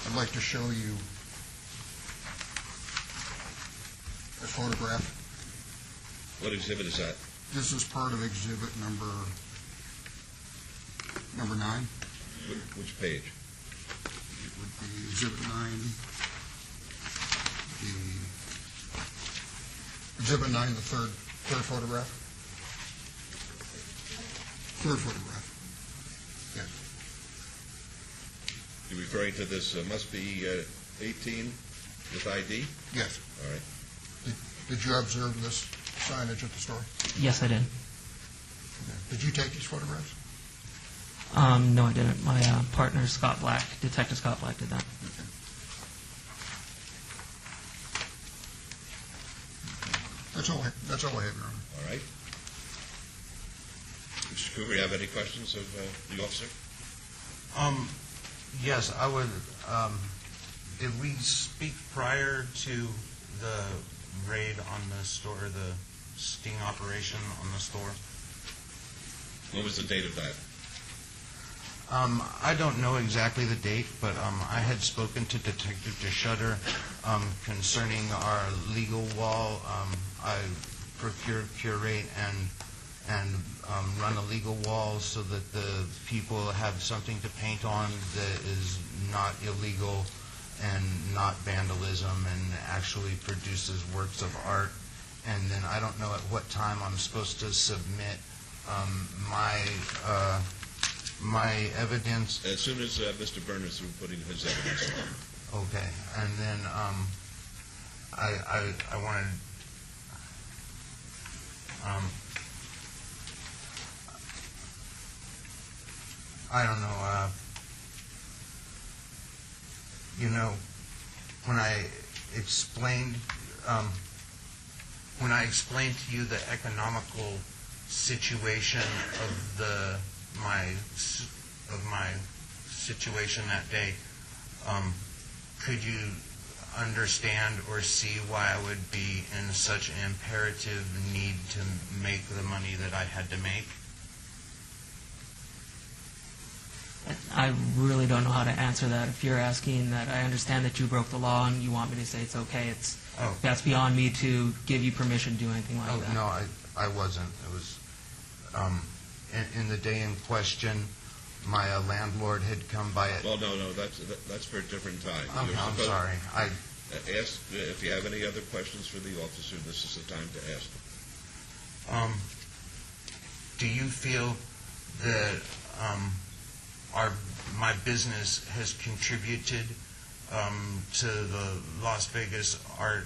I'd like to show you a photograph. What exhibit is that? This is part of exhibit number 9. Which page? It would be exhibit 9. Exhibit 9, the third photograph. Third photograph. Yes. You're referring to this, must be 18 with ID? Yes. All right. Did you observe this signage at the store? Yes, I did. Did you take these photographs? No, I didn't. My partner, Scott Black, Detective Scott Black, did that. That's all I have, Your Honor. All right. Mr. Cooper, you have any questions of the officer? Yes, I would. Did we speak prior to the raid on the store, the sting operation on the store? What was the date of that? I don't know exactly the date, but I had spoken to Detective DeShutter concerning our legal wall. I procure, curate, and run a legal wall so that the people have something to paint on that is not illegal and not vandalism and actually produces works of art. And then I don't know at what time I'm supposed to submit my evidence. As soon as Mr. Berners through putting his evidence on. Okay, and then I wanted. I don't know. When I explained to you the economical situation of my situation that day, could you understand or see why I would be in such imperative need to make the money that I had to make? I really don't know how to answer that. If you're asking that, I understand that you broke the law and you want me to say it's okay. That's beyond me to give you permission to do anything like that. No, I wasn't. It was in the day in question. My landlord had come by it. Well, no, that's for a different time. Okay, I'm sorry. Ask if you have any other questions for the officer. This is the time to ask them. Do you feel that my business has contributed to the Las Vegas art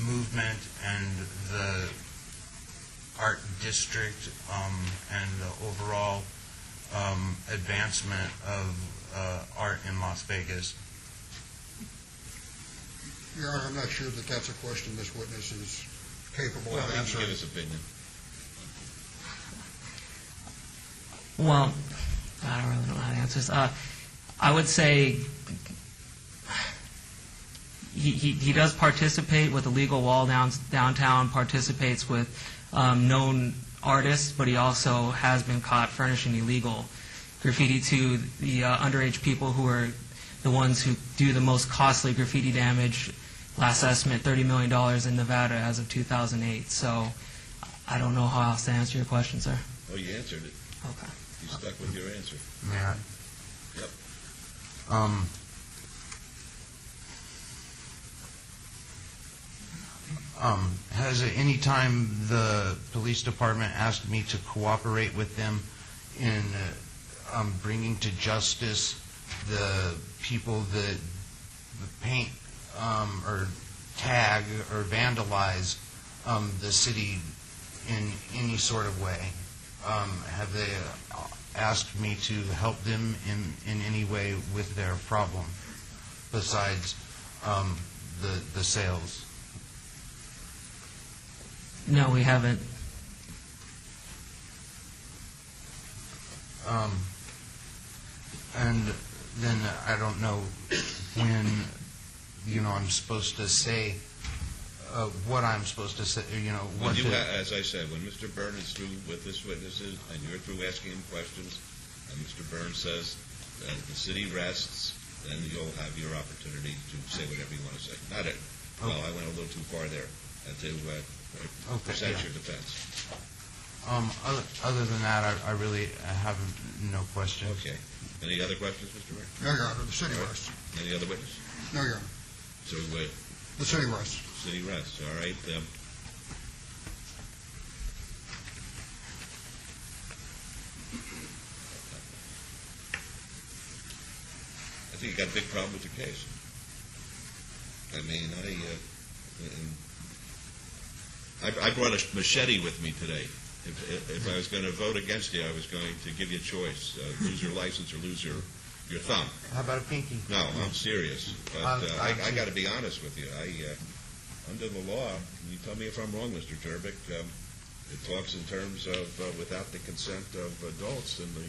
movement and the art district and the overall advancement of art in Las Vegas? Your Honor, I'm not sure that that's a question this witness is capable of He can answering. give his opinion. Well, I don't really know how to answer this. I would say he does participate with the legal wall downtown, participates with known artists, but he also has been caught furnishing illegal graffiti to the underage people who are the ones who do the most costly graffiti damage. Last estimate, $30 million in Nevada as of 2008. So I don't know how else to answer your question, sir. Oh, you answered it. Okay. You stuck with your answer. May I? Yep. Has at any time the police department asked me to cooperate with them in bringing to justice the people that paint or tag or vandalize the city in any sort of way? Have they asked me to help them in any way with their problem besides the sales? No, we haven't. And then I don't know when, I'm supposed to say what I'm supposed to say, When as I said, when Mr. Byrne is through with his witnesses, and you're through asking him questions, and Mr. Byrne says that the city rests, then you'll have your opportunity to say whatever you want to say. Not it. Well, I went a little too far there to present your defense. Other than that, I really have no questions. Okay. Any other questions, Mr. Byrne? No, Your Honor, the city rests. Any other witness? No, Your Honor. So, the city rests. City rests, all right. I think you got a big problem with your case. I mean, I brought a machete with me today. If I was going to vote against you, I was going to give you a choice: lose your license or lose your thumb. How about a pinky? No, I'm serious. But I got to be honest with you. Under the law, you tell me if I'm wrong, Mr. Turbick, it talks in terms of without the consent of adults, and the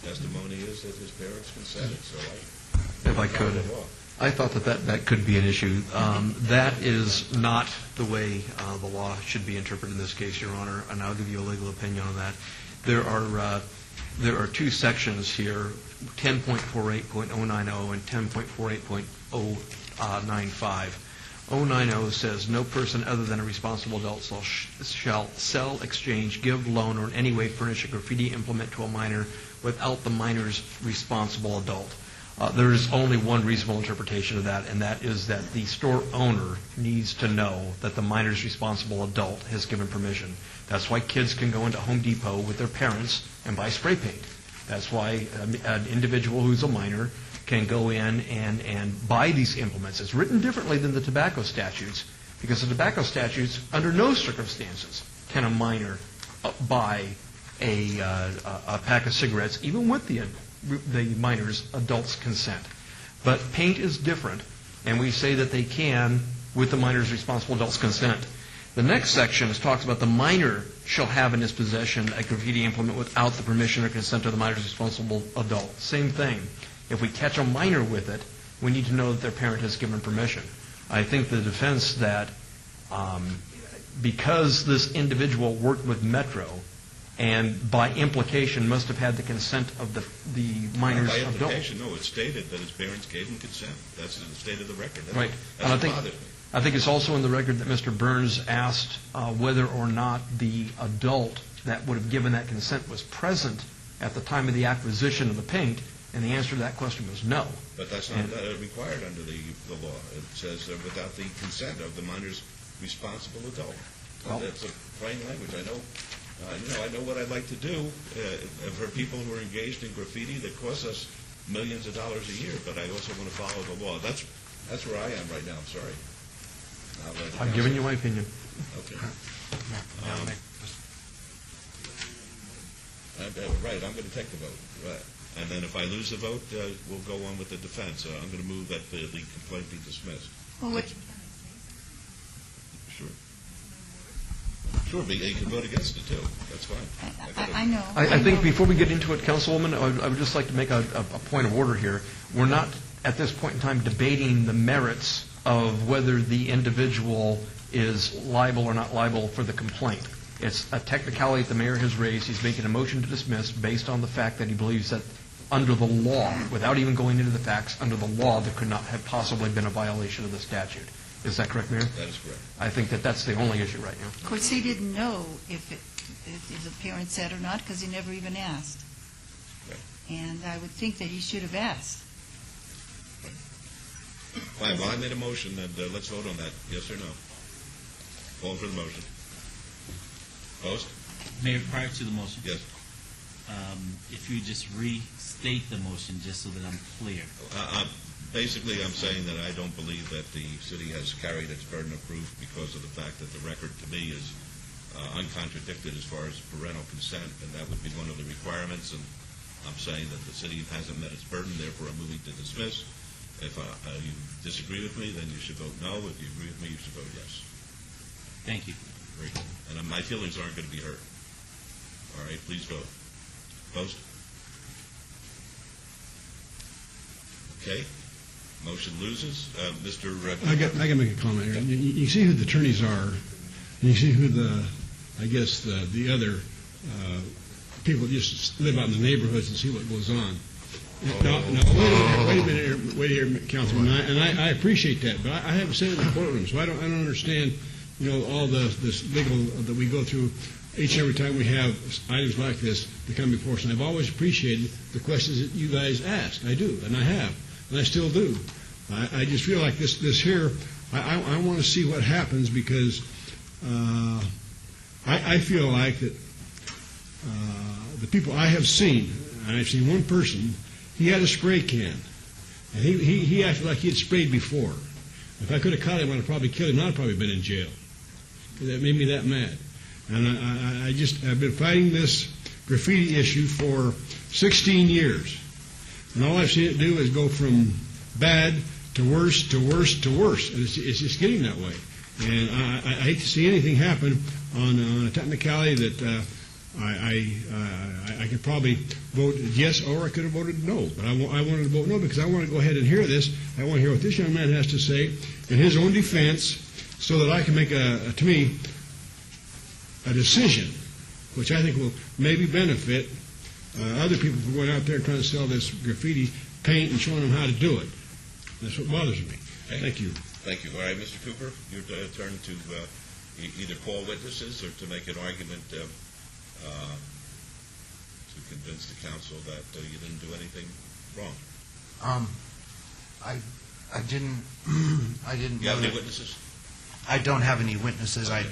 testimony is that his parents consented. So if I could, I thought that could be an issue. That is not the way the law should be interpreted in this case, Your Honor, and I'll give you a legal opinion on that. There are two sections here, 10.48.090 and 10.48.095. 090 says, no person other than a responsible adult shall sell, exchange, give, loan, or in any way furnish a graffiti implement to a minor without the minor's responsible adult. There is only one reasonable interpretation of that, and that is that the store owner needs to know that the minor's responsible adult has given permission. That's why kids can go into Home Depot with their parents and buy spray paint. That's why an individual who's a minor can go in and buy these implements. It's written differently than the tobacco statutes, because the tobacco statutes, under no circumstances, can a minor buy a pack of cigarettes, even with the minor's adult's consent. But paint is different, and we say that they can with the minor's responsible adult's consent. The next section talks about the minor shall have in his possession a graffiti implement without the permission or consent of the minor's responsible adult. Same thing. If we catch a minor with it, we need to know that their parent has given permission. I think the defense that because this individual worked with Metro, and by implication must have had the consent of the minor's adult. By implication, no. It's stated that his parents gave him consent. That's the state of the record. Right. And I think it's also in the record that Mr. Burns asked whether or not the adult that would have given that consent was present at the time of the acquisition of the paint, and the answer to that question was no. But that's not required under the law. It says without the consent of the minor's responsible adult. Well, that's a plain language. I know what I'd like to do for people who are engaged in graffiti that costs us millions of dollars a year, but I also want to follow the law. That's where I am right now. I'm sorry. I'm giving you my opinion. Okay. Right, I'm going to take the vote. Right. And then if I lose the vote, we'll go on with the defense. I'm going to move that the complaint be dismissed. Well, Sure, but you can vote against it, too. That's fine. I know. I think before we get into it, Councilwoman, I would just like to make a point of order here. We're not, at this point in time, debating the merits of whether the individual is liable or not liable for the complaint. It's a technicality that the mayor has raised. He's making a motion to dismiss based on the fact that he believes that under the law, without even going into the facts, under the law, there could not have possibly been a violation of the statute. Is that correct, Mayor? That is correct. I think that that's the only issue right now. Of course, he didn't know if the parent said or not because he never even asked. Right. And I would think that he should have asked. Fine. Well, I made a motion, and let's vote on that. Yes or no? Calling for the motion. Opposed? Mayor, prior to the motion. Yes. If you just restate the motion, just so that I'm clear. Basically, I'm saying that I don't believe that the city has carried its burden of proof because of the fact that the record to me is uncontradicted as far as parental consent, and that would be one of the requirements. And I'm saying that the city hasn't met its burden, therefore I'm moving to dismiss. If you disagree with me, then you should vote no. If you agree with me, you should vote yes. Thank you. Very good. And my feelings aren't going to be hurt. All right, please vote. Opposed? Okay. Motion loses. Mr. I got to make a comment here. You see who the attorneys are, and you see who the other people just live out in the neighborhoods and see what goes on. No, wait here, Councilman, and I appreciate that, but I haven't sat in the courtroom, so I don't understand, all this legal that we go through each and every time we have items like this to come before us. And I've always appreciated the questions that you guys ask. I do, and I have, and I still do. I just feel like this here, I want to see what happens, because I feel like that the people I have seen, and I've seen one person, he had a spray can, and he acted like he had sprayed before. If I could have caught him, I'd have probably killed him, and I'd probably been in jail. That made me that mad. And I've been fighting this graffiti issue for 16 years. And all I've seen it do is go from bad to worse to worse to worse. And it's just getting that way. And I hate to see anything happen on a technicality that I could probably vote yes, or I could have voted no. But I wanted to vote no because I want to go ahead and hear this. I want to hear what this young man has to say in his own defense, so that I can make, to me, a decision, which I think will maybe benefit other people from going out there and trying to sell this graffiti paint and showing them how to do it. That's what bothers me. Okay. Thank you. Thank you. All right, Mr. Cooper, your turn to either call witnesses or to make an argument to convince the council that you didn't do anything wrong. I didn't. You have any witnesses? I don't have any witnesses. I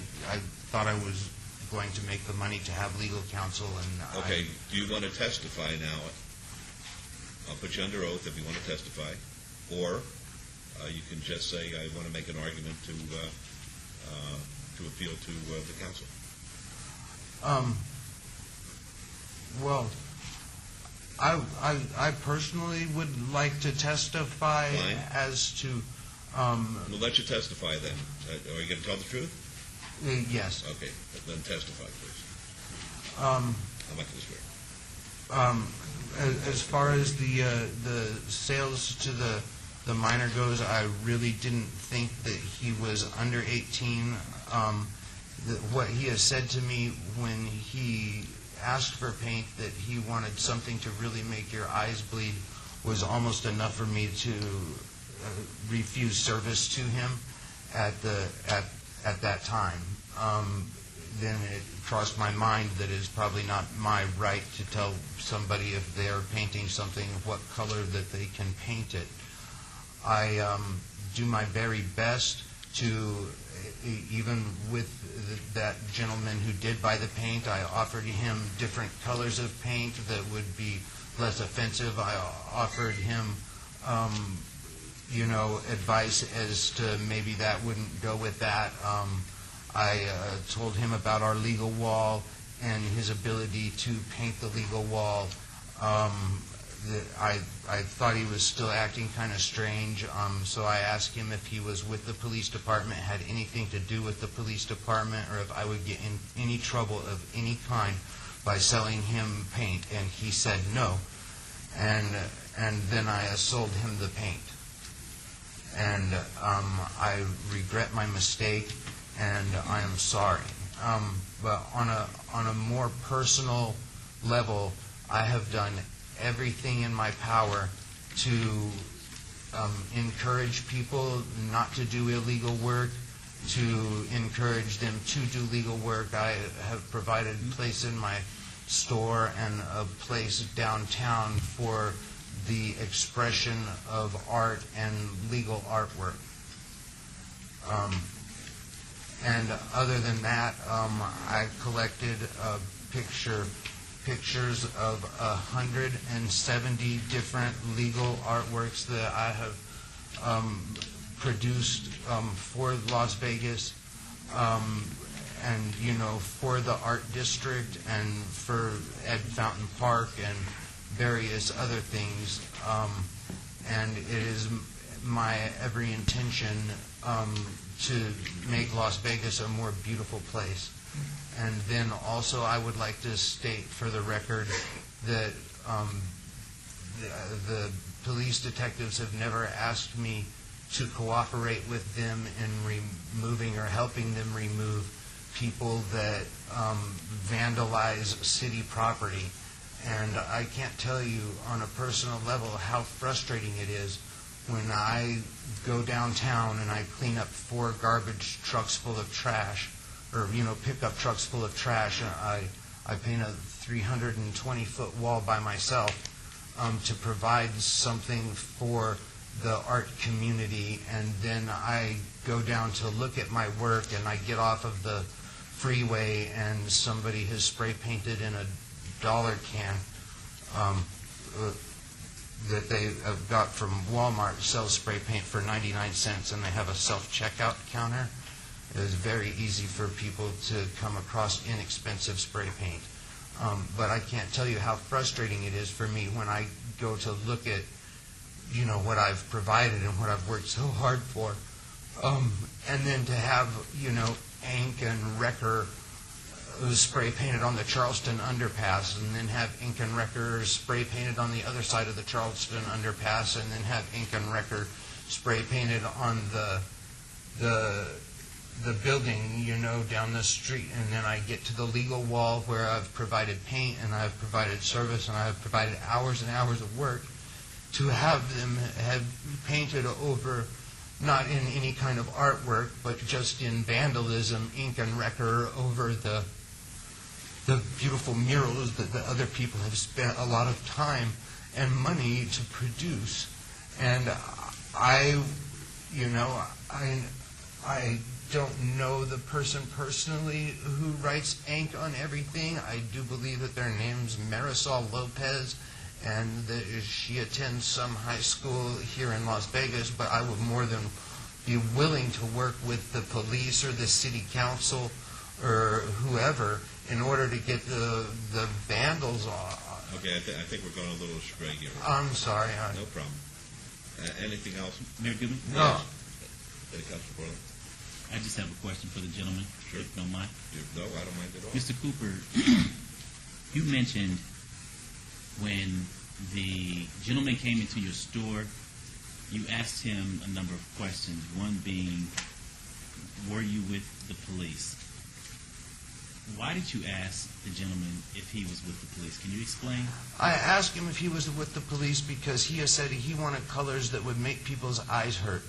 thought I was going to make the money to have legal counsel, and okay. Do you want to testify now? I'll put you under oath if you want to testify, or you can just say I want to make an argument to appeal to the council. Well, I personally would like to testify. Fine. As to. We'll let you testify then. Are you going to tell the truth? Yes. Okay, then testify, please. I'm not going to swear. As far as the sales to the minor goes, I really didn't think that he was under 18. What he has said to me when he asked for paint, that he wanted something to really make your eyes bleed, was almost enough for me to refuse service to him at that time. Then it crossed my mind that it's probably not my right to tell somebody if they're painting something what color that they can paint it. I do my very best to, even with that gentleman who did buy the paint, I offered him different colors of paint that would be less offensive. I offered him advice as to maybe that wouldn't go with that. I told him about our legal wall and his ability to paint the legal wall. I thought he was still acting kind of strange, so I asked him if he was with the police department, had anything to do with the police department, or if I would get in any trouble of any kind by selling him paint, and he said no. And then I sold him the paint. And I regret my mistake, and I am sorry. But on a more personal level, I have done everything in my power to encourage people not to do illegal work, to encourage them to do legal work. I have provided a place in my store and a place downtown for the expression of art and legal artwork. And other than that, I collected pictures of 170 different legal artworks that I have produced for Las Vegas, and for the art district and for Ed Fountain Park and various other things. And it is my every intention to make Las Vegas a more beautiful place. And then also I would like to state for the record that the police detectives have never asked me to cooperate with them in removing or helping them remove people that vandalize city property. And I can't tell you on a personal level how frustrating it is when I go downtown and I clean up 4 garbage trucks full of trash, or, pickup trucks full of trash. I paint a 320-foot wall by myself to provide something for the art community, and then I go down to look at my work, and I get off of the freeway, and somebody has spray painted in a dollar can that they have got from Walmart, sells spray paint for 99 cents, and they have a self-checkout counter. It is very easy for people to come across inexpensive spray paint. But I can't tell you how frustrating it is for me when I go to look at, what I've provided and what I've worked so hard for. And then to have, ink and Wrecker spray painted on the Charleston underpass, and then have ink and Wrecker spray painted on the other side of the Charleston underpass, and then have ink and Wrecker spray painted on the building, down the street. And then I get to the legal wall where I've provided paint and I've provided service and I've provided hours and hours of work, to have them have painted over, not in any kind of artwork, but just in vandalism, ink and Wrecker over the beautiful murals that the other people have spent a lot of time and money to produce. And I don't know the person personally who writes ink on everything. I do believe that their name's Marisol Lopez, and that she attends some high school here in Las Vegas, but I would more than be willing to work with the police or the city council or whoever in order to get the vandals off. Okay, I think we're going a little astray here. I'm sorry. No problem. Anything else? Mayor Goodman? No. Councilor Portland? I just have a question for the gentleman, Sure. if you don't mind. No, I don't mind at all. Mr. Cooper, you mentioned when the gentleman came into your store, you asked him a number of questions, one being, were you with the police? Why did you ask the gentleman if he was with the police? Can you explain? I asked him if he was with the police because he has said he wanted colors that would make people's eyes hurt.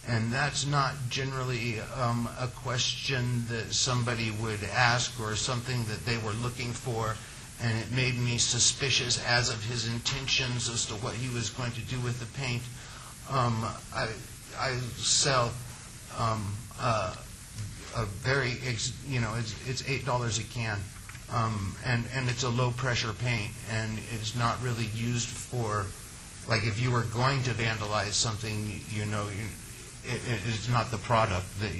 And that's not generally a question that somebody would ask or something that they were looking for. And it made me suspicious as of his intentions as to what he was going to do with the paint. I sell a very, it's $8 a can, and it's a low pressure paint, and it's not really used for, like, if you were going to vandalize something, it's not the product that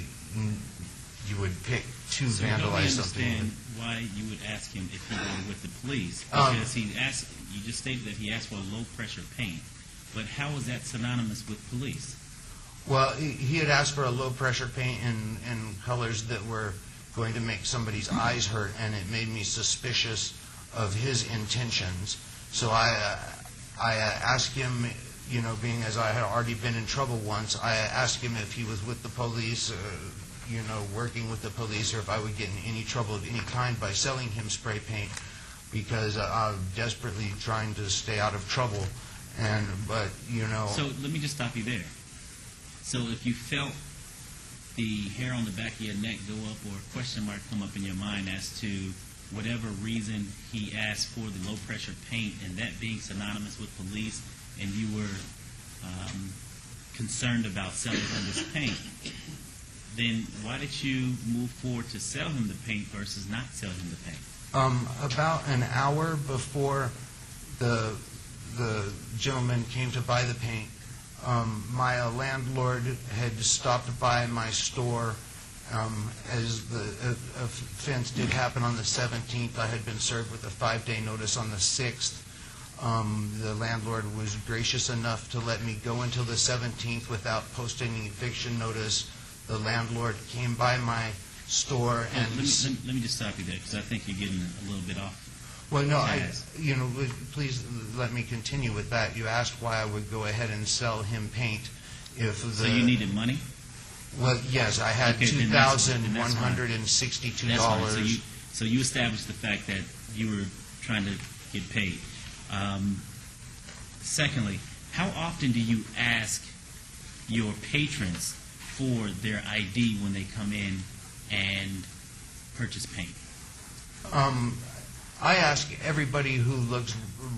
you would pick to vandalize something. I understand why you would ask him if he were with the police, because you just stated that he asked for a low pressure paint, but how is that synonymous with police? Well, he had asked for a low-pressure paint in colors that were going to make somebody's eyes hurt, and it made me suspicious of his intentions. So I asked him, being as I had already been in trouble once, I asked him if he was with the police, working with the police, or if I would get in any trouble of any kind by selling him spray paint, because I'm desperately trying to stay out of trouble. So let me just stop you there. So if you felt the hair on the back of your neck go up or a question mark come up in your mind as to whatever reason he asked for the low-pressure paint, and that being synonymous with police, and you were concerned about selling him this paint, then why did you move forward to sell him the paint versus not sell him the paint? About an hour before the gentleman came to buy the paint, my landlord had stopped by my store as the offense did happen on the 17th. I had been served with a 5-day notice on the 6th. The landlord was gracious enough to let me go until the 17th without posting an eviction notice. The landlord came by my store and... Let me just stop you there, because I think you're getting a little bit off Well, no, has. please let me continue with that. You asked why I would go ahead and sell him paint if the... So you needed money? Well, yes, I had Okay, then that's fine. $2,162. That's fine. So you established the fact that you were trying to get paid. Secondly, how often do you ask your patrons for their ID when they come in and purchase paint? I ask everybody who looks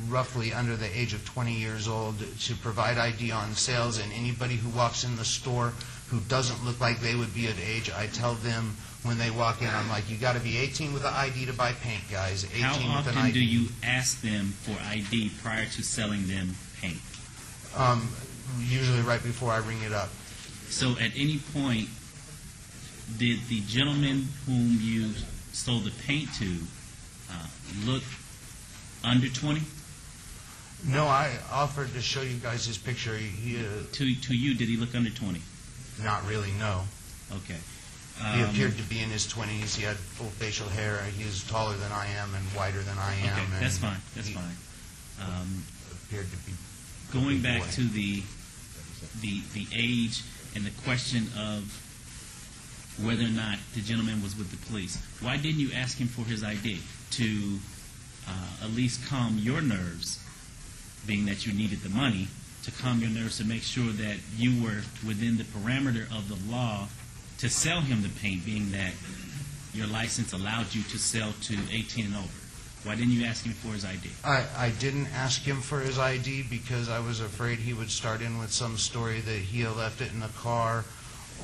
roughly under the age of 20 years old to provide ID on sales, and anybody who walks in the store who doesn't look like they would be of age, I tell them when they walk in, I'm like, you got to be 18 with an ID to buy paint, guys. 18 How with an often ID. do you ask them for ID prior to selling them paint? Usually right before I ring it up. So at any point, did the gentleman whom you sold the paint to look under 20? No, I offered to show you guys his picture. To you, did he look under 20? Not really, no. Okay. He appeared to be in his 20s. He had full facial hair. He is taller than I am and wider than I am. Okay, and that's fine. That's he fine. appeared to be Going back boy. to the age and the question of whether or not the gentleman was with the police, why didn't you ask him for his ID to at least calm your nerves, being that you needed the money, to calm your nerves to make sure that you were within the parameter of the law to sell him the paint, being that your license allowed you to sell to 18 and over? Why didn't you ask him for his ID? I didn't ask him for his ID because I was afraid he would start in with some story that he had left it in the car,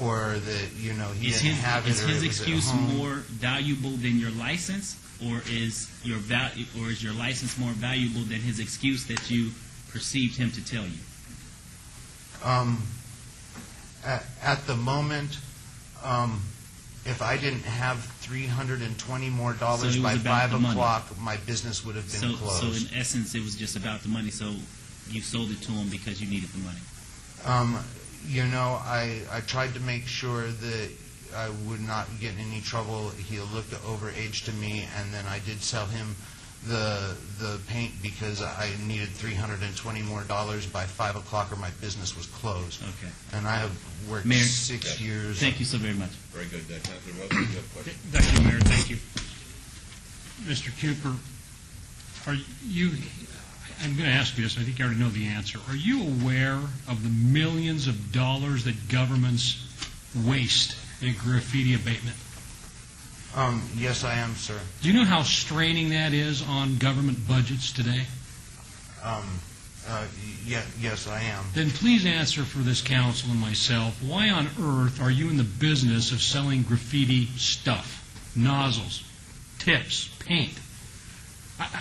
or that, he didn't have it, Is or his it was excuse at home. more valuable than your license, or is your license more valuable than his excuse that you perceived him to tell you? At the moment, if I didn't have $320 more So it was by about 5 the money. o'clock, my business would have been closed. So in essence, it was just about the money. So you sold it to him because you needed the money. I tried to make sure that I would not get in any trouble. He looked over age to me, and then I did sell him the paint because I needed $320 more by 5 o'clock, or my business was closed. Okay. And I have worked Mayor, 6 years. Thank you so very much. Very good. Councilor Wilson, you have a question? Thank you, Mayor. Thank you. Mr. Cooper, I'm going to ask you this. I think you already know the answer. Are you aware of the millions of dollars that governments waste in graffiti abatement? Yes, I am, sir. Do you know how straining that is on government budgets today? Yes, I am. Then please answer for this council and myself, why on earth are you in the business of selling graffiti stuff, nozzles, tips, paint?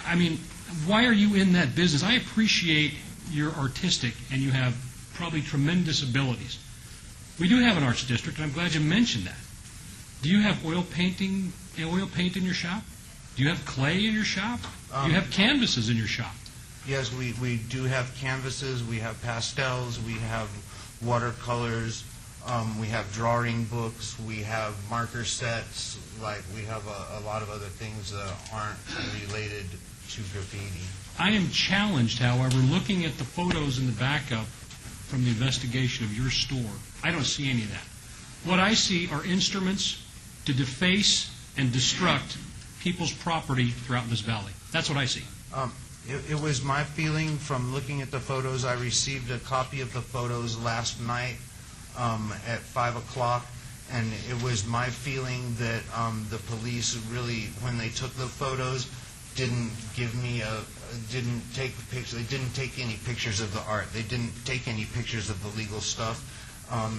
I mean, why are you in that business? I appreciate you're artistic and you have probably tremendous abilities. We do have an arts district, and I'm glad you mentioned that. Do you have oil paint in your shop? Do you have clay in your shop? Do you have canvases in your shop? Yes, we do have canvases, we have pastels, we have watercolors, we have drawing books, we have marker sets, we have a lot of other things that aren't related to graffiti. I am challenged, however, looking at the photos in the backup from the investigation of your store. I don't see any of that. What I see are instruments to deface and destruct people's property throughout this valley. That's what I see. It was my feeling from looking at the photos. I received a copy of the photos last night at 5 o'clock, and it was my feeling that the police really, when they took the photos, didn't take pictures. They didn't take any pictures of the art. They didn't take any pictures of the legal stuff.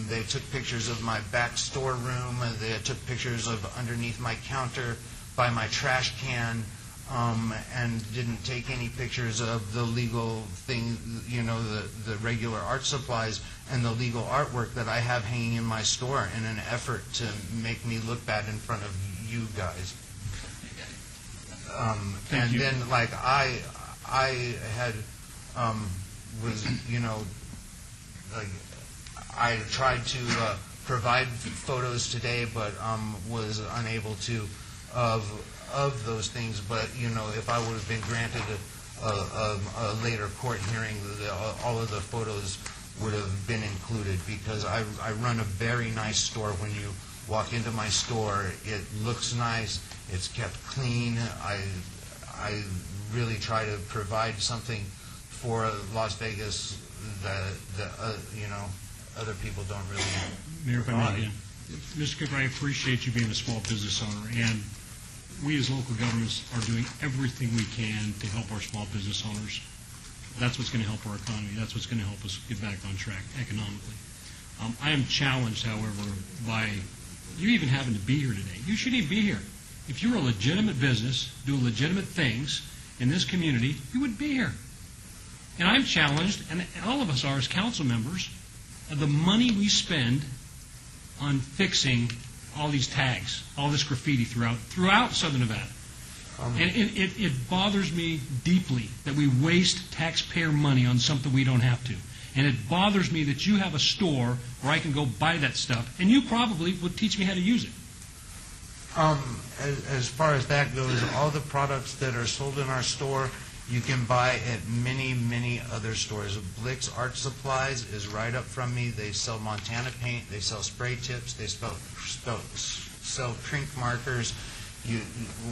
They took pictures of my back storeroom. They took pictures of underneath my counter by my trash can, and didn't take any pictures of the legal thing, the regular art supplies and the legal artwork that I have hanging in my store in an effort to make me look bad in front of you guys. Thank you. Then, I had I tried to provide photos today, but was unable to, of of those things, but, if I would have been granted a later court hearing, all of the photos would have been included, because I run a very nice store. When you walk into my store, it looks nice, it's kept clean. I really try to provide something for Las Vegas that other people don't really Mayor, if I may provide. again. Mr. Cooper, I appreciate you being a small business owner, and we as local governments are doing everything we can to help our small business owners. That's what's going to help our economy. That's what's going to help us get back on track economically. I am challenged, however, by you even having to be here today. You shouldn't even be here. If you're a legitimate business, doing legitimate things in this community, you would be here. And I'm challenged, and all of us are as council members, of the money we spend on fixing all these tags, all this graffiti throughout Southern Nevada. And it bothers me deeply that we waste taxpayer money on something we don't have to. And it bothers me that you have a store where I can go buy that stuff, and you probably would teach me how to use it. As far as that goes, all the products that are sold in our store, you can buy at many, many other stores. Blick's Art Supplies is right up from me. They sell Montana paint. They sell spray tips. They sell Trink markers.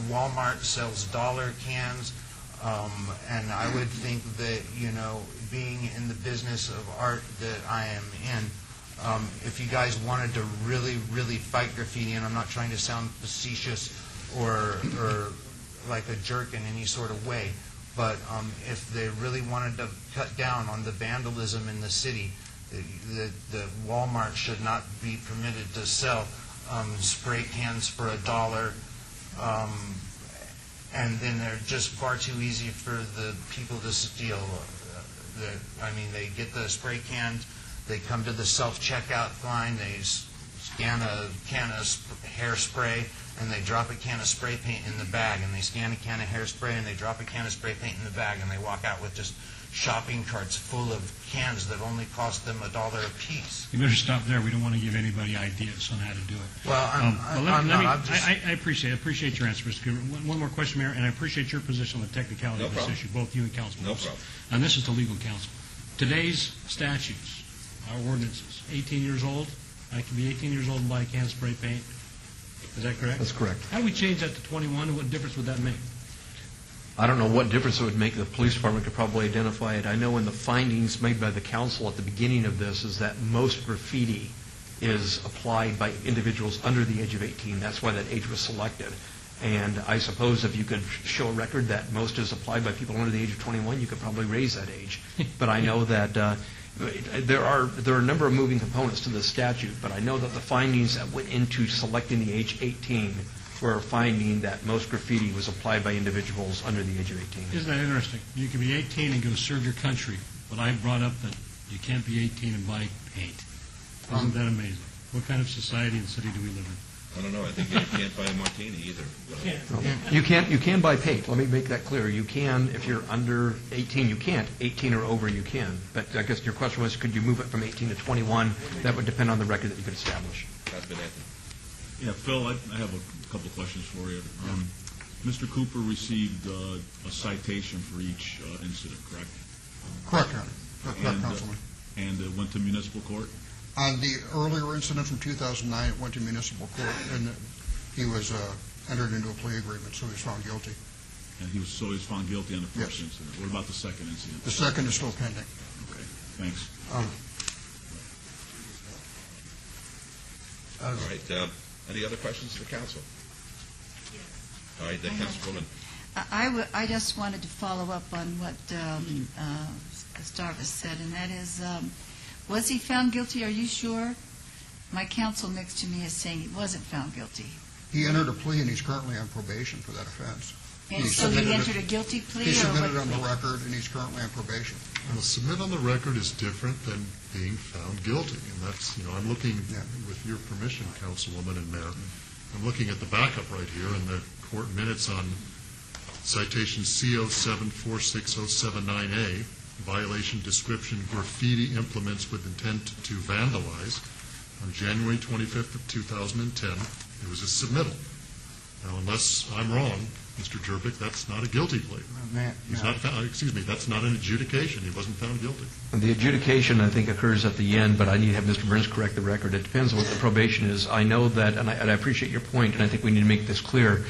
Walmart sells dollar cans. And I would think that, being in the business of art that I am in, if you guys wanted to really, really fight graffiti, and I'm not trying to sound facetious or like a jerk in any sort of way, but if they really wanted to cut down on the vandalism in the city, the Walmart should not be permitted to sell spray cans for $1, and then they're just far too easy for the people to steal. They get the spray cans, they come to the self-checkout line, they scan a can of hairspray, and they drop a can of spray paint in the bag, and they scan a can of hairspray, and they drop a can of spray paint in the bag, and they walk out with just shopping carts full of cans that only cost them $1 a piece. You better stop there. We don't want to give anybody ideas on how to do it. Well, I appreciate your answer, Mr. Cooper. One more question, Mayor, and I appreciate your position on the technicality of this issue, both you and Councilman. No problem. And this is the legal counsel. Today's statutes, our ordinances, 18 years old, I can be 18 years old and buy a can of spray paint. Is that correct? That's correct. How do we change that to 21, and what difference would that make? I don't know what difference it would make. The police department could probably identify it. I know in the findings made by the council at the beginning of this is that most graffiti is applied by individuals under the age of 18. That's why that age was selected. And I suppose if you could show a record that most is applied by people under the age of 21, you could probably raise that age. But I know that there are a number of moving components to the statute, but I know that the findings that went into selecting the age 18 were finding that most graffiti was applied by individuals under the age of 18. Isn't that interesting? You can be 18 and go serve your country, but I brought up that you can't be 18 and buy paint. Isn't that amazing? What kind of society and city do we live in? I don't know. I think you can't buy a martini either. You can buy paint. Let me make that clear. You can, if you're under 18, you can't. 18 or over, you can. But I guess your question was, could you move it from 18 to 21? That would depend on the record that you could establish. That's been Anthony. Yeah, Phil, I have a couple of questions for you. Mr. Cooper received a citation for each incident, correct? Correct, Your Honor. Correct, Councilman. And it went to municipal court? On the earlier incident from 2009, it went to municipal court, and he was entered into a plea agreement, so he was found guilty. And he was found guilty on the first incident. What about the second incident? The second is still pending. Okay, thanks. All right. Any other questions to the council? All right, then, Councilwoman. I just wanted to follow up on what Starvis said, and that is, was he found guilty? Are you sure? My counsel next to me is saying he wasn't found guilty. He entered a plea, and he's currently on probation for that offense. And so he entered a guilty plea? He submitted on the record, and he's currently on probation. Well, submit on the record is different than being found guilty, and that's, I'm looking, with your permission, Councilwoman and Mayor, I'm looking at the backup right here in the court minutes on citation C074607-9A, violation description graffiti implements with intent to vandalize. On January 25th of 2010, there was a submittal. Now, unless I'm wrong, Mr. Jervik, that's not a guilty plea. He's not found, excuse me, that's not an adjudication. He wasn't found guilty. The adjudication, I think, occurs at the end, but I need to have Mr. Burns correct the record. It depends on what the probation is. I know that, and I appreciate your point, and I think we need to make this clear.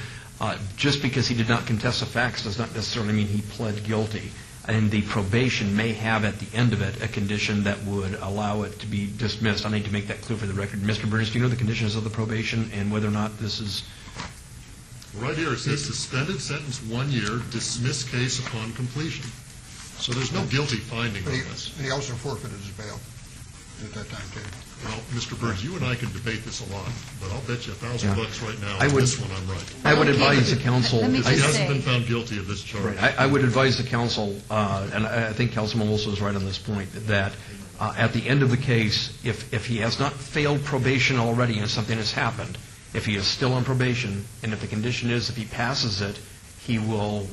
Just because he did not contest the facts does not necessarily mean he pled guilty. And the probation may have at the end of it a condition that would allow it to be dismissed. I need to make that clear for the record. Mr. Burns, do you know the conditions of the probation and whether or not this is... Right here, it says suspended sentence 1 year, dismiss case upon completion. So there's no guilty finding on this. And he also forfeited his bail at that time, too. Well, Mr. Burns, you and I can debate this a lot, but I'll bet you $1,000 right now on this one I'm right. I would advise the council... Let me He just hasn't say- been found guilty of this charge. Right. I would advise the council, and I think Councilman Wilson is right on this point, that at the end of the case, if he has not failed probation already and something has happened, if he is still on probation, and if the condition is if he passes it, he will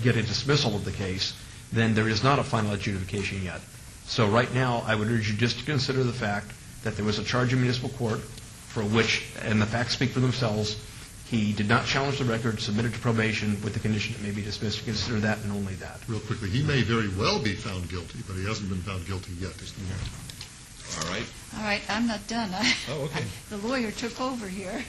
get a dismissal of the case, then there is not a final adjudication yet. So right now, I would urge you just to consider the fact that there was a charge in municipal court for which, and the facts speak for themselves, he did not challenge the record, submitted to probation with the condition it may be dismissed. Consider that and only that. Real quickly, he may very well be found guilty, but he hasn't been found guilty yet. All right. All right, I'm not done. Oh, okay. The lawyer took over here.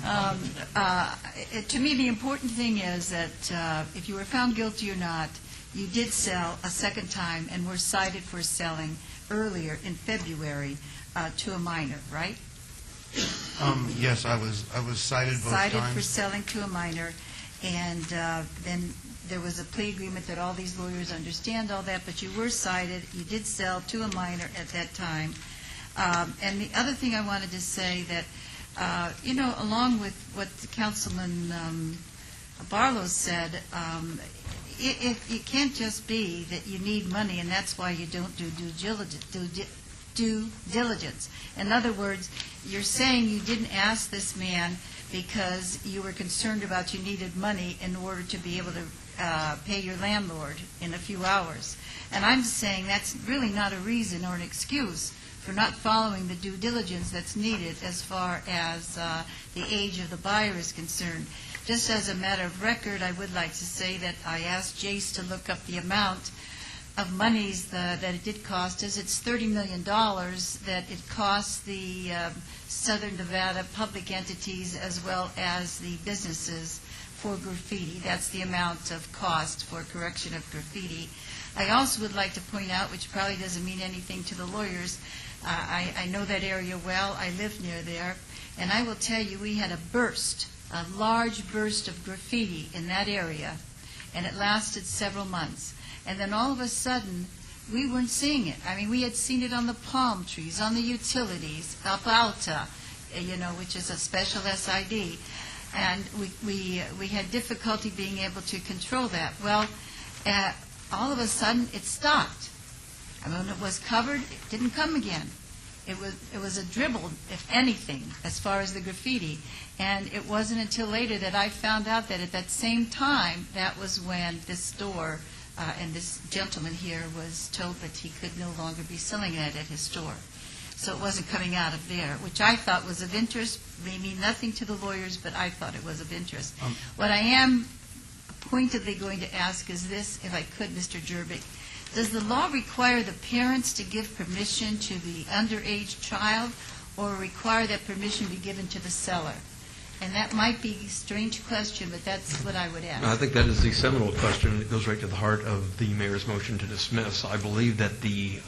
To me, the important thing is that if you were found guilty or not, you did sell a second time and were cited for selling earlier in February to a minor, right? Yes, I was cited both times. Cited for selling to a minor, and then there was a plea agreement that all these lawyers understand all that, but you were cited, you did sell to a minor at that time. And the other thing I wanted to say that, along with what Councilman Barlow said, it can't just be that you need money and that's why you don't do due diligence. In other words, you're saying you didn't ask this man because you were concerned about you needed money in order to be able to pay your landlord in a few hours. And I'm saying that's really not a reason or an excuse for not following the due diligence that's needed as far as the age of the buyer is concerned. Just as a matter of record, I would like to say that I asked Jace to look up the amount of monies that it did cost us. It's $30 million that it costs the Southern Nevada public entities as well as the businesses for graffiti. That's the amount of cost for correction of graffiti. I also would like to point out, which probably doesn't mean anything to the lawyers, I know that area well. I live near there. And I will tell you, we had a large burst of graffiti in that area, and it lasted several months. And then all of a sudden, we weren't seeing it. I mean, we had seen it on the palm trees, on the utilities, up Alta, which is a special SID. And we had difficulty being able to control that. Well, all of a sudden, it stopped. I mean, it was covered, it didn't come again. It was a dribble, if anything, as far as the graffiti. And it wasn't until later that I found out that at that same time, that was when this store and this gentleman here was told that he could no longer be selling it at his store. So it wasn't coming out of there, which I thought was of interest. May mean nothing to the lawyers, but I thought it was of interest. What I am pointedly going to ask is this, if I could, Mr. Jervik. Does the law require the parents to give permission to the underage child, or require that permission be given to the seller? And that might be a strange question, but that's what I would ask. I think that is the seminal question. It goes right to the heart of the mayor's motion to dismiss. I believe that the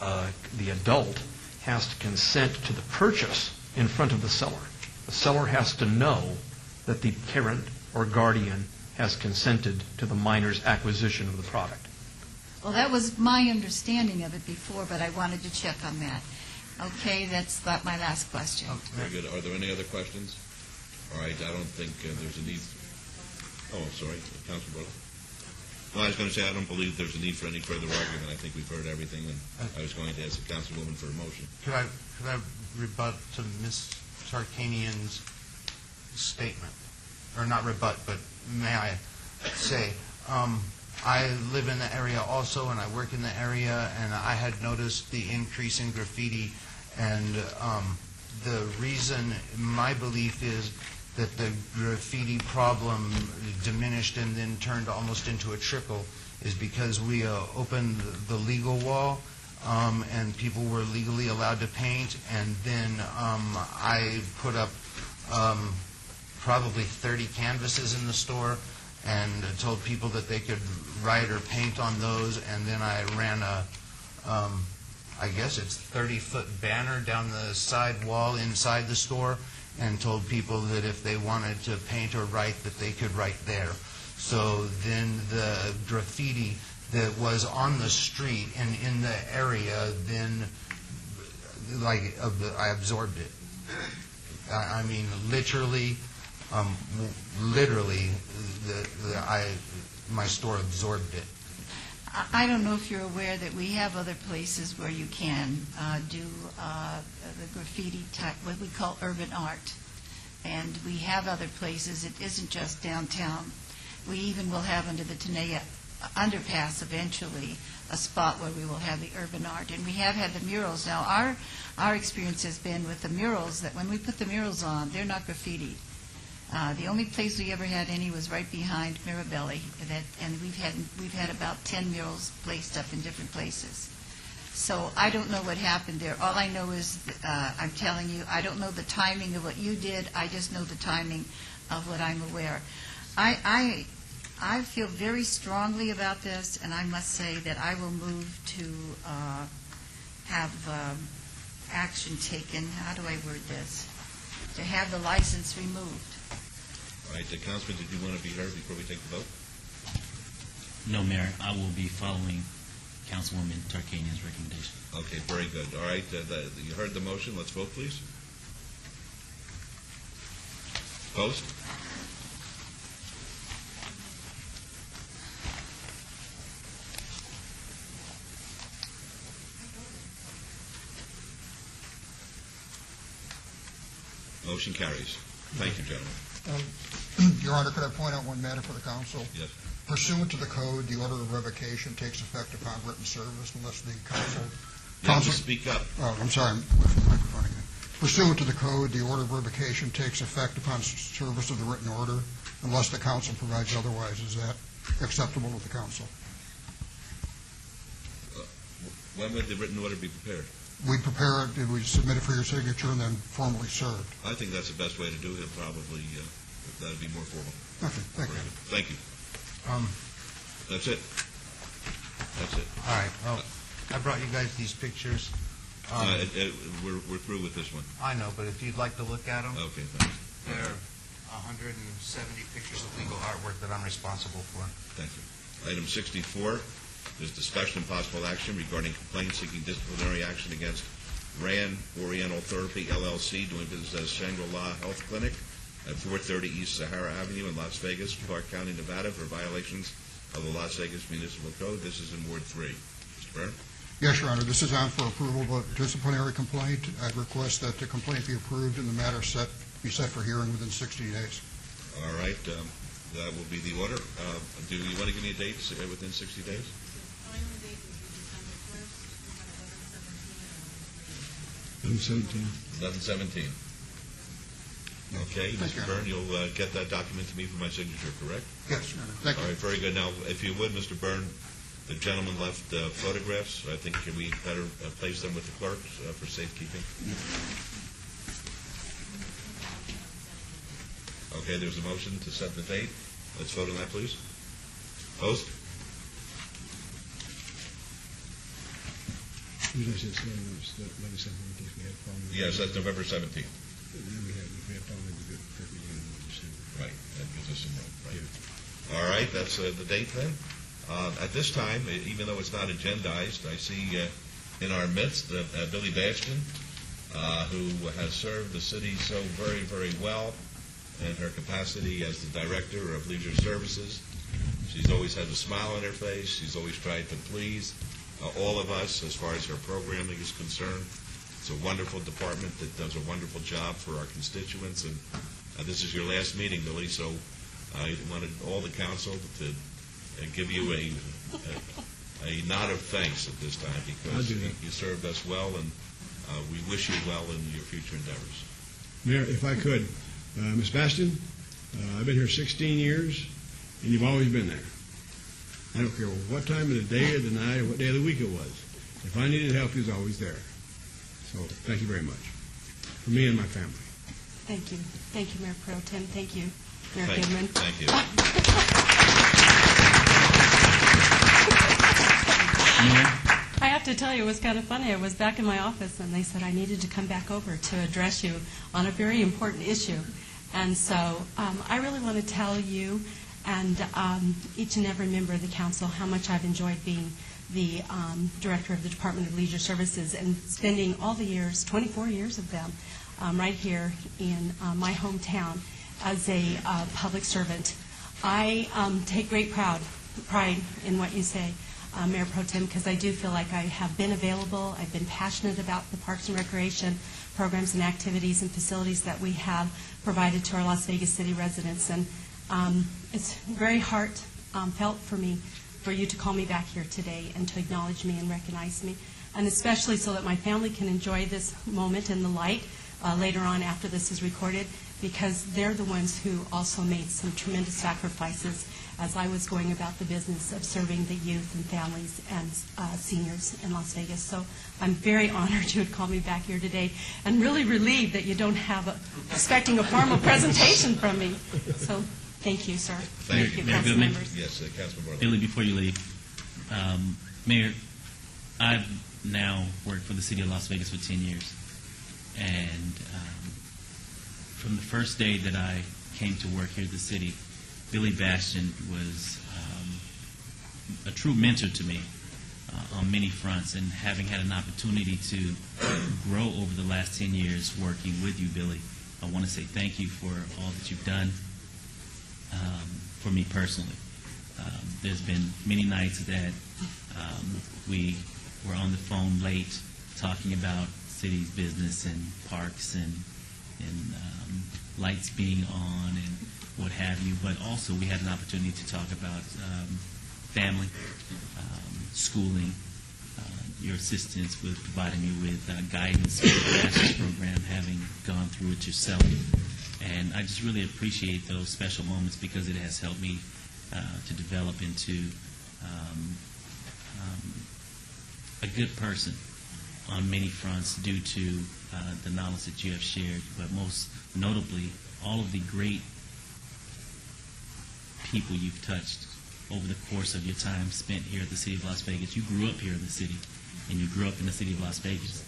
adult has to consent to the purchase in front of the seller. The seller has to know that the parent or guardian has consented to the minor's acquisition of the product. Well, that was my understanding of it before, but I wanted to check on that. Okay, that's my last question. Very good. Are there any other questions? All right, I don't think there's a need. Oh, sorry, Councilor Brother. No, I was going to say I don't believe there's a need for any further argument. I think we've heard everything, and I was going to ask the Councilwoman for a motion. Could I rebut to Ms. Tarkanian's statement? Or not rebut, but may I say, I live in the area also, and I work in the area, and I had noticed the increase in graffiti, and the reason, my belief is that the graffiti problem diminished and then turned almost into a trickle is because we opened the legal wall, and people were legally allowed to paint, and then I put up probably 30 canvases in the store and told people that they could write or paint on those, and then I ran a, I guess it's 30-foot banner down the side wall inside the store and told people that if they wanted to paint or write that they could write there. So then the graffiti that was on the street and in the area, then I absorbed it. I mean, literally, my store absorbed it. I don't know if you're aware that we have other places where you can do the graffiti type, what we call urban art. And we have other places. It isn't just downtown. We even will have under the Tenaya underpass eventually a spot where we will have the urban art. And we have had the murals. Now, our experience has been with the murals that when we put the murals on, they're not graffiti. The only place we ever had any was right behind Mirabelli, and we've had about 10 murals placed up in different places. So I don't know what happened there. All I know is, I'm telling you, I don't know the timing of what you did. I just know the timing of what I'm aware. I feel very strongly about this, and I must say that I will move to have action taken. How do I word this? To have the license removed. All right, Councilman, did you want to be heard before we take the vote? No, Mayor, I will be following Councilwoman Tarkanian's recommendation. Okay, very good. All right, you heard the motion. Let's vote, please. Opposed? Motion carries. Thank you, gentlemen. Your Honor, could I point out one matter for the council? Yes. Pursuant to the code, the order of revocation takes effect upon written service unless the council... You have to speak up. Oh, I'm sorry. I'm with the microphone again. Pursuant to the code, the order of revocation takes effect upon service of the written order unless the council provides otherwise. Is that acceptable to the council? When would the written order be prepared? We prepare it, we submit it for your signature, and then formally served. I think that's the best way to do it. Probably that would be more formal. Okay, thank you. Thank you. That's it. That's it. All right. Well, I brought you guys these pictures. We're through with this one. I know, but if you'd like to look at them. Okay, thanks. They're 170 pictures of legal artwork that I'm responsible for. Thank you. Item 64 is discussion and possible action regarding complaint seeking disciplinary action against RAN Oriental Therapy, LLC, doing business as Shangri-La Health Clinic at 430 East Sahara Avenue in Las Vegas, Clark County, Nevada, for violations of the Las Vegas Municipal Code. This is in Ward 3. Mr. Byrne? Yes, Your Honor. This is on for approval of a disciplinary complaint. I'd request that the complaint be approved and the matter be set for hearing within 60 days. All right. That will be the order. Do you want to give me a date within 60 days? 11/17. Okay, Mr. Byrne, you'll get that document to me for my signature, correct? Yes, Your Honor. Thank you. All right, very good. Now, if you would, Mr. Byrne, the gentleman left photographs. I think we better place them with the clerks for safekeeping. Okay, there's a motion to set the date. Let's vote on that, please. Opposed? Yes, that's November 17th. Right, that gives us some room. Right. All right, that's the date then. At this time, even though it's not agendized, I see in our midst Billy Bastion, who has served the city so very, very well in her capacity as the Director of Leisure Services. She's always had a smile on her face. She's always tried to please all of us as far as her programming is concerned. It's a wonderful department that does a wonderful job for our constituents. And this is your last meeting, Billy, so I wanted all the council to give you a nod of thanks at this time because you served us well, and we wish you well in your future endeavors. Mayor, if I could, Ms. Bastion, I've been here 16 years, and you've always been there. I don't care what time of the day or the night or what day of the week it was. If I needed help, you was always there. So thank you very much. For me and my family. Thank you. Thank you, Mayor Pro Tem. Thank you, Mayor Thank Goodman. Thank you. I have to tell you, it was kind of funny. I was back in my office, and they said I needed to come back over to address you on a very important issue. And so I really want to tell you and each and every member of the council how much I've enjoyed being the director of the Department of Leisure Services and spending all the years, 24 years of them, right here in my hometown as a public servant. I take great pride in what you say, Mayor Pro Tem, because I do feel like I have been available. I've been passionate about the Parks and Recreation programs and activities and facilities that we have provided to our Las Vegas City residents. And it's very heartfelt for me for you to call me back here today and to acknowledge me and recognize me, and especially so that my family can enjoy this moment in the light later on after this is recorded, because they're the ones who also made some tremendous sacrifices as I was going about the business of serving the youth and families and seniors in Las Vegas. So I'm very honored you would call me back here today, and really relieved that you don't have expecting a formal presentation from me. So thank you, sir. Thank you. Mayor Council Goodman? members. Yes, Councilman Barlow. Billy, before you leave, Mayor, I've now worked for the city of Las Vegas for 10 years. And from the first day that I came to work here at the city, Billy Bastion was a true mentor to me on many fronts. And having had an opportunity to grow over the last 10 years working with you, Billy, I want to say thank you for all that you've done for me personally. There's been many nights that we were on the phone late talking about city's business and parks and lights being on and what have you, but also we had an opportunity to talk about family, schooling, your assistance with providing me with guidance for the master's program, having gone through it yourself. And I just really appreciate those special moments because it has helped me to develop into a good person on many fronts due to the knowledge that you have shared, but most notably, all of the great people you've touched over the course of your time spent here at the City of Las Vegas. You grew up here in the city, and you grew up in the City of Las Vegas,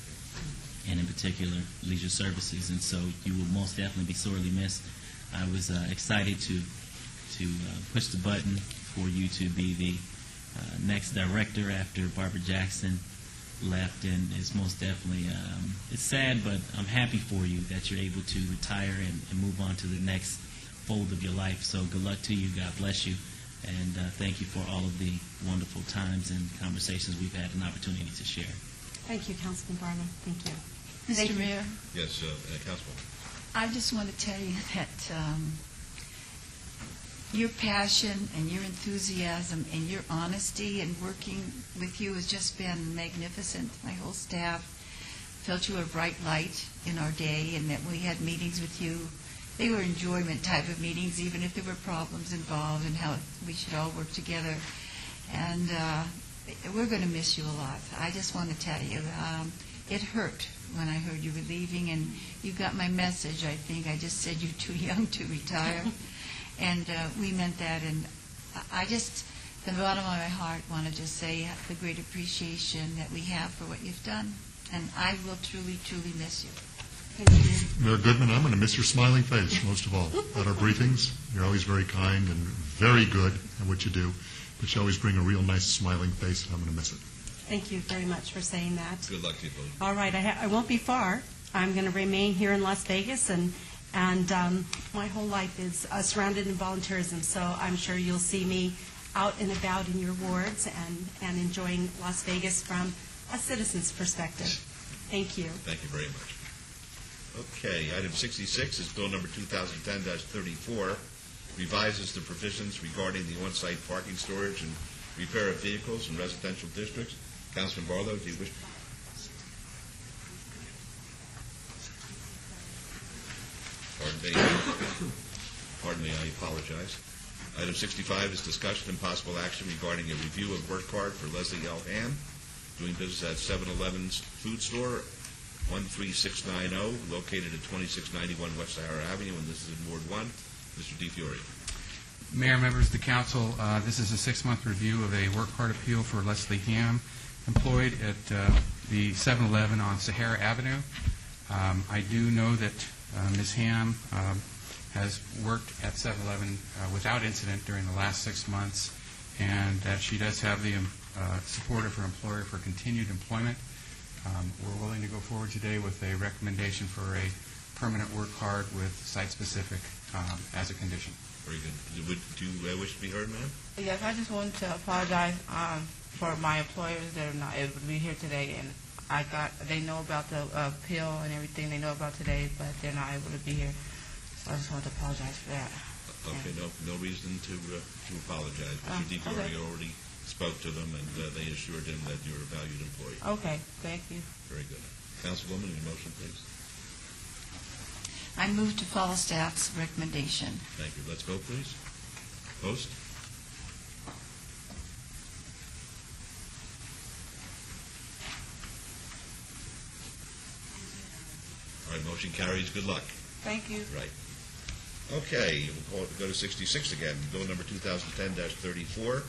and in particular, Leisure Services, and so you will most definitely be sorely missed. I was excited to push the button for you to be the next director after Barbara Jackson left, and it's most definitely, it's sad, but I'm happy for you that you're able to retire and move on to the next fold of your life. So good luck to you. God bless you. And thank you for all of the wonderful times and conversations we've had an opportunity to share. Thank you, Councilman Barlow. Thank you. Mr. Mayor, Yes, Councilwoman. I just want to tell you that your passion and your enthusiasm and your honesty and working with you has just been magnificent. My whole staff felt you were a bright light in our day, and that we had meetings with you. They were enjoyment type of meetings, even if there were problems involved, and how we should all work together. And we're going to miss you a lot. I just want to tell you, it hurt when I heard you were leaving, and you got my message, I think. I just said you're too young to retire. And we meant that, and I just, from the bottom of my heart, want to just say the great appreciation that we have for what you've done. And I will truly, truly miss you. Mayor Goodman, I'm going to miss your smiling face, most of all. At our briefings, you're always very kind and very good at what you do, but you always bring a real nice smiling face, and I'm going to miss it. Thank you very much for saying that. Good luck to you, Billy. All right, I won't be far. I'm going to remain here in Las Vegas, and my whole life is surrounded in volunteerism, so I'm sure you'll see me out and about in your wards and enjoying Las Vegas from a citizen's perspective. Thank you. Thank you very much. Okay, item 66 is Bill number 2010-34, revises the provisions regarding the on-site parking, storage, and repair of vehicles in residential districts. Councilman Barlow, do you wish? Pardon? Pardon me, I apologize. Item 65 is discussion and possible action regarding a review of work card for Leslie L. Ham, doing business at 7-Eleven's Food Store, 13690, located at 2691 West Sahara Avenue, and this is in Ward 1. Mr. DiFiore. Mayor, members of the council, this is a 6-month review of a work card appeal for Leslie Ham, employed at the 7-Eleven on Sahara Avenue. I do know that Ms. Ham has worked at 7-Eleven without incident during the last 6 months, and that she does have the support of her employer for continued employment. We're willing to go forward today with a recommendation for a permanent work card with site-specific as a condition. Very good. Do you wish to be heard, ma'am? Yes, I just want to apologize for my employers that are not able to be here today, and they know about the appeal and everything they know about today, but they're not able to be here. So I just want to apologize for that. Okay, no reason to apologize. Mr. DiFiore already spoke to them, and they assured him that you're a valued employee. Okay, thank you. Very good. Councilwoman, your motion, please. I move to follow staff's recommendation. Thank you. Let's vote, please. Post. All right, motion carries. Good luck. Thank you. Right. Okay, we'll go to 66 again. Bill number 2010-34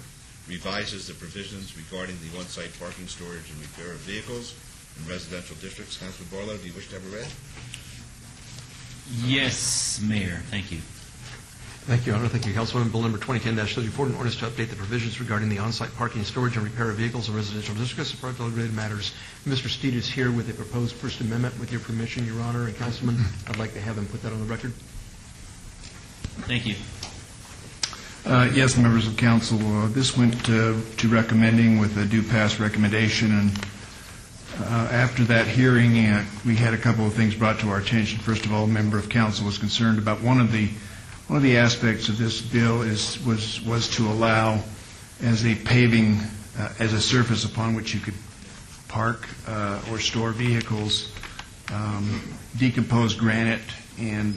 revises the provisions regarding the on-site parking, storage, and repair of vehicles in residential districts. Councilman Barlow, do you wish to have it read? Yes, Mayor. Thank you. Thank you, Your Honor. Thank you, Councilwoman. Bill number 2010-34, an ordinance to update the provisions regarding the on-site parking, storage, and repair of vehicles in residential districts and privately related matters. Mr. Steed is here with a proposed First Amendment. With your permission, Your Honor and Councilman, I'd like to have him put that on the record. Thank you. Yes, members of council, this went to recommending with a due pass recommendation, and after that hearing, we had a couple of things brought to our attention. First of all, a member of council was concerned about one of the aspects of this bill was to allow as a paving as a surface upon which you could park or store vehicles, decomposed granite and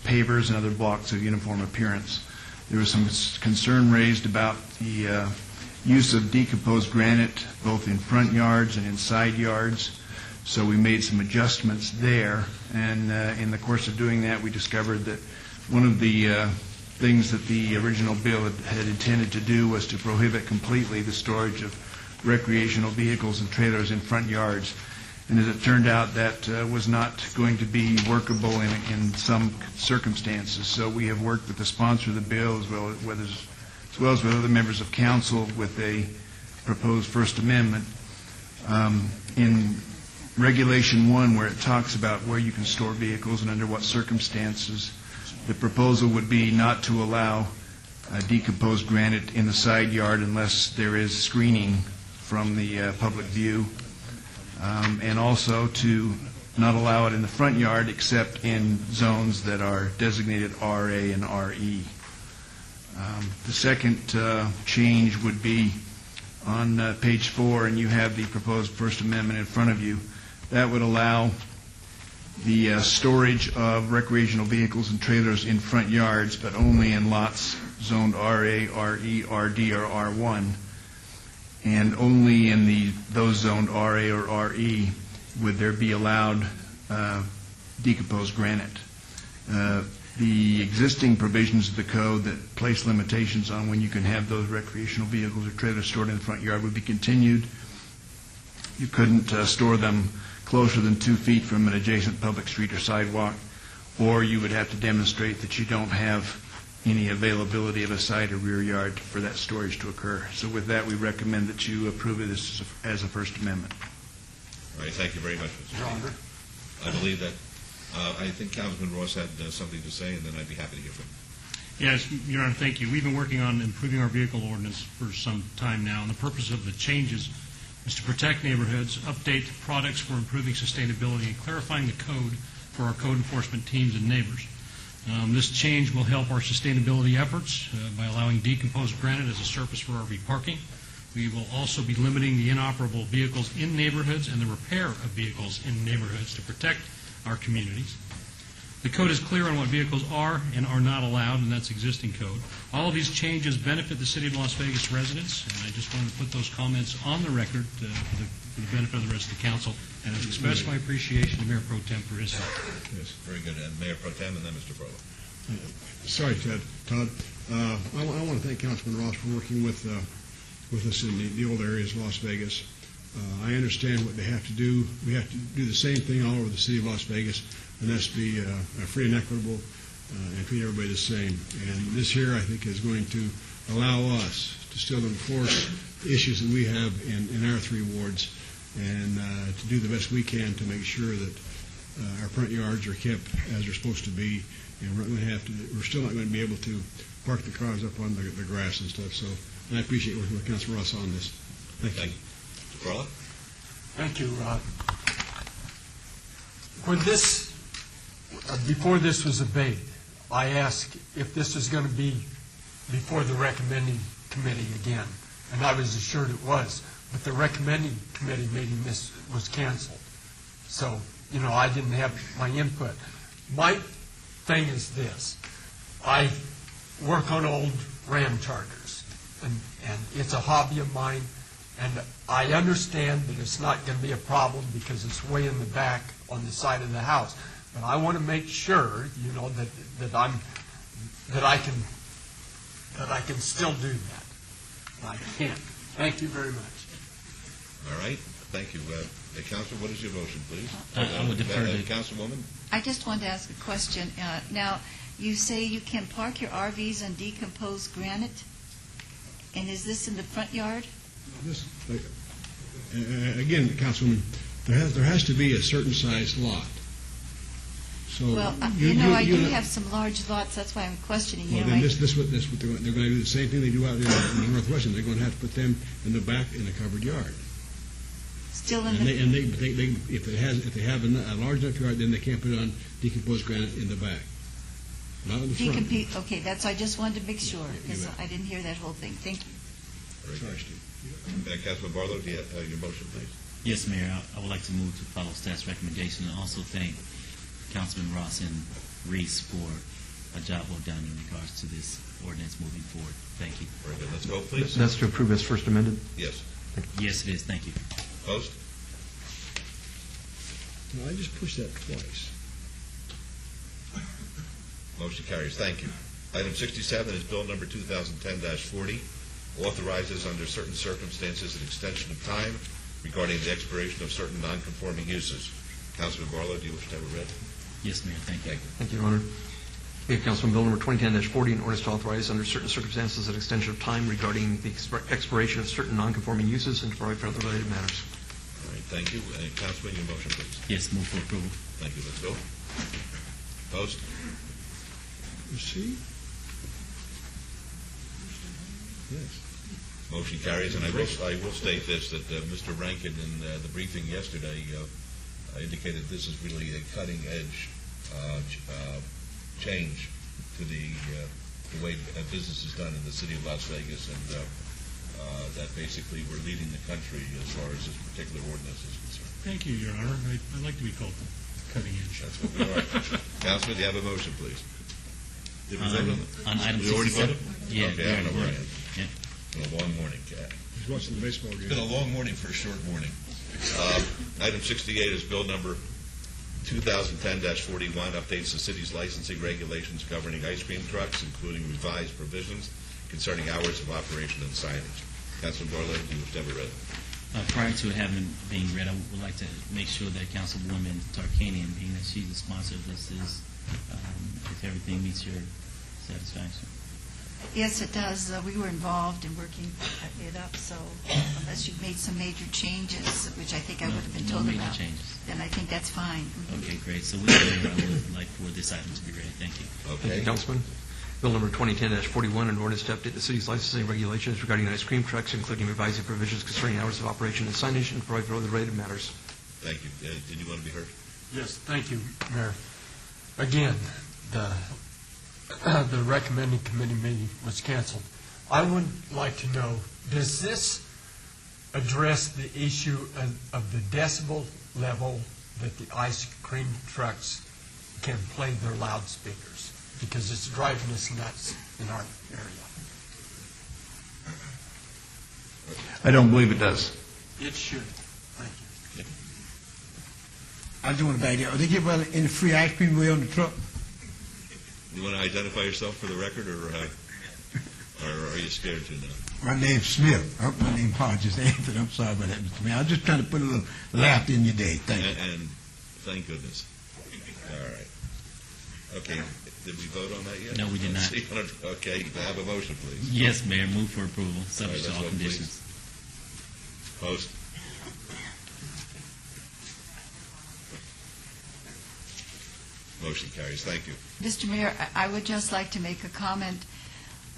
pavers and other blocks of uniform appearance. There was some concern raised about the use of decomposed granite both in front yards and in side yards, so we made some adjustments there, and in the course of doing that we discovered that one of the things that the original bill had intended to do was to prohibit completely the storage of recreational vehicles and trailers in front yards. And as it turned out, that was not going to be workable in some circumstances. So we have worked with the sponsor of the bill as well as with other members of council with a proposed First Amendment. In Regulation 1, where it talks about where you can store vehicles and under what circumstances, the proposal would be not to allow decomposed granite in the side yard unless there is screening from the public view. And also to not allow it in the front yard except in zones that are designated RA and RE. The second change would be on page 4, and you have the proposed First Amendment in front of you. That would allow the storage of recreational vehicles and trailers in front yards, but only in lots zoned RA, RE, RD, or R1. And only in those zoned RA or RE would there be allowed decomposed granite. The existing provisions of the code that place limitations on when you can have those recreational vehicles or trailers stored in the front yard would be continued. You couldn't store them closer than 2 feet from an adjacent public street or sidewalk, or you would have to demonstrate that you don't have any availability of a side or rear yard for that storage to occur. So with that, we recommend that you approve it as a First Amendment. All right, thank you very much, Mr. Speaker. I believe that, I think Councilman Ross had something to say, and then I'd be happy to hear from him. Yes, Your Honor, thank you. We've been working on improving our vehicle ordinance for some time now, and the purpose of the changes is to protect neighborhoods, update products for improving sustainability, and clarifying the code for our code enforcement teams and neighbors. This change will help our sustainability efforts by allowing decomposed granite as a surface for RV parking. We will also be limiting the inoperable vehicles in neighborhoods and the repair of vehicles in neighborhoods to protect our communities. The code is clear on what vehicles are and are not allowed, and that's existing code. All of these changes benefit the City of Las Vegas residents, and I just wanted to put those comments on the record for the benefit of the rest of the council, and express my appreciation to Mayor Pro Tem for his help. Yes, very good. And Mayor Pro Tem, and then Mr. Barlow. Sorry, Todd. I want to thank Councilman Ross for working with us in the old areas of Las Vegas. I understand what they have to do. We have to do the same thing all over the city of Las Vegas, and that's be free and equitable and treat everybody the same. And this here, I think, is going to allow us to still enforce the issues that we have in our three wards, and to do the best we can to make sure that our front yards are kept as they're supposed to be. And we're still not going to be able to park the cars up on the grass and stuff. So I appreciate working with Councilman Ross on this. Thank you. Mr. Barlow? Thank you, Rod. When this, before this was abated, I asked if this was going to be before the recommending committee again, and I was assured it was. But the recommending committee meeting was canceled, so I didn't have my input. My thing is this: I work on old Ram Chargers, and it's a hobby of mine. And I understand that it's not going to be a problem because it's way in the back on the side of the house. But I want to make sure, that I can still do that. I can't. Thank you very much. All right. Thank you. Council, what is your motion, please? I would defer to Councilwoman. I just wanted to ask a question. Now, you say you can park your RVs on decomposed granite, and is this in the front yard? Again, Councilwoman, there has to be a certain size lot. So Well, I do have some large lots. That's why I'm questioning you. Well, then this what they're going to do the same thing they do out in the Northwest. They're going to have to put them in the back in a covered yard. Still in if they have a large enough yard, then they can't put it on decomposed granite in the back. Not in the front. Okay, I just wanted to make sure because I didn't hear that whole thing. Thank you. Sorry, Steve. Councilman Barlow, do you have your motion, please? Yes, Mayor. I would like to move to follow staff's recommendation and also thank Councilman Ross and Reese for a job well done in regards to this ordinance moving forward. Thank you. Very good. Let's go, please. That's to approve as first amended? Yes. Yes, it is. Thank you. Opposed? No, I just pushed that twice. Motion carries. Thank you. Item 67 is Bill number 2010-40. Authorizes under certain circumstances an extension of time regarding the expiration of certain non-conforming uses. Councilman Barlow, do you wish to have it read? Yes, Mayor. Thank you. Thank you, Your Honor. Okay, Councilman, Bill number 2010-40, an ordinance to authorize under certain circumstances an extension of time regarding the expiration of certain non-conforming uses and to provide for other related matters. All right, thank you. Councilman, your motion, please. Yes, move for approval. Thank you. Let's go. Opposed? You see? Yes. Motion carries, and I will state this, that Mr. Rankin in the briefing yesterday indicated this is really a cutting-edge change to the way business is done in the city of Las Vegas, and that basically we're leading the country as far as this particular ordinance is concerned. Thank you, Your Honor. I like to be called cutting edge. That's what we are. Councilman, do you have a motion, please? Did we vote on it? On item we already 67? voted? Yeah. Okay, I don't know where I am. Yeah. It's been a long morning, Cat. He's watching the baseball game. It's been a long morning for a short morning. Item 68 is Bill number 2010-41, updates the city's licensing regulations governing ice cream trucks, including revised provisions concerning hours of operation and signage. Councilman Barlow, do you wish to have it read? Prior to it having being read, I would like to make sure that Councilwoman Tarkanian, being that she's the sponsor of this, is if everything meets your satisfaction. Yes, it does. We were involved in working it up, so unless you've made some major changes, which I think I would have been told no major about, changes. then I think that's fine. Okay, great. So I would like for this item to be read. Thank you. Thank you, Councilman. Bill number 2010-41, an ordinance to update the city's licensing regulations regarding ice cream trucks, including revising provisions concerning hours of operation and signage and provide for other related matters. Thank you. Did you want to be heard? Yes, thank you, Mayor. Again, the recommending committee meeting was canceled. I would like to know, does this address the issue of the decibel level that the ice cream trucks can play their loudspeakers, because it's driving us nuts in our area. I don't believe it does. It should. Thank you. I just want to back up. They give out any free ice cream way on the truck? You want to identify yourself for the record, or are you scared to know? My name's Smith. I hope my name apologies, Anthony. I'm sorry about that, Mr. Mayor. I was just trying to put a little laughter in your day. Thank you. And thank goodness. All right. Okay. Did we vote on that yet? No, we did not. Okay. Have a motion, please. Yes, Mayor, move for approval, subject to all vote, conditions. Post. Motion carries. Thank you. Mr. Mayor, I would just like to make a comment.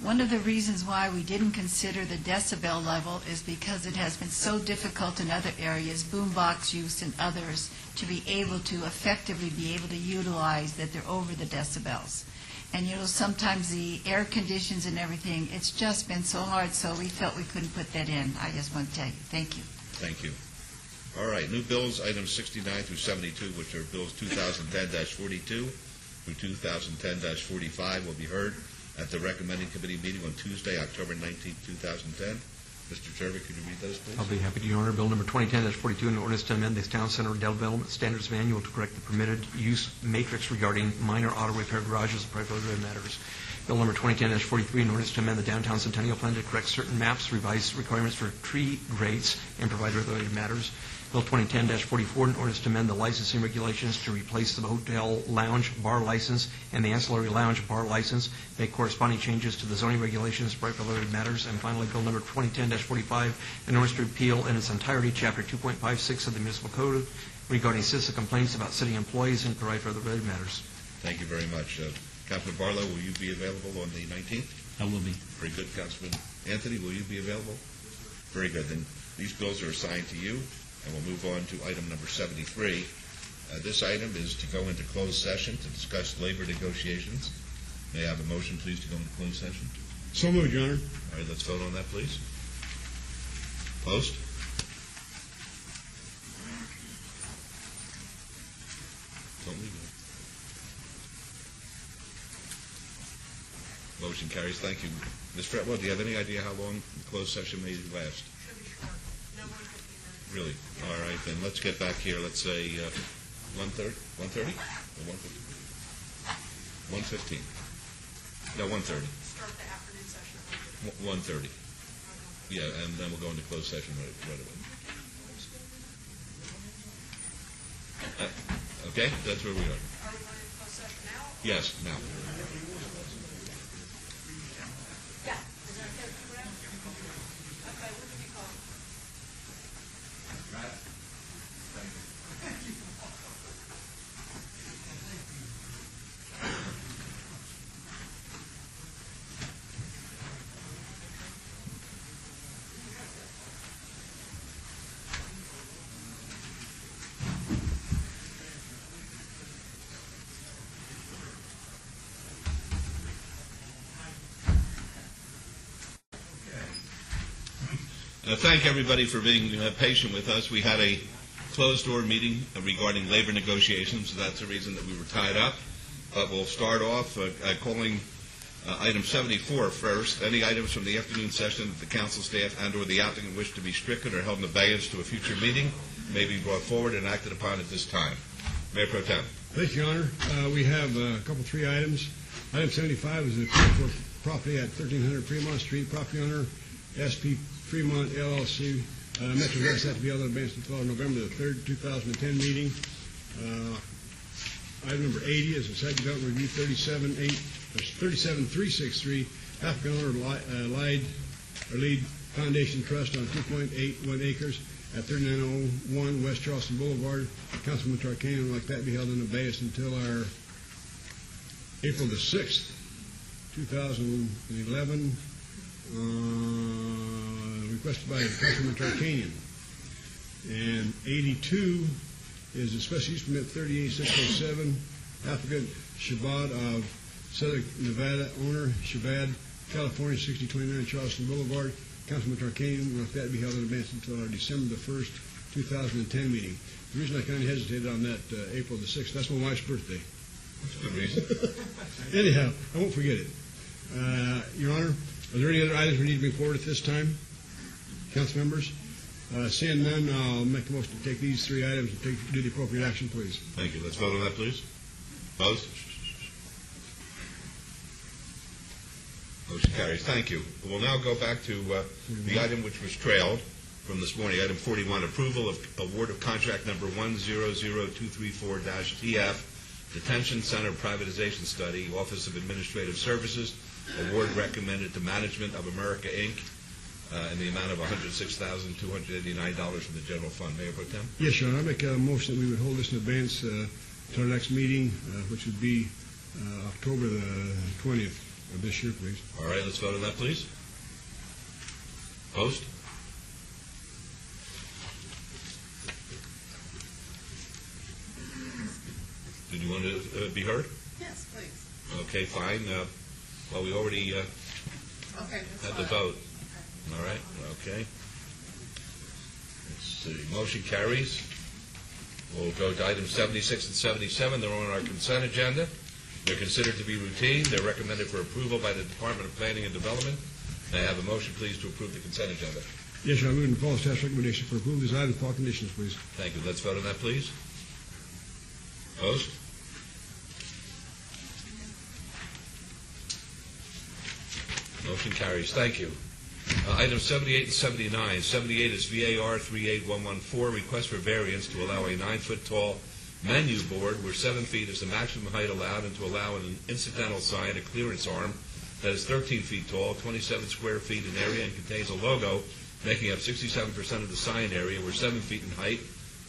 One of the reasons why we didn't consider the decibel level is because it has been so difficult in other areas, boombox use and others, to be able to effectively be able to utilize that they're over the decibels. And, you know, sometimes the air conditions and everything, it's just been so hard, so we felt we couldn't put that in. I just want to tell you. Thank you. Thank you. All right, new bills, items 69 through 72, which are bills 2010-42 through 2010-45, will be heard at the recommending committee meeting on Tuesday, October 19, 2010. Mr. Chairman, could you read those, please? I'll be happy to, Your Honor. Bill number 2010-42, an ordinance to amend the Town Center Development Standards Manual to correct the permitted use matrix regarding minor auto repair garages and private matters. Bill number 2010-43, an ordinance to amend the Downtown Centennial Plan to correct certain maps, revise requirements for tree grades, and provide related matters. Bill 2010-44, an ordinance to amend the licensing regulations to replace the hotel lounge bar license and the ancillary lounge bar license, make corresponding changes to the zoning regulations, for related matters. And finally, Bill number 2010-45, an ordinance to repeal in its entirety Chapter 2.56 of the Municipal Code regarding citizen complaints about city employees and provide for other related matters. Thank you very much. Councilman Barlow, will you be available on the 19th? I will be. Very good. Councilman Anthony, will you be available? Very good. Then these bills are assigned to you, and we'll move on to item number 73. This item is to go into closed session to discuss labor negotiations. May I have a motion, please, to go into closed session? So moved, Your Honor. All right, let's vote on that, please. Post. Don't leave it. Motion carries. Thank you. Ms. Fretwell, do you have any idea how long the closed session may last? Really? All right, then let's get back here. Let's say 1:30? 1:30? Or 1:15? No, 1:30. Start the afternoon session. 1:30. Yeah, and then we'll go into closed session right away. Okay, that's where we are. Are we going into closed session now? Yes, now. Yeah. Is that okay? Okay, what did you call it? Thank everybody for being patient with us. We had a closed-door meeting regarding labor negotiations, so that's the reason that we were tied up. But we'll start off calling item 74 first. Any items from the afternoon session that the council staff and or the applicant wish to be stricken or held in abeyance to a future meeting may be brought forward and acted upon at this time. Mayor Pro Tem. Thank you, Your Honor. We have three items. Item 75 is an appeal for property at 1300 Fremont Street. Property owner, SP Fremont LLC. Metro West had to be held in advance until November the 3rd, 2010 meeting. Item number 80 is a site development review 37363. Applicant owner Lead Foundation Trust on 2.81 acres at 3901 West Charleston Boulevard. Councilman Tarkanian would like that to be held in abeyance until our April the 6th, 2011. Requested by Councilman Tarkanian. And 82 is a special use permit 38607. Applicant Shabbat of Southern Nevada. Owner Shabbat, California, 6029 Charleston Boulevard. Councilman Tarkanian would like that to be held in advance until our December the 1st, 2010 meeting. The reason I kind of hesitated on that April the 6th, that's my wife's birthday. That's a good reason. Anyhow, I won't forget it. Your Honor, are there any other items we need to bring forward at this time? Council members? Seeing none, I'll make a motion to take these three items and do the appropriate action, please. Thank you. Let's vote on that, please. Opposed? Motion carries. Thank you. We'll now go back to the item which was trailed from this morning, item 41, approval of award of contract number 100234-TF, Detention Center Privatization Study, Office of Administrative Services, award recommended to Management of America, Inc., in the amount of $106,289 from the general fund. Mayor Pro Tem? Yes, Your Honor. I make a motion that we would hold this in advance to our next meeting, which would be October the 20th of this year, please. All right, let's vote on that, please. Opposed? Did you want to be heard? Yes, please. Okay, fine. Well, we already had the vote. All right, okay. Let's see. Motion carries. We'll go to items 76 and 77. They're on our consent agenda. They're considered to be routine. They're recommended for approval by the Department of Planning and Development. May I have a motion, please, to approve the consent agenda? Yes, Your Honor. I move to follow staff's recommendation for approval of these items with all conditions, please. Thank you. Let's vote on that, please. Opposed? Motion carries. Thank you. Items 78 and 79. 78 is VAR 38114, request for variance to allow a 9-foot tall menu board where 7 feet is the maximum height allowed, and to allow an incidental sign, a clearance arm, that is 13 feet tall, 27 square feet in area, and contains a logo making up 67% of the sign area, where 7 feet in height,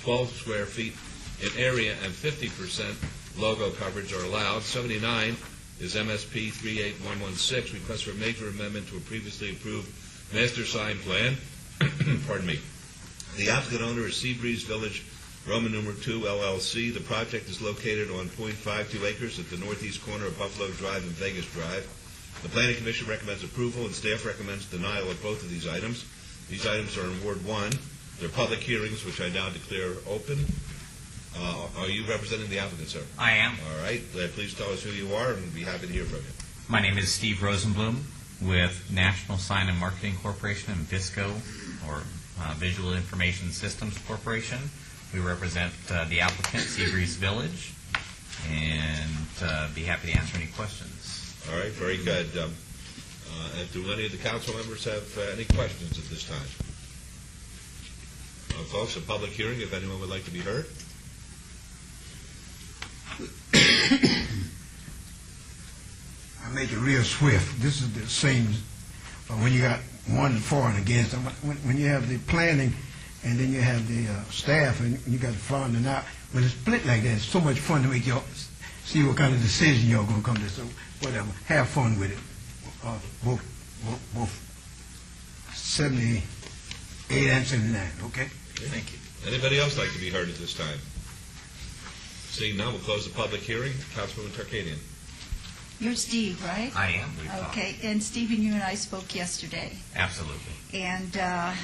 12 square feet in area, and 50% logo coverage are allowed. 79 is MSP 38116, request for a major amendment to a previously approved master sign plan. Pardon me. The applicant owner is Seabreeze Village, Roman numeral 2, LLC. The project is located on .52 acres at the northeast corner of Buffalo Drive and Vegas Drive. The Planning Commission recommends approval, and staff recommends denial of both of these items. These items are in Ward 1. They're public hearings, which I now declare open. Are you representing the applicant, sir? I am. All right. Please tell us who you are, and we'll be happy to hear from you. My name is Steve Rosenblum with National Sign and Marketing Corporation and VISCO, or Visual Information Systems Corporation. We represent the applicant, Seabreeze Village, and be happy to answer any questions. All right. Very good. Do any of the council members have any questions at this time? Folks, a public hearing, if anyone would like to be heard. I make it real swift. This is the same when you got 1 for and against. When you have the planning and then you have the staff and you got the funding out, when it's split like that, it's so much fun to make y'all see what kind of decision y'all going to come to. So whatever, have fun with it. Both 78 and 79, okay? Thank you. Anybody else like to be heard at this time? Seeing none, we'll close the public hearing. Councilwoman Tarkanian. You're Steve, right? I am. Okay, and Stephen, you and I spoke yesterday. Absolutely. And the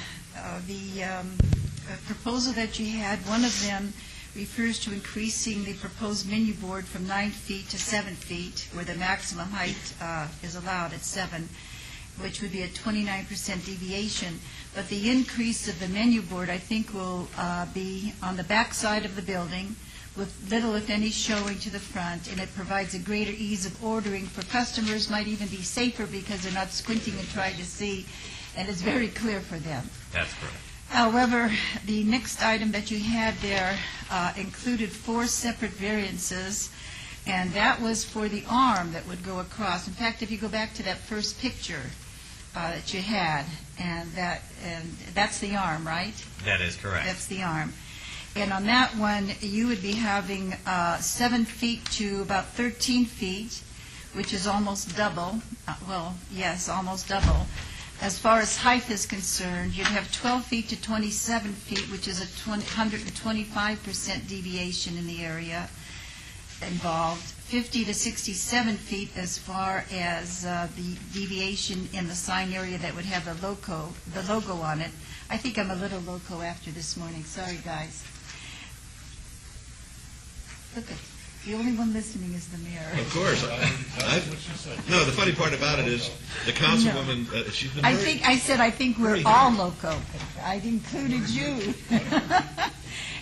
proposal that you had, one of them refers to increasing the proposed menu board from 9 feet to 7 feet, where the maximum height is allowed at 7, which would be a 29% deviation. But the increase of the menu board, I think, will be on the back side of the building, with little, if any, showing to the front, and it provides a greater ease of ordering for customers, might even be safer because they're not squinting and trying to see, and it's very clear for them. That's correct. However, the next item that you had there included 4 separate variances, and that was for the arm that would go across. In fact, if you go back to that first picture that you had, and that's the arm, right? That is correct. That's the arm. And on that one, you would be having 7 feet to about 13 feet, which is almost double. Well, yes, almost double. As far as height is concerned, you'd have 12 feet to 27 feet, which is a 125% deviation in the area involved. 50 to 67 feet as far as the deviation in the sign area that would have the logo on it. I think I'm a little loco after this morning. Sorry, guys. Look at The only one listening is the mayor. Of course. No, the funny part about it is the councilwoman, she's been very... I think we're all loco. I included you.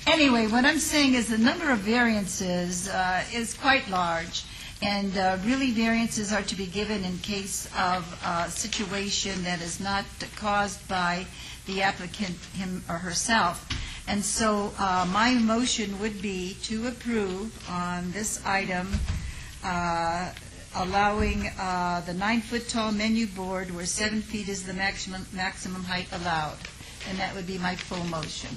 Anyway, what I'm saying is the number of variances is quite large, and really variances are to be given in case of a situation that is not caused by the applicant, him or herself. And so my motion would be to approve on this item allowing the 9-foot-tall menu board where 7 feet is the maximum height allowed. And that would be my full motion.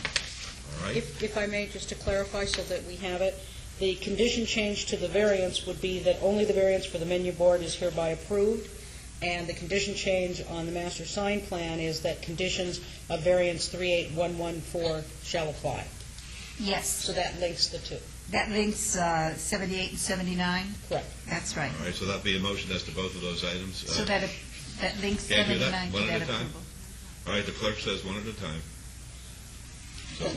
All right. If I may, just to clarify so that we have it, the condition change to the variance would be that only the variance for the menu board is hereby approved, and the condition change on the master sign plan is that conditions of variance 38114 shall apply. Yes. So that links the two. That links 78 and 79? Correct. That's right. All right, so that'd be a motion as to both of those items. So that links Can't do 79 that? to One that at a time? approval. All right, the clerk says one at a time. So,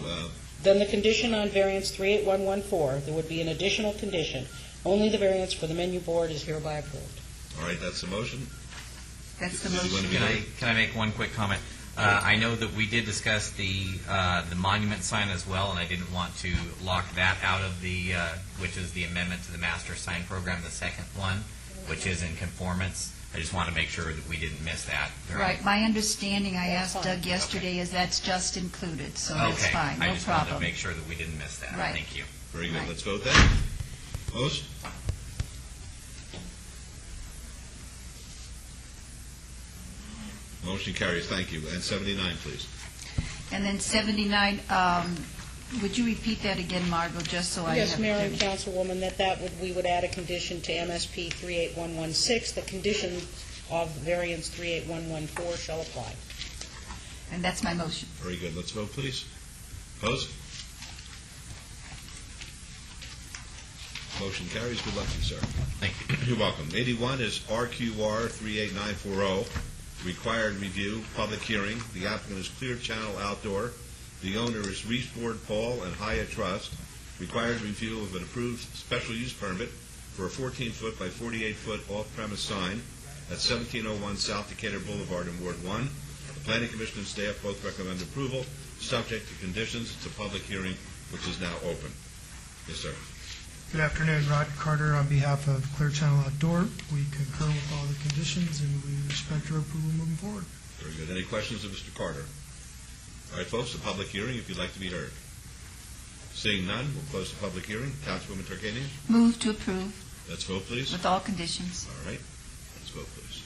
Then the condition on variance 38114, there would be an additional condition. Only the variance for the menu board is hereby approved. all right, that's the motion. That's the Does he want to motion. be Can I make one quick comment? I know that we did discuss the monument sign as well, and I didn't want to lock that out of the, which is the amendment to the master sign program, the second one, which is in conformance. I just want to make sure that we didn't miss that. Right. My understanding, I asked Doug yesterday, is that's just included, so that's fine, I no just wanted to problem. make sure that we didn't miss that. Right. Thank you. Very good. Right. Let's vote then. Opposed? Motion carries. Thank you. And 79, please. And then 79, would you repeat that again, Margot, just so I have... Yes, Mayor and Councilwoman, we would add a condition to MSP 38116, the condition of variance 38114 shall apply. And that's my motion. Very good. Let's vote, please. Opposed? Motion carries. Good luck to you, sir. Thank you. You're welcome. 81 is RQR 38940, required review, public hearing. The applicant is Clear Channel Outdoor. The owner is Reesford Paul and Hyatt Trust. Required review of an approved special use permit for a 14-foot by 48-foot off-premise sign at 1701 South Decatur Boulevard in Ward 1. The Planning Commission and staff both recommend approval, subject to conditions. It's a public hearing, which is now open. Yes, sir. Good afternoon, Rod Carter on behalf of Clear Channel Outdoor. We concur with all the conditions and we respect your approval moving forward. Very good. Any questions of Mr. Carter? All right, folks, the public hearing, if you'd like to be heard. Seeing none, we'll close the public hearing. Councilwoman Tarkanian? Move to approve Let's vote, please. with all conditions. All right. Let's vote, please.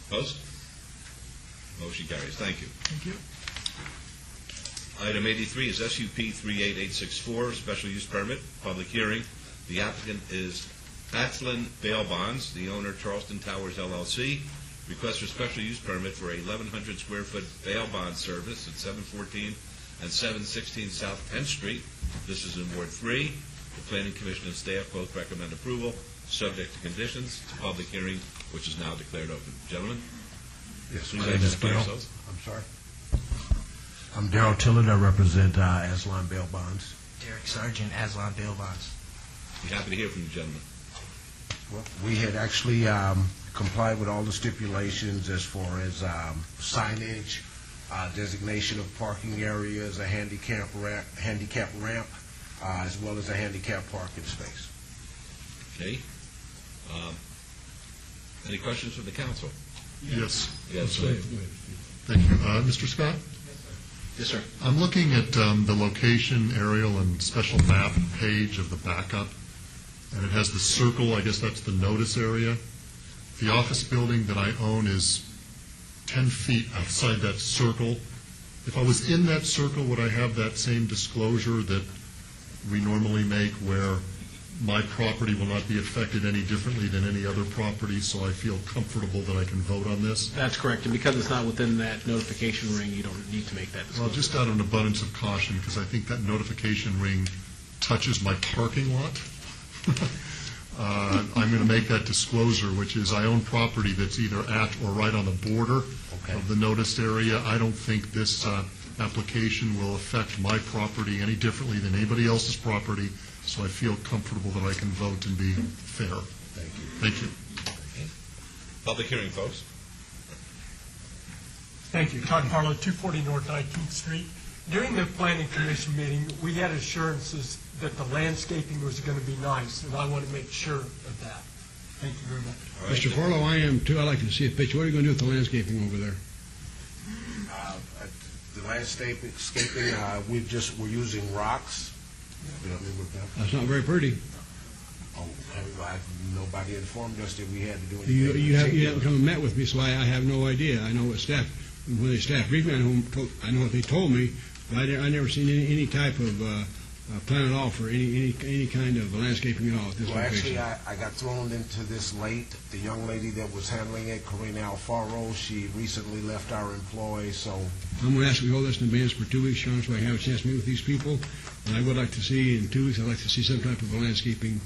Opposed? Motion carries. Thank you. Thank you. Item 83 is SUP 38864, special use permit, public hearing. The applicant is Athlon Bail Bonds, the owner Charleston Towers LLC. Request for special use permit for a 1,100 square foot bail bond service at 714 and 716 South Penn Street. This is in Ward 3. The Planning Commission and staff both recommend approval, subject to conditions. It's a public hearing, which is now declared open. Gentlemen? Yes, Please my name is identify Darrell. yourselves. I'm sorry. I'm Darrell Tillard. I represent Aslan Bail Bonds. Derek Sargent, Aslan Bail Bonds. Be happy to hear from you, gentlemen. Well, we had actually complied with all the stipulations as far as signage, designation of parking areas, a handicap ramp, as well as a handicap parking space. Okay. Any questions from the council? Yes. Yes, Go sir. ahead. Thank you. Mr. Scott? Yes, sir. I'm looking at the location, aerial, and special map page of the backup, and it has the circle. I guess that's the notice area. The office building that I own is 10 feet outside that circle. If I was in that circle, would I have that same disclosure that we normally make where my property will not be affected any differently than any other property, so I feel comfortable that I can vote on this? That's correct, and because it's not within that notification ring, you don't need to make that disclosure. Well, just out of an abundance of caution, because I think that notification ring touches my parking lot. I'm going to make that disclosure, which is I own property that's either at or right on the border of the noticed area. I don't think this application will affect my property any differently than anybody else's property, so I feel comfortable that I can vote and be fair. Thank you. Thank you. Public hearing, folks. Thank you. Todd Harlow, 240 North 19th Street. During the Planning Commission meeting, we had assurances that the landscaping was going to be nice, and I want to make sure of that. Thank you very much. Mr. Farlow, I am too. I'd like to see a picture. What are you going to do with the landscaping over there? The landscaping, we're using rocks. That's not very pretty. Oh, nobody informed us that we had to do anything. You haven't come and met with me, so I have no idea. I know what staff, when the staff briefed me, I know what they told me, but I never seen any type of plan at all for any kind of landscaping at all at this location. Actually, I got thrown into this late. The young lady that was handling it, Corina Alfaro, she recently left our employ, so... I'm going to ask you to hold this in advance for 2 weeks, Sean, so I can have a chance to meet with these people. And I would like to see, in 2 weeks, I'd like to see some type of a landscaping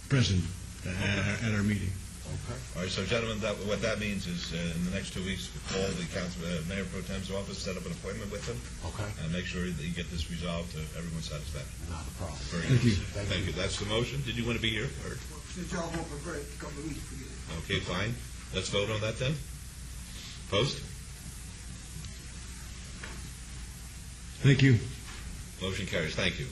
present at our meeting. Okay. All right, so gentlemen, what that means is in the next 2 weeks, call the Mayor Pro Tem's office, set up an appointment with him, Okay. and make sure that you get this resolved to everyone's satisfaction. Not a problem. Very Thank good. you. Thank you. That's the motion. Did you want to be here? Or? Since y'all won't for a couple of weeks, forget it. Okay, fine. Let's vote on that then. Post? Thank you. Motion carries. Thank you.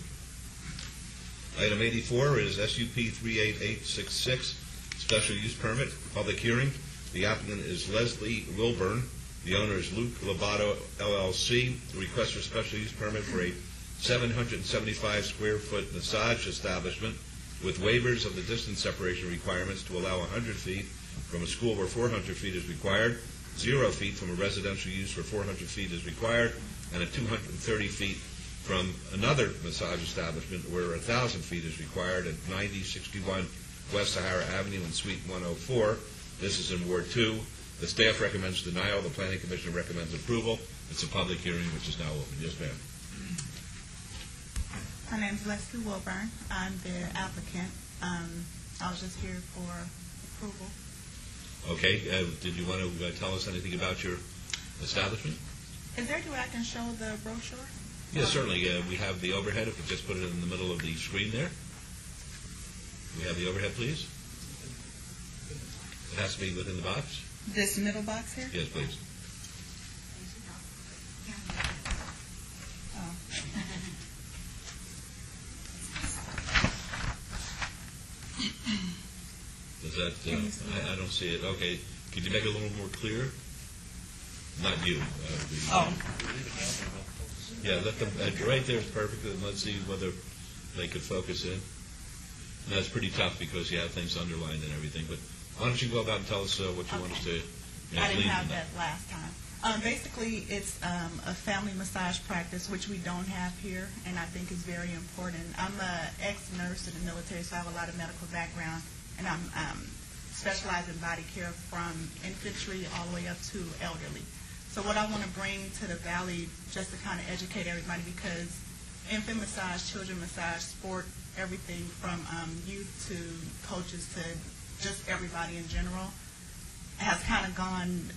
Item 84 is SUP 38866, special use permit, public hearing. The applicant is Leslie Wilburn. The owner is Luke Lobato, LLC. The request for special use permit for a 775 square foot massage establishment with waivers of the distance separation requirements to allow 100 feet from a school where 400 feet is required, 0 feet from a residential use where 400 feet is required, and 230 feet from another massage establishment where 1,000 feet is required at 9061 West Sahara Avenue in Suite 104. This is in Ward 2. The staff recommends denial. The Planning Commission recommends approval. It's a public hearing which is now open. Yes, ma'am. My name is Leslie Wilburn. I'm the applicant. I was just here for approval. Okay. Did you want to tell us anything about your establishment? Is there a way I can show the brochure? Yes, certainly. We have the overhead. If you just put it in the middle of the screen there. We have the overhead, please. It has to be within the box. This middle box here? Yes, please. Oh. Does that, I don't see it. Okay. Could you make it a little more clear? Not you. Yeah, let them, right there is perfect. And let's see whether they could focus in. And that's pretty tough because you have things underlined and everything. But why don't you go about and tell us what you want us to I didn't have that last time. Basically, it's a family massage practice, which we don't have here, and I think is very important. I'm an ex-nurse in the military, so I have a lot of medical background, and I'm specialized in body care from infantry all the way up to elderly. So what I want to bring to the Valley, just to kind of educate everybody, because infant massage, children massage, sport, everything from youth to coaches to just everybody in general, has kind of gone,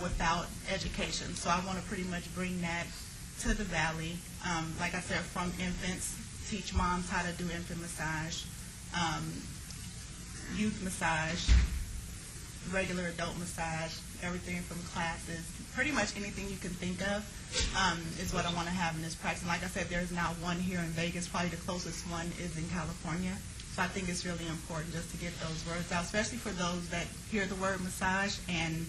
without education. So I want to pretty much bring that to the Valley. Like I said, from infants, teach moms how to do infant massage, youth massage, regular adult massage, everything from classes, pretty much anything you can think of is what I want to have in this practice. And like I said, there's now one here in Vegas. Probably the closest one is in California. So I think it's really important just to get those words out, especially for those that hear the word massage and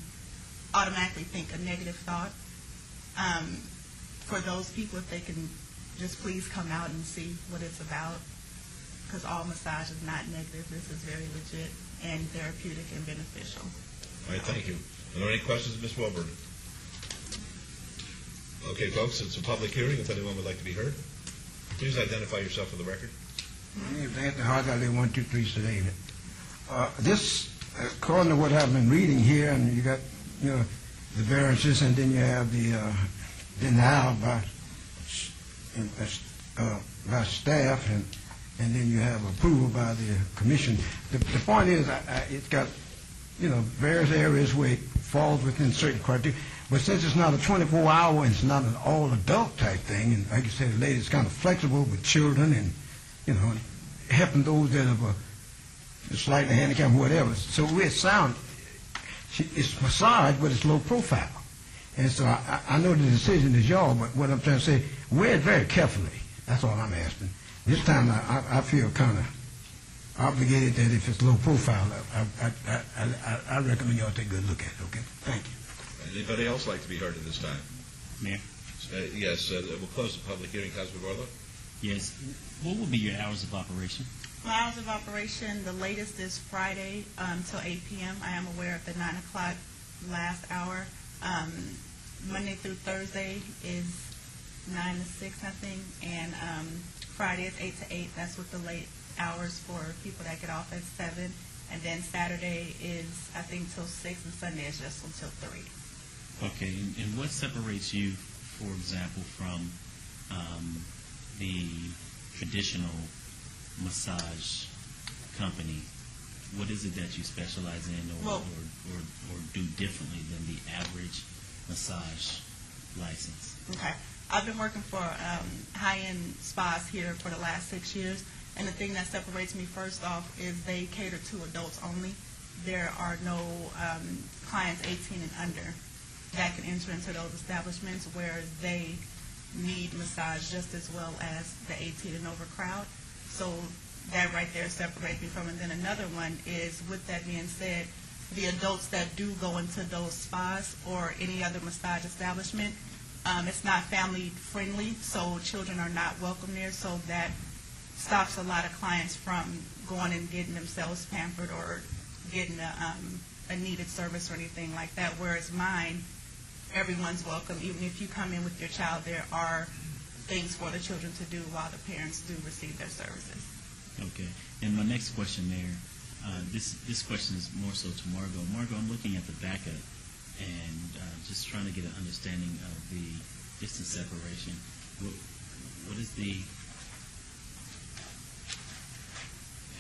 automatically think a negative thought. For those people, if they can just please come out and see what it's about, because all massage is not negative. This is very legit and therapeutic and beneficial. All right, thank you. Are there any questions, Ms. Wilburn? Okay, folks, it's a public hearing. If anyone would like to be heard, please identify yourself for the record. My name is Anthony Hart. I live 123 David. This, according to what I've been reading here, and you got, the variances, and then you have the denial by staff, and then you have approval by the commission. The point is, it's got, various areas where it falls within certain criteria. But since it's not a 24-hour and it's not an all-adult type thing, and like you said, the lady's kind of flexible with children and, you know, helping those that have a slightly handicapped, whatever. So it sounds, it's massage, but it's low profile. And so I know the decision is y'all, but what I'm trying to say, wear it very carefully. That's all I'm asking. This time I feel kind of obligated that if it's low profile, I recommend y'all take a good look at it, okay? Thank you. Anybody else like to be heard at this time? Mayor? Yes, we'll close the public hearing. Councilman Barlow? Yes. What will be your hours of operation? My hours of operation, the latest is Friday till 8 p.m. I am aware of the 9 o'clock last hour. Monday through Thursday is 9 to 6, I think, and Friday is 8 to 8. That's with the late hours for people that get off at 7. And then Saturday is, I think, till 6, and Sunday is just until 3. Okay, and what separates you, for example, from the traditional massage company? What is it that you specialize in or do differently than the average massage license? Okay. I've been working for high-end spas here for the last 6 years, and the thing that separates me first off is they cater to adults only. There are no clients 18 and under that can enter into those establishments, where they need massage just as well as the 18 and over crowd. So that right there separates me from it. And then another one is, with that being said, the adults that do go into those spas or any other massage establishment, it's not family friendly, so children are not welcome there. So that stops a lot of clients from going and getting themselves pampered or getting a needed service or anything like that. Whereas mine, everyone's welcome. Even if you come in with your child, there are things for the children to do while the parents do receive their services. Okay. And my next question, Mayor, this question is more so to Margot. Margot, I'm looking at the backup and just trying to get an understanding of the distance separation. What is the...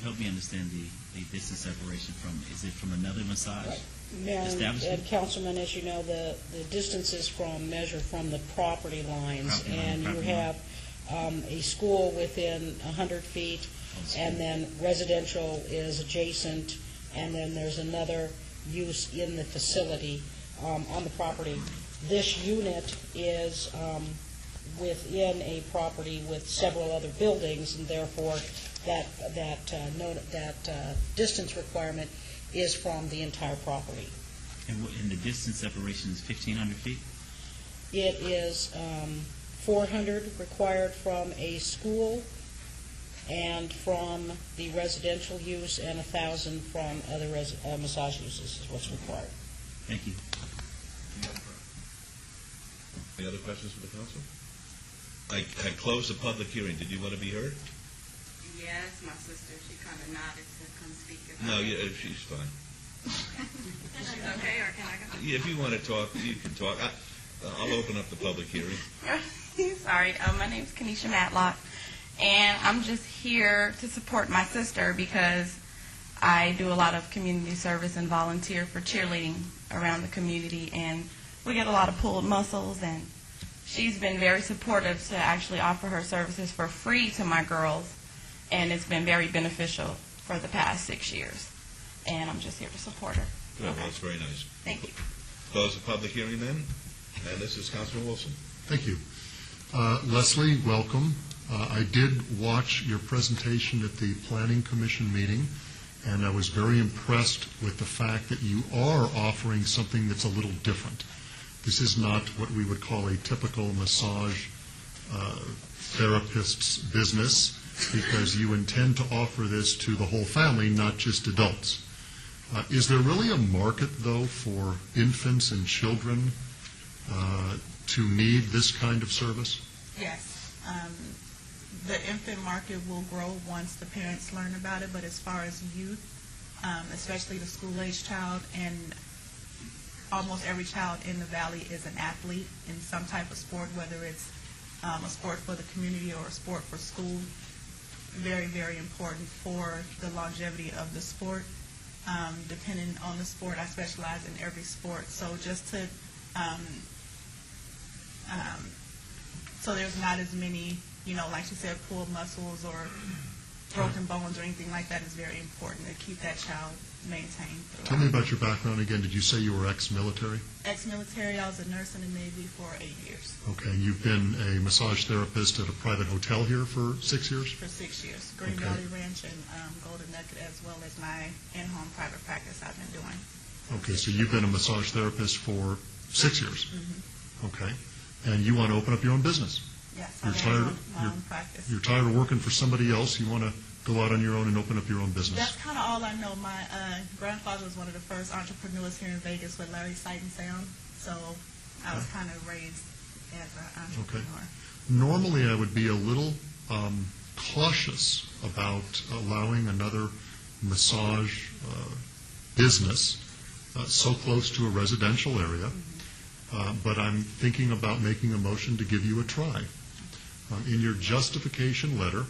Help me understand the distance separation from, is it from another massage establishment? And Councilman, as you know, the distances measured from the property lines, and you have a school within 100 feet, and then residential is adjacent, and then there's another use in the facility on the property. This unit is within a property with several other buildings, and therefore that distance requirement is from the entire property. And the distance separation is 1,500 feet? It is 400 required from a school and from the residential use, and 1,000 from other massage uses is what's required. Thank you. Any other questions for the council? I closed the public hearing. Did you want to be heard? Yes, my sister. She kind of nodded to come speak. No, she's fine. She's okay, or can I go? Yeah, if you want to talk, you can talk. I'll open up the public hearing. Sorry. My name's Kenesha Matlock, and I'm just here to support my sister because I do a lot of community service and volunteer for cheerleading around the community, and we get a lot of pulled muscles, and she's been very supportive to actually offer her services for free to my girls, and it's been very beneficial for the past 6 years. And I'm just here to support her. Good. Well, that's very nice. Thank you. Close the public hearing then. And this is Councilman Wilson. Thank you. Leslie, welcome. I did watch your presentation at the Planning Commission meeting, and I was very impressed with the fact that you are offering something that's a little different. This is not what we would call a typical massage therapist's business, because you intend to offer this to the whole family, not just adults. Is there really a market, though, for infants and children to need this kind of service? Yes. The infant market will grow once the parents learn about it, but as far as youth, especially the school-age child, and almost every child in the Valley is an athlete in some type of sport, whether it's a sport for the community or a sport for school. Very, very important for the longevity of the sport. Depending on the sport, I specialize in every sport. So just to So there's not as many, like you said, pulled muscles or broken bones or anything like that is very important to keep that child maintained. Tell me about your background again. Did you say you were ex-military? Ex-military, I was a nurse in the Navy for 8 years. Okay, and you've been a massage therapist at a private hotel here for 6 years? For 6 years. Green Okay. Valley Ranch and Golden Nugget, as well as my in-home private practice I've been doing. Okay, so you've been a massage therapist for 6 years? Okay, and you want to open up your own business? Yes, You're I tired, have my own practice. you're tired of working for somebody else, you want to go out on your own and open up your own business? That's kind of all I know. My grandfather was one of the first entrepreneurs here in Vegas with Larry Sight and Sound, so I was kind of raised as an entrepreneur. Normally, I would be a little cautious about allowing another massage business so close to a residential area, but I'm thinking about making a motion to give you a try. In your justification letter,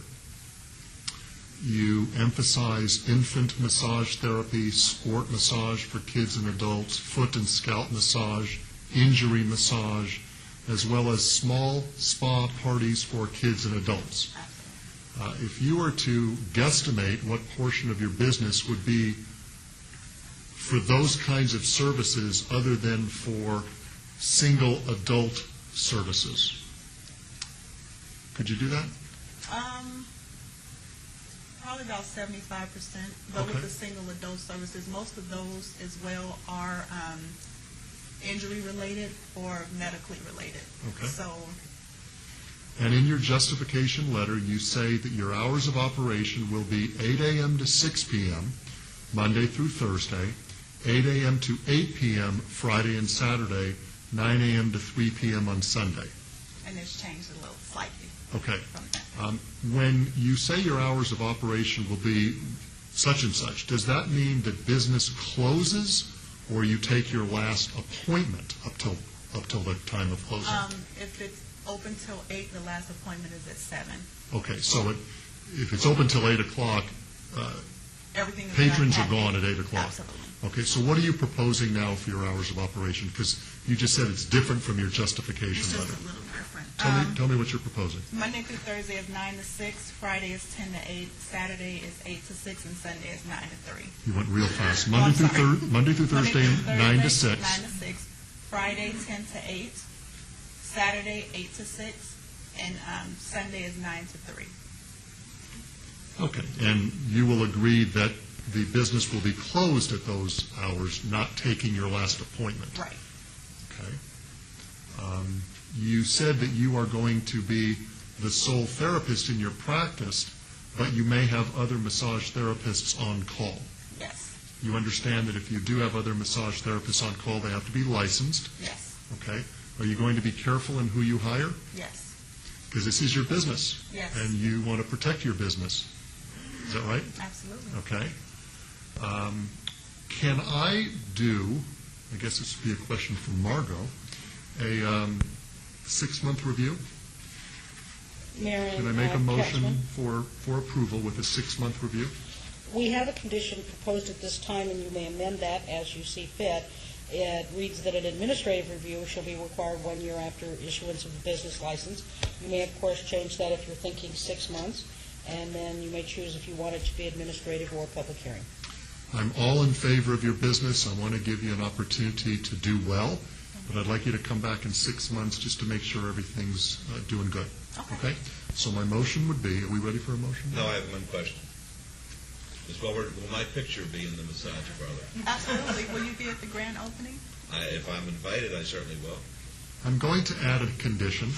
you emphasize infant massage therapy, sport massage for kids and adults, foot and scalp massage, injury massage, as well as small spa parties for kids and adults. If you were to guesstimate what portion of your business would be for those kinds of services other than for single adult services, could you do that? Probably about 75%, but Okay. with the single adult services, most of those as well are injury related or medically related. Okay. So And in your justification letter, you say that your hours of operation will be 8 a.m. to 6 p.m., Monday through Thursday, 8 a.m. to 8 p.m. Friday and Saturday, 9 a.m. to 3 p.m. on Sunday. and it's changed a little slightly. Okay. From that. When you say your hours of operation will be such and such, does that mean that business closes, or you take your last appointment up till the time of closing? If it's open till 8, the last appointment is at 7. Okay, so if it's open till 8 o'clock, Everything is patrons done are gone at 8 o'clock? Absolutely. Okay, so what are you proposing now for your hours of operation? Because you just said it's different from your justification It's just letter. a little different. Tell me what you're proposing. Monday through Thursday is 9 to 6, Friday is 10 to 8, Saturday is 8 to 6, and Sunday is 9 to 3. You went real fast. Oh, Monday I'm through sorry. Monday through Thursday, 9 to 6. 9 to 6, Friday 10 to 8, Saturday 8 to 6, and Sunday is 9 to 3. Okay, and you will agree that the business will be closed at those hours, not taking your last appointment? Right. Okay. You said that you are going to be the sole therapist in your practice, but you may have other massage therapists on call. Yes. You understand that if you do have other massage therapists on call, they have to be licensed? Yes. Okay. Are you going to be careful in who you hire? Yes. Because this is your business. Yes. And you want to protect your business. Is that right? Absolutely. Okay. Can I do, I guess this would be a question for Margot, a 6-month review? Marion, Can I make a motion Councilman? for approval with a 6-month review? We have a condition proposed at this time, and you may amend that as you see fit. It reads that an administrative review shall be required 1 year after issuance of the business license. You may, of course, change that if you're thinking 6 months, and then you may choose if you want it to be administrative or public hearing. I'm all in favor of your business. I want to give you an opportunity to do well, but I'd like you to come back in 6 months just to make sure everything's doing good. Okay? So my motion would be, are we ready for a motion? No, I have one question. Ms. Welbert, will my picture be in the massage parlor? Absolutely. Will you be at the grand opening? If I'm invited, I certainly will. I'm going to add a condition.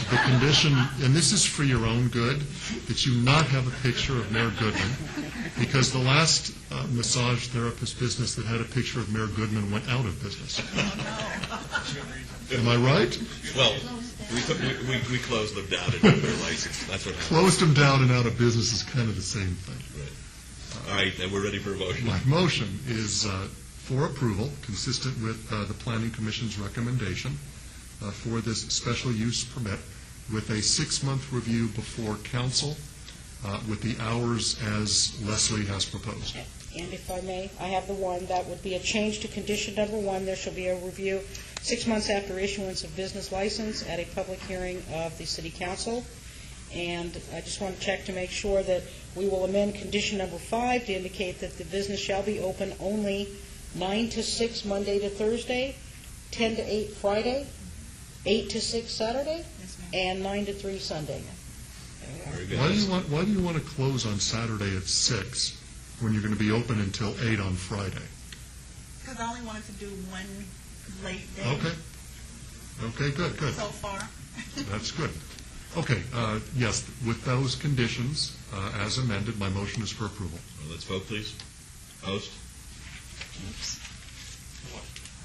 The condition, and this is for your own good, that you not have a picture of Mayor Goodman, because the last massage therapist business that had a picture of Mayor Goodman went out of business. Am I right? Well, we closed them down and took their license. That's what happened. Closed them down and out of business is kind of the same thing. All right, then we're ready for a motion. My motion is for approval, consistent with the Planning Commission's recommendation for this special use permit, with a 6-month review before council, with the hours as Leslie has proposed. And if I may, I have the one that would be a change to condition number 1. There shall be a review 6 months after issuance of business license at a public hearing of the City Council. And I just want to check to make sure that we will amend condition number 5 to indicate that the business shall be open only 9 to 6 Monday to Thursday, 10 to 8 Friday, 8 to 6 Saturday, and 9 to 3 Sunday. Why do you want to close on Saturday at 6 when you're going to be open until 8 on Friday? Because I only wanted to do one late day. Okay, good. So far. That's good. Okay, yes, with those conditions, as amended, my motion is for approval. Well, let's vote, please. Host?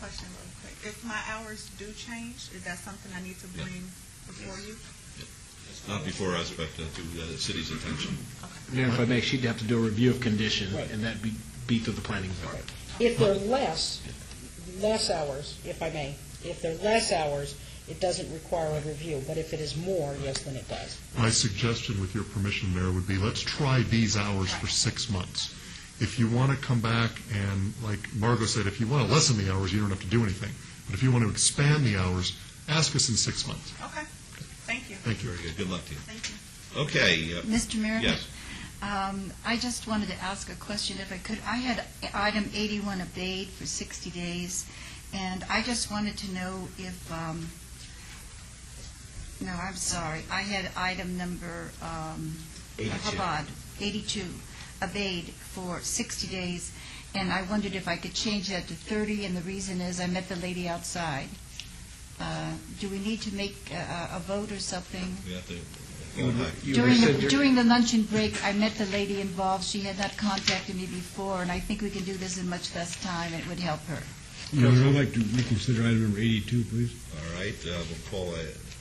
Question real quick. If my hours do change, is that something I need to bring before you? Not before us, but to the city's attention. Mayor, if I may, she'd have to do a review of condition, and that'd be through the planning board. If they're less hours, if I may, if they're less hours, it doesn't require a review. But if it is more, yes, then it does. My suggestion, with your permission, Mayor, would be let's try these hours for 6 months. If you want to come back and, like Margot said, if you want to lessen the hours, you don't have to do anything. But if you want to expand the hours, ask us in 6 months. Okay. Thank you. Thank you. Very good. Good luck to you. Thank you. Okay. Mr. Mayor? Yes. I just wanted to ask a question, if I could. I had item 81 obeyed for 60 days, and I just wanted to know if, no, I'm sorry. I had item number 82, obeyed for 60 days, and I wondered if I could change that to 30, and the reason is I met the lady outside. Do we need to make a vote or something? We have to. During the luncheon break, I met the lady involved. She had not contacted me before, and I think we can do this in much less time, and it would help her. Your Honor, I'd like to reconsider item number 82, please. All right. We'll call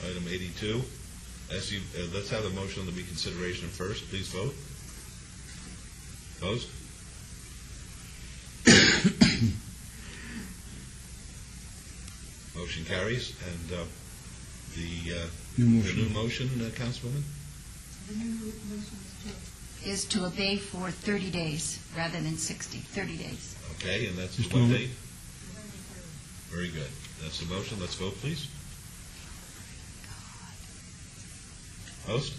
item 82. Let's have a motion on the reconsideration first. Please vote. Opposed? Motion carries. And the new motion, Councilwoman? The new motion is to obey for 30 days rather than 60, 30 days. Okay, and that's what date? Very good. That's the motion. Let's vote, please. Host?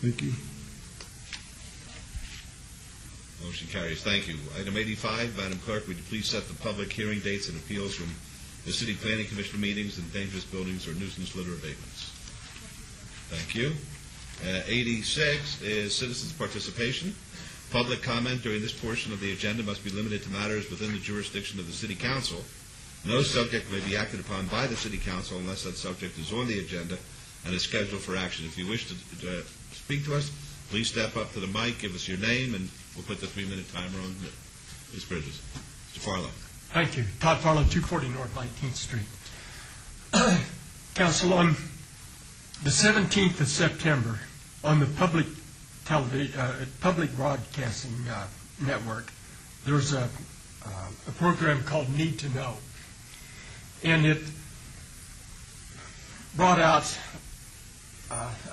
Thank you. Motion carries. Thank you. Item 85, Madam Clerk, would you please set the public hearing dates and appeals from the City Planning Commission meetings and dangerous buildings or nuisance litter abatements? Thank you. 86 is citizens' participation. Public comment during this portion of the agenda must be limited to matters within the jurisdiction of the City Council. No subject may be acted upon by the City Council unless that subject is on the agenda and is scheduled for action. If you wish to speak to us, please step up to the mic, give us your name, and we'll put the 3-minute timer on. Ms. Bridges. Mr. Farlow. Thank you. Todd Farlow, 240 North 19th Street. Council, on the 17th of September, on the public broadcasting network, there's a program called Need to Know. And it brought out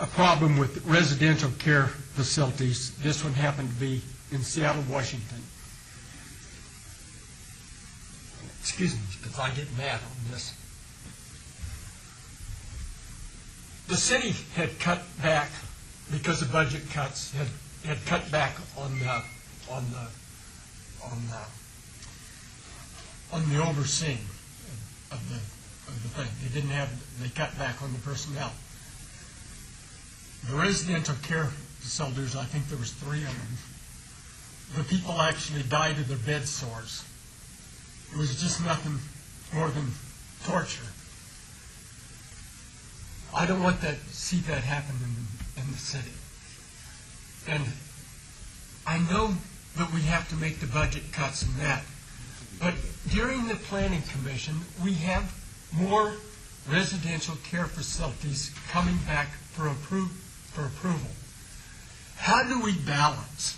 a problem with residential care facilities. This one happened to be in Seattle, Washington. Excuse me, because I get mad on this. The city had cut back, because of budget cuts, had cut back on the overseeing of the thing. They cut back on the personnel. The residential care facilities, I think there was 3 of them, the people actually died of their bed sores. It was just nothing more than torture. I don't want to see that happen in the city. And I know that we have to make the budget cuts and that, but during the Planning Commission, we have more residential care facilities coming back for approval. How do we balance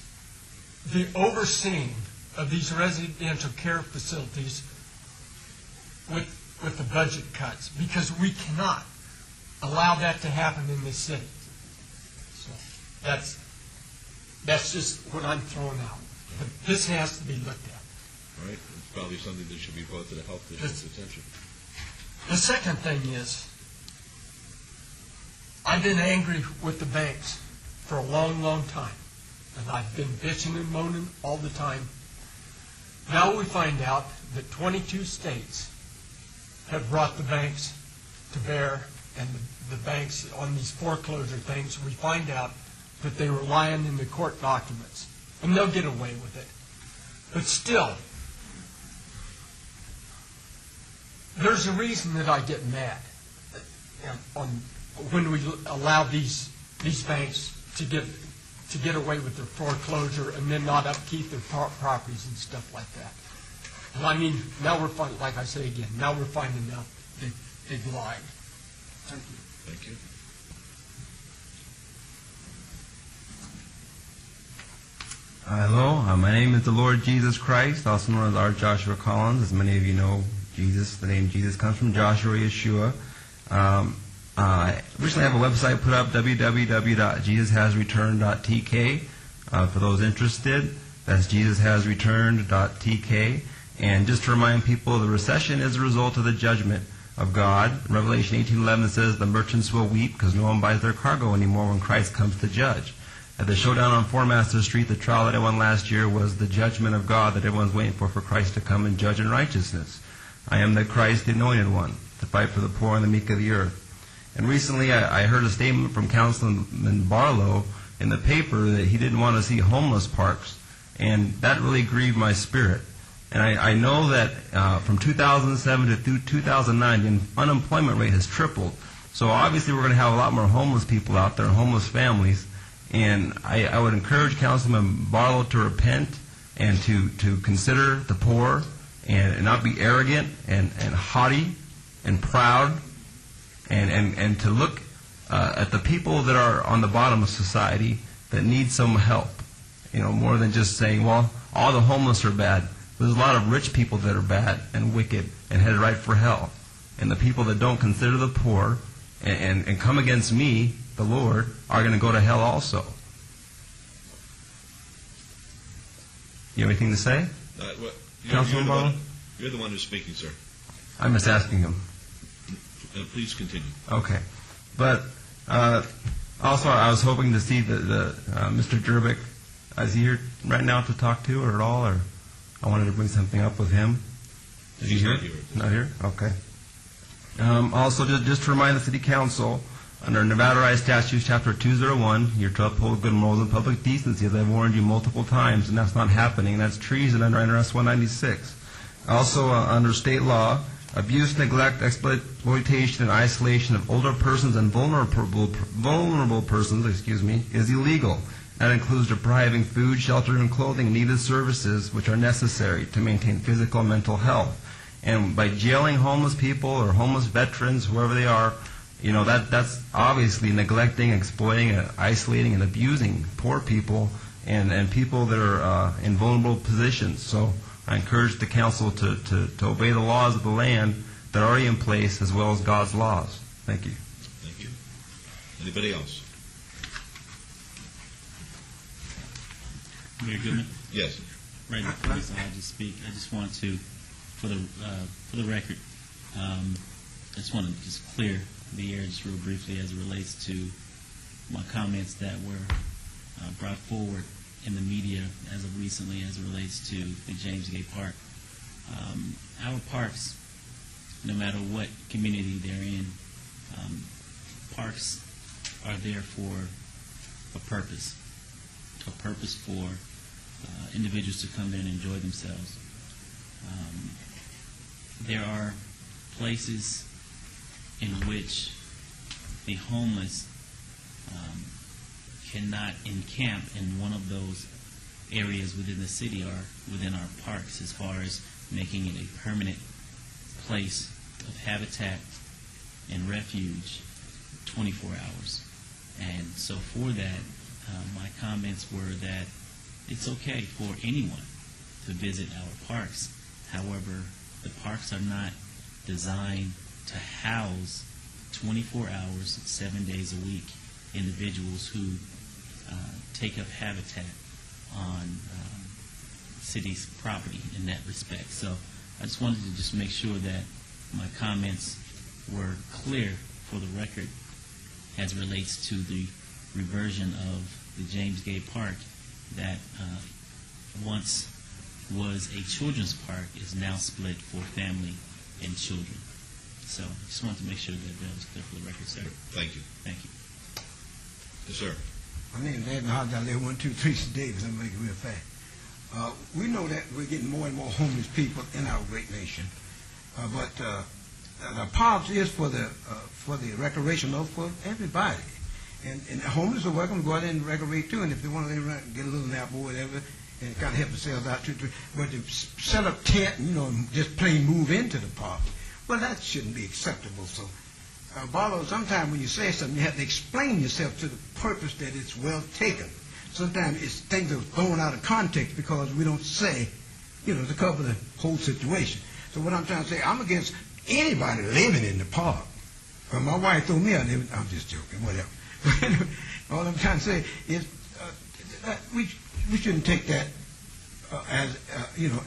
the overseeing of these residential care facilities with the budget cuts? Because we cannot allow that to happen in this city. So that's just what I'm throwing out. But this has to be looked at. All right, it's probably something that should be brought to the health district's attention. The second thing is, I've been angry with the banks for a long, long time. And I've been bitching and moaning all the time. Now we find out that 22 states have brought the banks to bear, and the banks on these foreclosure things, we find out that they were lying in the court documents. And they'll get away with it. But still, there's a reason that I get mad on when we allow these banks to get away with their foreclosure and then not upkeep their properties and stuff like that. And I mean, now we're finding, like I say again, now we're finding out they've lied. Thank you. Thank you. Hello, my name is the Lord Jesus Christ, also known as Art Joshua Collins. As many of you know, Jesus, the name Jesus comes from Joshua Yeshua. Recently I have a website put up, www.jesushasreturned.tk. For those interested, that's jesushasreturned.tk. And just to remind people, the recession is a result of the judgment of God. Revelation 18:11 says the merchants will weep because no one buys their cargo anymore when Christ comes to judge. At the showdown on Four Master Street, the trial that I won last year was the judgment of God that everyone's waiting for Christ to come and judge in righteousness. I am the Christ, the anointed one, to fight for the poor and the meek of the earth. And recently I heard a statement from Councilman Barlow in the paper that he didn't want to see homeless parks. And that really grieved my spirit. And I know that from 2007 to 2009, the unemployment rate has tripled. So obviously we're going to have a lot more homeless people out there, homeless families. And I would encourage Councilman Barlow to repent and to consider the poor and not be arrogant and haughty and proud and to look at the people that are on the bottom of society that need some help. You know, more than just saying, well, all the homeless are bad. There's a lot of rich people that are bad and wicked and headed right for hell. And the people that don't consider the poor and come against me, the Lord, are going to go to hell also. You have anything to say? Councilman Barlow? You're the one who's speaking, sir. I'm just asking him. Please continue. Okay. But also I was hoping to see Mr. Jerbick. Is he here right now to talk to or at all? Or I wanted to bring something up with him. Is he here? Not here. Not here? Okay. Also, just to remind the City Council, under Nevada Revised Statutes, Chapter 201, you're to uphold good morals and public decency, as I've warned you multiple times, and that's not happening. That's treason under NRS 196. Also, under state law, abuse, neglect, exploitation, and isolation of older persons and vulnerable persons, is illegal. That includes depriving food, shelter, and clothing and needed services which are necessary to maintain physical and mental health. And by jailing homeless people or homeless veterans, whoever they are, you know, that's obviously neglecting, exploiting, isolating, and abusing poor people and people that are in vulnerable positions. So I encourage the council to obey the laws of the land that are already in place as well as God's laws. Thank you. Thank you. Anybody else? Mayor Goodman? Yes. Right before this, I'll just speak. I just want to, for the record, I just want to just clear the air just real briefly as it relates to my comments that were brought forward in the media as of recently as it relates to the James Gay Park. Our parks, no matter what community they're in, parks are there for a purpose for individuals to come in and enjoy themselves. There are places in which the homeless cannot encamp, and one of those areas within the city are within our parks, as far as making it a permanent place of habitat and refuge 24 hours. And so for that, my comments were that it's okay for anyone to visit our parks. However, the parks are not designed to house 24 hours, 7 days a week, individuals who take up habitat on city's property in that respect. So I just wanted to just make sure that my comments were clear for the record as it relates to the reversion of the James Gay Park that once was a children's park is now split for family and children. So I just wanted to make sure that that was clear for the record, sir. Thank you. Thank you. Yes, sir. My name is Ed Hodge. I live 123 Davis. I'm going to make it real fast. We know that we're getting more and more homeless people in our great nation, but the parks is for the recreational for everybody, and the homeless are welcome to go out there and recreate too. And if they want to get a little nap or whatever, and kind of help themselves out too. But to set up tent, and just plain move into the park, well, that shouldn't be acceptable. So, Barlow, sometimes when you say something, you have to explain yourself to the purpose that it's well taken. Sometimes things are thrown out of context because we don't say, to cover the whole situation. So what I'm trying to say, I'm against anybody living in the park. Well, my wife told me I live. I'm just joking, whatever. But anyway, all I'm trying to say is that we shouldn't take that as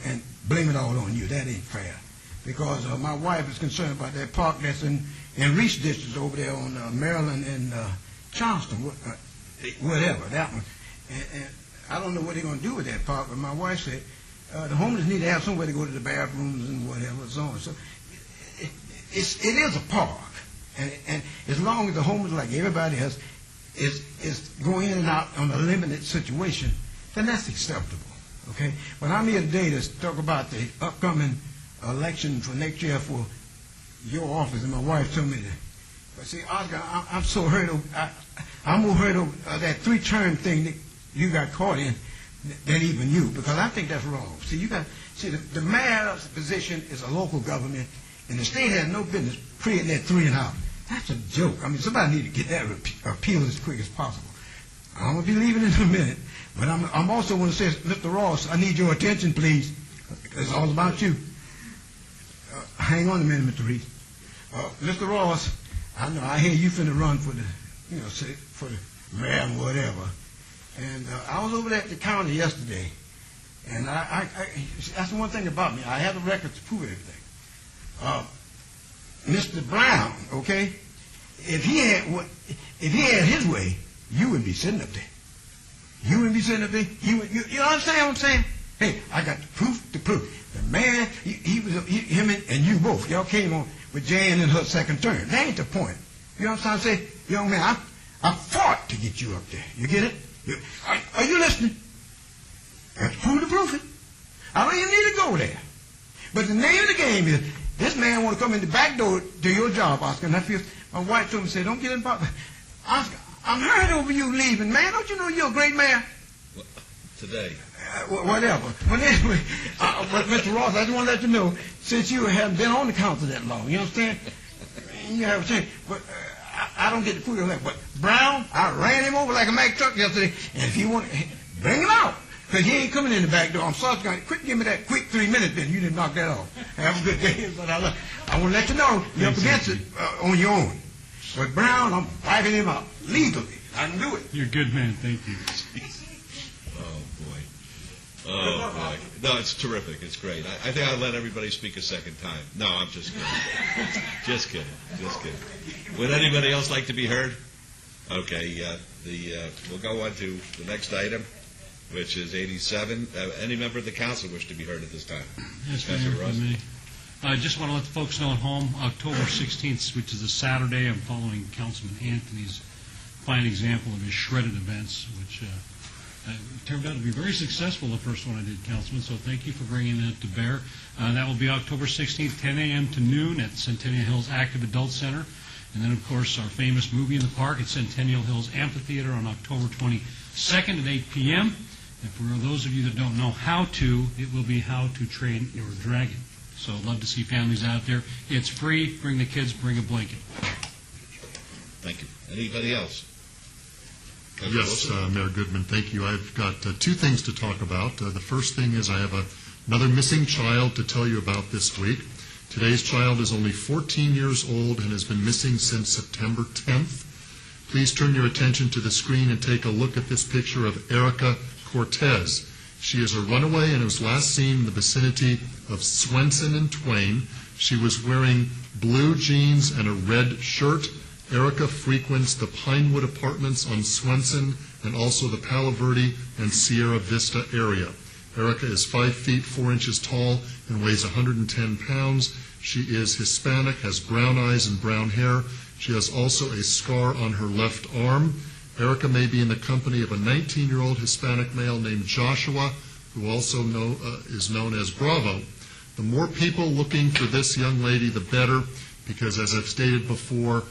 and blame it all on you. That ain't fair. Because my wife is concerned about that park that's in Reach District over there on Maryland and Charleston, whatever, that one. And I don't know what they're going to do with that park, but my wife said the homeless need to have somewhere to go to the bathrooms and whatever, so on. So it is a park. And as long as the homeless, like everybody else, is going in and out on a limited situation, then that's acceptable, okay? But I'm here today to talk about the upcoming election for next year for your office, and my wife told me that. But see, Oscar, I'm so hurt over, I'm more hurt over that three-term thing that you got caught in than even you, because I think that's wrong. See, the mayor's position is a local government, and the state has no business creating that 3 and out. That's a joke. I mean, somebody need to get that repealed as quick as possible. I'm going to be leaving in a minute, but I'm also going to say, Mr. Ross, I need your attention, please. It's all about you. Hang on a minute, Mr. Reese. Mr. Ross, I know, I hear you finna run for the, for the mayor and whatever. And I was over there at the county yesterday, and that's the one thing about me. I have the records to prove everything. Mr. Brown, okay, if he had his way, you wouldn't be sitting up there. You wouldn't be sitting up there. You understand what I'm saying? Hey, I got the proof to prove. The man, him and you both, y'all came on with Jan in her second term. That ain't the point. You know what I'm trying to say? Young man, I fought to get you up there. You get it? Are you listening? That's proof to prove it. I don't even need to go there. But the name of the game is, this man want to come in the back door to your job, Oscar. And I feel, my wife told me, said, don't get involved. Oscar, I'm hurt over you leaving, man. Don't you know you're a great man? Today. Whatever. But anyway, but Mr. Ross, I just want to let you know, since you haven't been on the council that long, you understand? You have a chance. But I don't get to put it on that. But Brown, I ran him over like a Mack truck yesterday, and if you want, bring him out. Because he ain't coming in the back door. I'm sorry, quick, give me that quick 3 minutes then. You didn't knock that off. Have a good day. But I want to let you know, you're up against it on your own. But Brown, I'm wiping him out legally. I can do it. You're a good man. Thank you. Oh, boy. No, it's terrific. It's great. I think I'll let everybody speak a second time. No, I'm just kidding. Just kidding. Just kidding. Would anybody else like to be heard? Okay. We'll go on to the next item, which is 87. Any member of the council wish to be heard at this time? Yes, Mayor, if I may. I just want to let the folks know at home, October 16th, which is a Saturday, I'm following Councilman Anthony's fine example of his shredded events, which turned out to be very successful, the first one I did, Councilman, so thank you for bringing that to bear. That will be October 16th, 10 a.m. to noon at Centennial Hills Active Adult Center. And then, of course, our famous movie in the park at Centennial Hills Amphitheater on October 22nd at 8 p.m. And for those of you that don't know how to, it will be How to Train Your Dragon. So I'd love to see families out there. It's free. Bring the kids. Bring a blanket. Thank you. Anybody else? Yes, Mayor Goodman, thank you. I've got 2 things to talk about. The first thing is I have another missing child to tell you about this week. Today's child is only 14 years old and has been missing since September 10th. Please turn your attention to the screen and take a look at this picture of Erica Cortez. She is a runaway and was last seen in the vicinity of Swenson and Twain. She was wearing blue jeans and a red shirt. Erica frequents the Pinewood Apartments on Swenson and also the Palo Verde and Sierra Vista area. Erica is 5 feet 4 inches tall and weighs 110 pounds. She is Hispanic, has brown eyes and brown hair. She has also a scar on her left arm. Erica may be in the company of a 19-year-old Hispanic male named Joshua, who also is known as Bravo. The more people looking for this young lady, the better, because as I've stated before,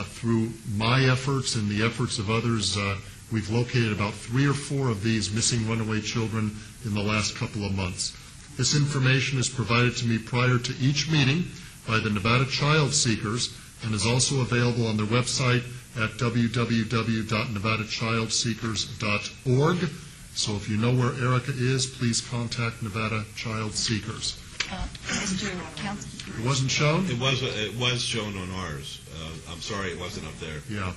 through my efforts and the efforts of others, we've located about 3 or 4 of these missing runaway children in the last couple of months. This information is provided to me prior to each meeting by the Nevada Child Seekers and is also available on their website at www.nevadachildseekers.org. So if you know where Erica is, please contact Nevada Child Seekers. Mr. Council. It wasn't shown? It was shown on ours. I'm sorry it wasn't up there. Yeah.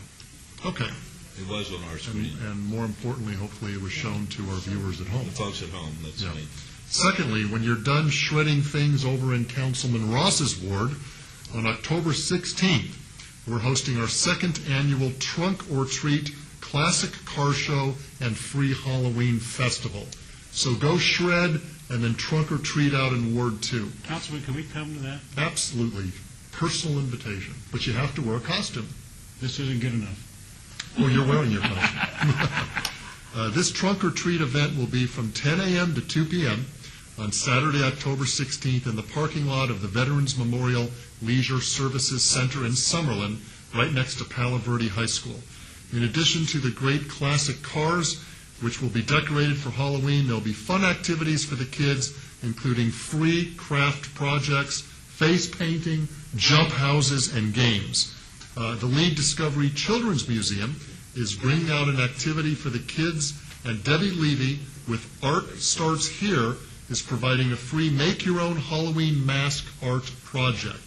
Okay. It was on our screen. And more importantly, hopefully it was shown to our viewers at home. The folks at home, that's Yeah. right. Secondly, when you're done shredding things over in Councilman Ross's ward, on October 16th, we're hosting our second annual Trunk or Treat Classic Car Show and Free Halloween Festival. So go shred and then trunk or treat out in Ward 2. Councilman, can we come to that? Absolutely. Personal invitation. But you have to wear a costume. This isn't good enough. Well, you're wearing your costume. This trunk or treat event will be from 10 a.m. to 2 p.m. on Saturday, October 16th in the parking lot of the Veterans Memorial Leisure Services Center in Summerlin, right next to Palo Verde High School. In addition to the great classic cars, which will be decorated for Halloween, there'll be fun activities for the kids, including free craft projects, face painting, jump houses, and games. The Lee Discovery Children's Museum is bringing out an activity for the kids, and Debbie Levy with Art Starts Here is providing a free make-your-own Halloween mask art project.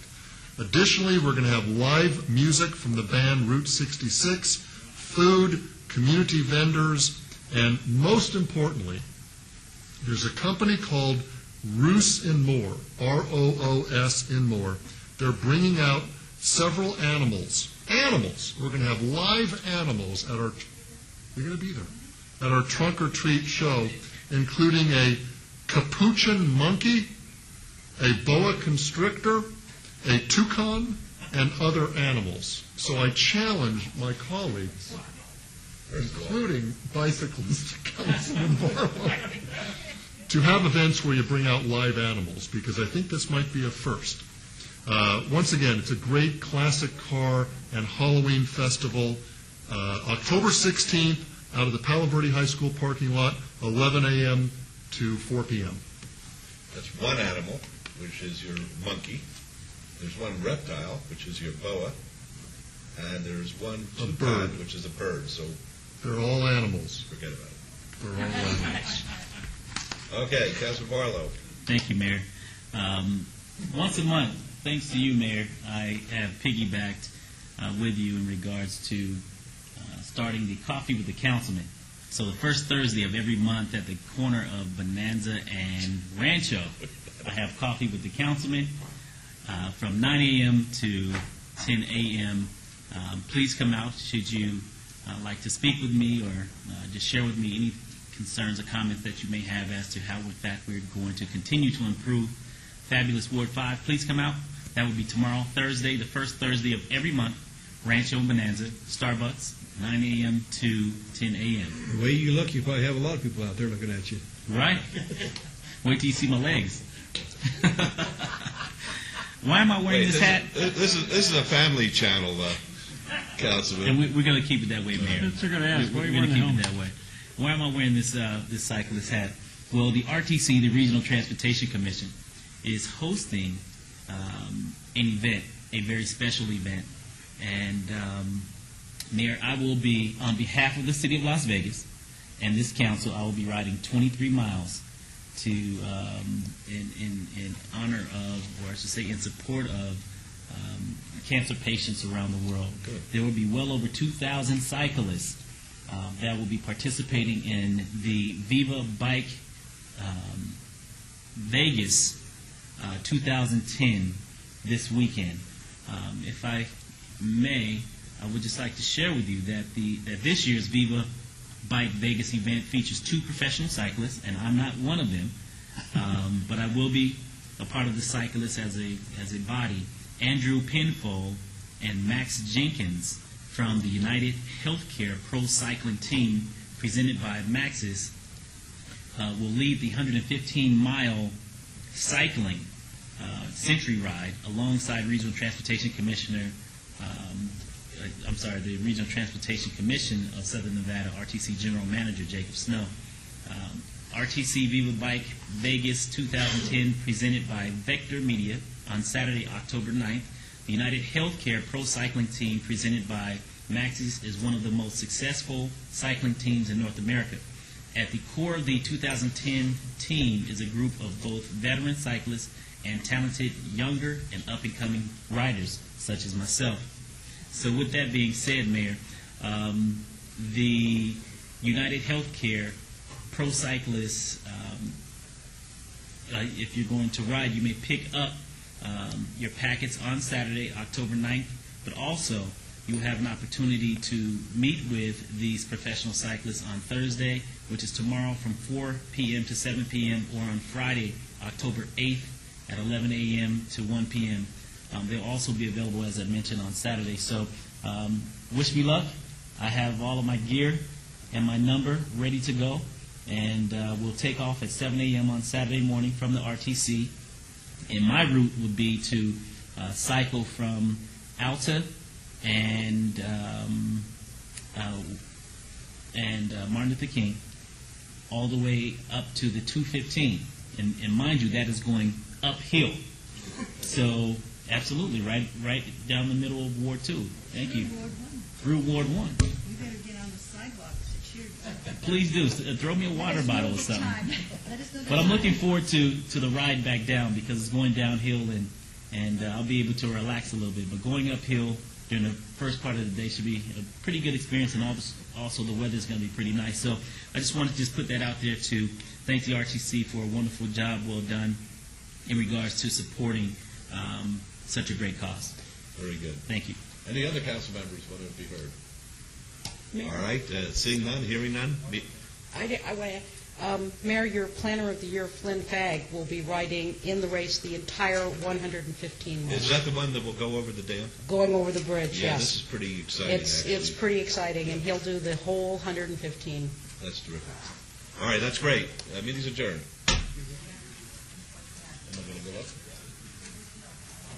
Additionally, we're going to have live music from the band Route 66, food, community vendors, and most importantly, there's a company called Roos and More, R-O-O-S and More. They're bringing out several animals. We're going to have live animals at our, you're going to be there, at our Trunk or Treat show, including a capuchin monkey, a boa constrictor, a toucan, and other animals. So I challenge my colleagues, including bicyclist Councilman Barlow, to have events where you bring out live animals, because I think this might be a first. Once again, it's a great classic car and Halloween festival. October 16th, out of the Palo Verde High School parking lot, 11 a.m. to 4 p.m. That's one animal, which is your monkey. There's one reptile, which is your boa. And there's one toucan, which is a bird. So they're all animals. Forget about it. They're all animals. Okay, Councilman Barlow. Thank you, Mayor. Once a month, thanks to you, Mayor, I have piggybacked with you in regards to starting the Coffee with the Councilman. So the first Thursday of every month at the corner of Bonanza and Rancho, I have Coffee with the Councilman from 9 a.m. to 10 a.m. Please come out should you like to speak with me or just share with me any concerns or comments that you may have as to how, in fact, we're going to continue to improve Fabulous Ward 5. Please come out. That will be tomorrow, Thursday, the first Thursday of every month, Rancho and Bonanza, Starbucks, 9 a.m. to 10 a.m. The way you look, you probably have a lot of people out there looking at you. Right? Wait till you see my legs. Why am I wearing this hat? This is a family channel, Councilman. And we're going to keep it that way, Mayor. They're going to ask, why are you We're going to wearing keep the it that way. Why am I wearing this cyclist hat? Well, the RTC, the Regional Transportation Commission, is hosting an event, a very special event. And, Mayor, I will be, on behalf of the City of Las Vegas and this council, I will be riding 23 miles to, in honor of, or I should say in support of, cancer patients around the world. Good. There will be well over 2,000 cyclists that will be participating in the Viva Bike Vegas 2010 this weekend. If I may, I would just like to share with you that this year's Viva Bike Vegas event features 2 professional cyclists, and I'm not one of them, but I will be a part of the cyclists as a body. Andrew Penfold and Max Jenkins from the United Healthcare Pro Cycling Team, presented by Maxis, will lead the 115-mile cycling Century Ride alongside Regional Transportation Commissioner, the Regional Transportation Commission of Southern Nevada, RTC General Manager Jacob Snow. RTC Viva Bike Vegas 2010, presented by Vector Media on Saturday, October 9th. The United Healthcare Pro Cycling Team, presented by Maxis, is one of the most successful cycling teams in North America. At the core of the 2010 team is a group of both veteran cyclists and talented younger and up-and-coming riders, such as myself. So with that being said, Mayor, the United Healthcare Pro Cyclists, if you're going to ride, you may pick up your packets on Saturday, October 9th, but also you have an opportunity to meet with these professional cyclists on Thursday, which is tomorrow from 4 p.m. to 7 p.m., or on Friday, October 8th at 11 a.m. to 1 p.m. They'll also be available, as I mentioned, on Saturday. So wish me luck. I have all of my gear and my number ready to go, and we'll take off at 7 a.m. on Saturday morning from the RTC. And my route would be to cycle from Alta and Martin Luther King all the way up to the 215. And mind you, that is going uphill. So absolutely, right down the middle of Ward 2. Thank you. Through Ward 1. We better get on the sidewalks to cheer. Please do. Throw me a water bottle or something. But I'm looking forward to the ride back down, because it's going downhill, and I'll be able to relax a little bit. But going uphill during the first part of the day should be a pretty good experience, and also the weather is going to be pretty nice. So I just wanted to just put that out there to thank the RTC for a wonderful job well done in regards to supporting such a great cause. Very good. Thank you. Any other council members want to be heard? Mayor. All right, seeing none, hearing none. Mayor, your planner of the year, Flynn Fagg, will be riding in the race the entire 115 miles. Is that the one that will go over the dam? Going over the bridge, Yeah, yes. this is pretty exciting, actually. It's pretty exciting, and he'll do the whole 115. That's terrific. All right, that's great. Meeting's adjourned. Am I going to go up?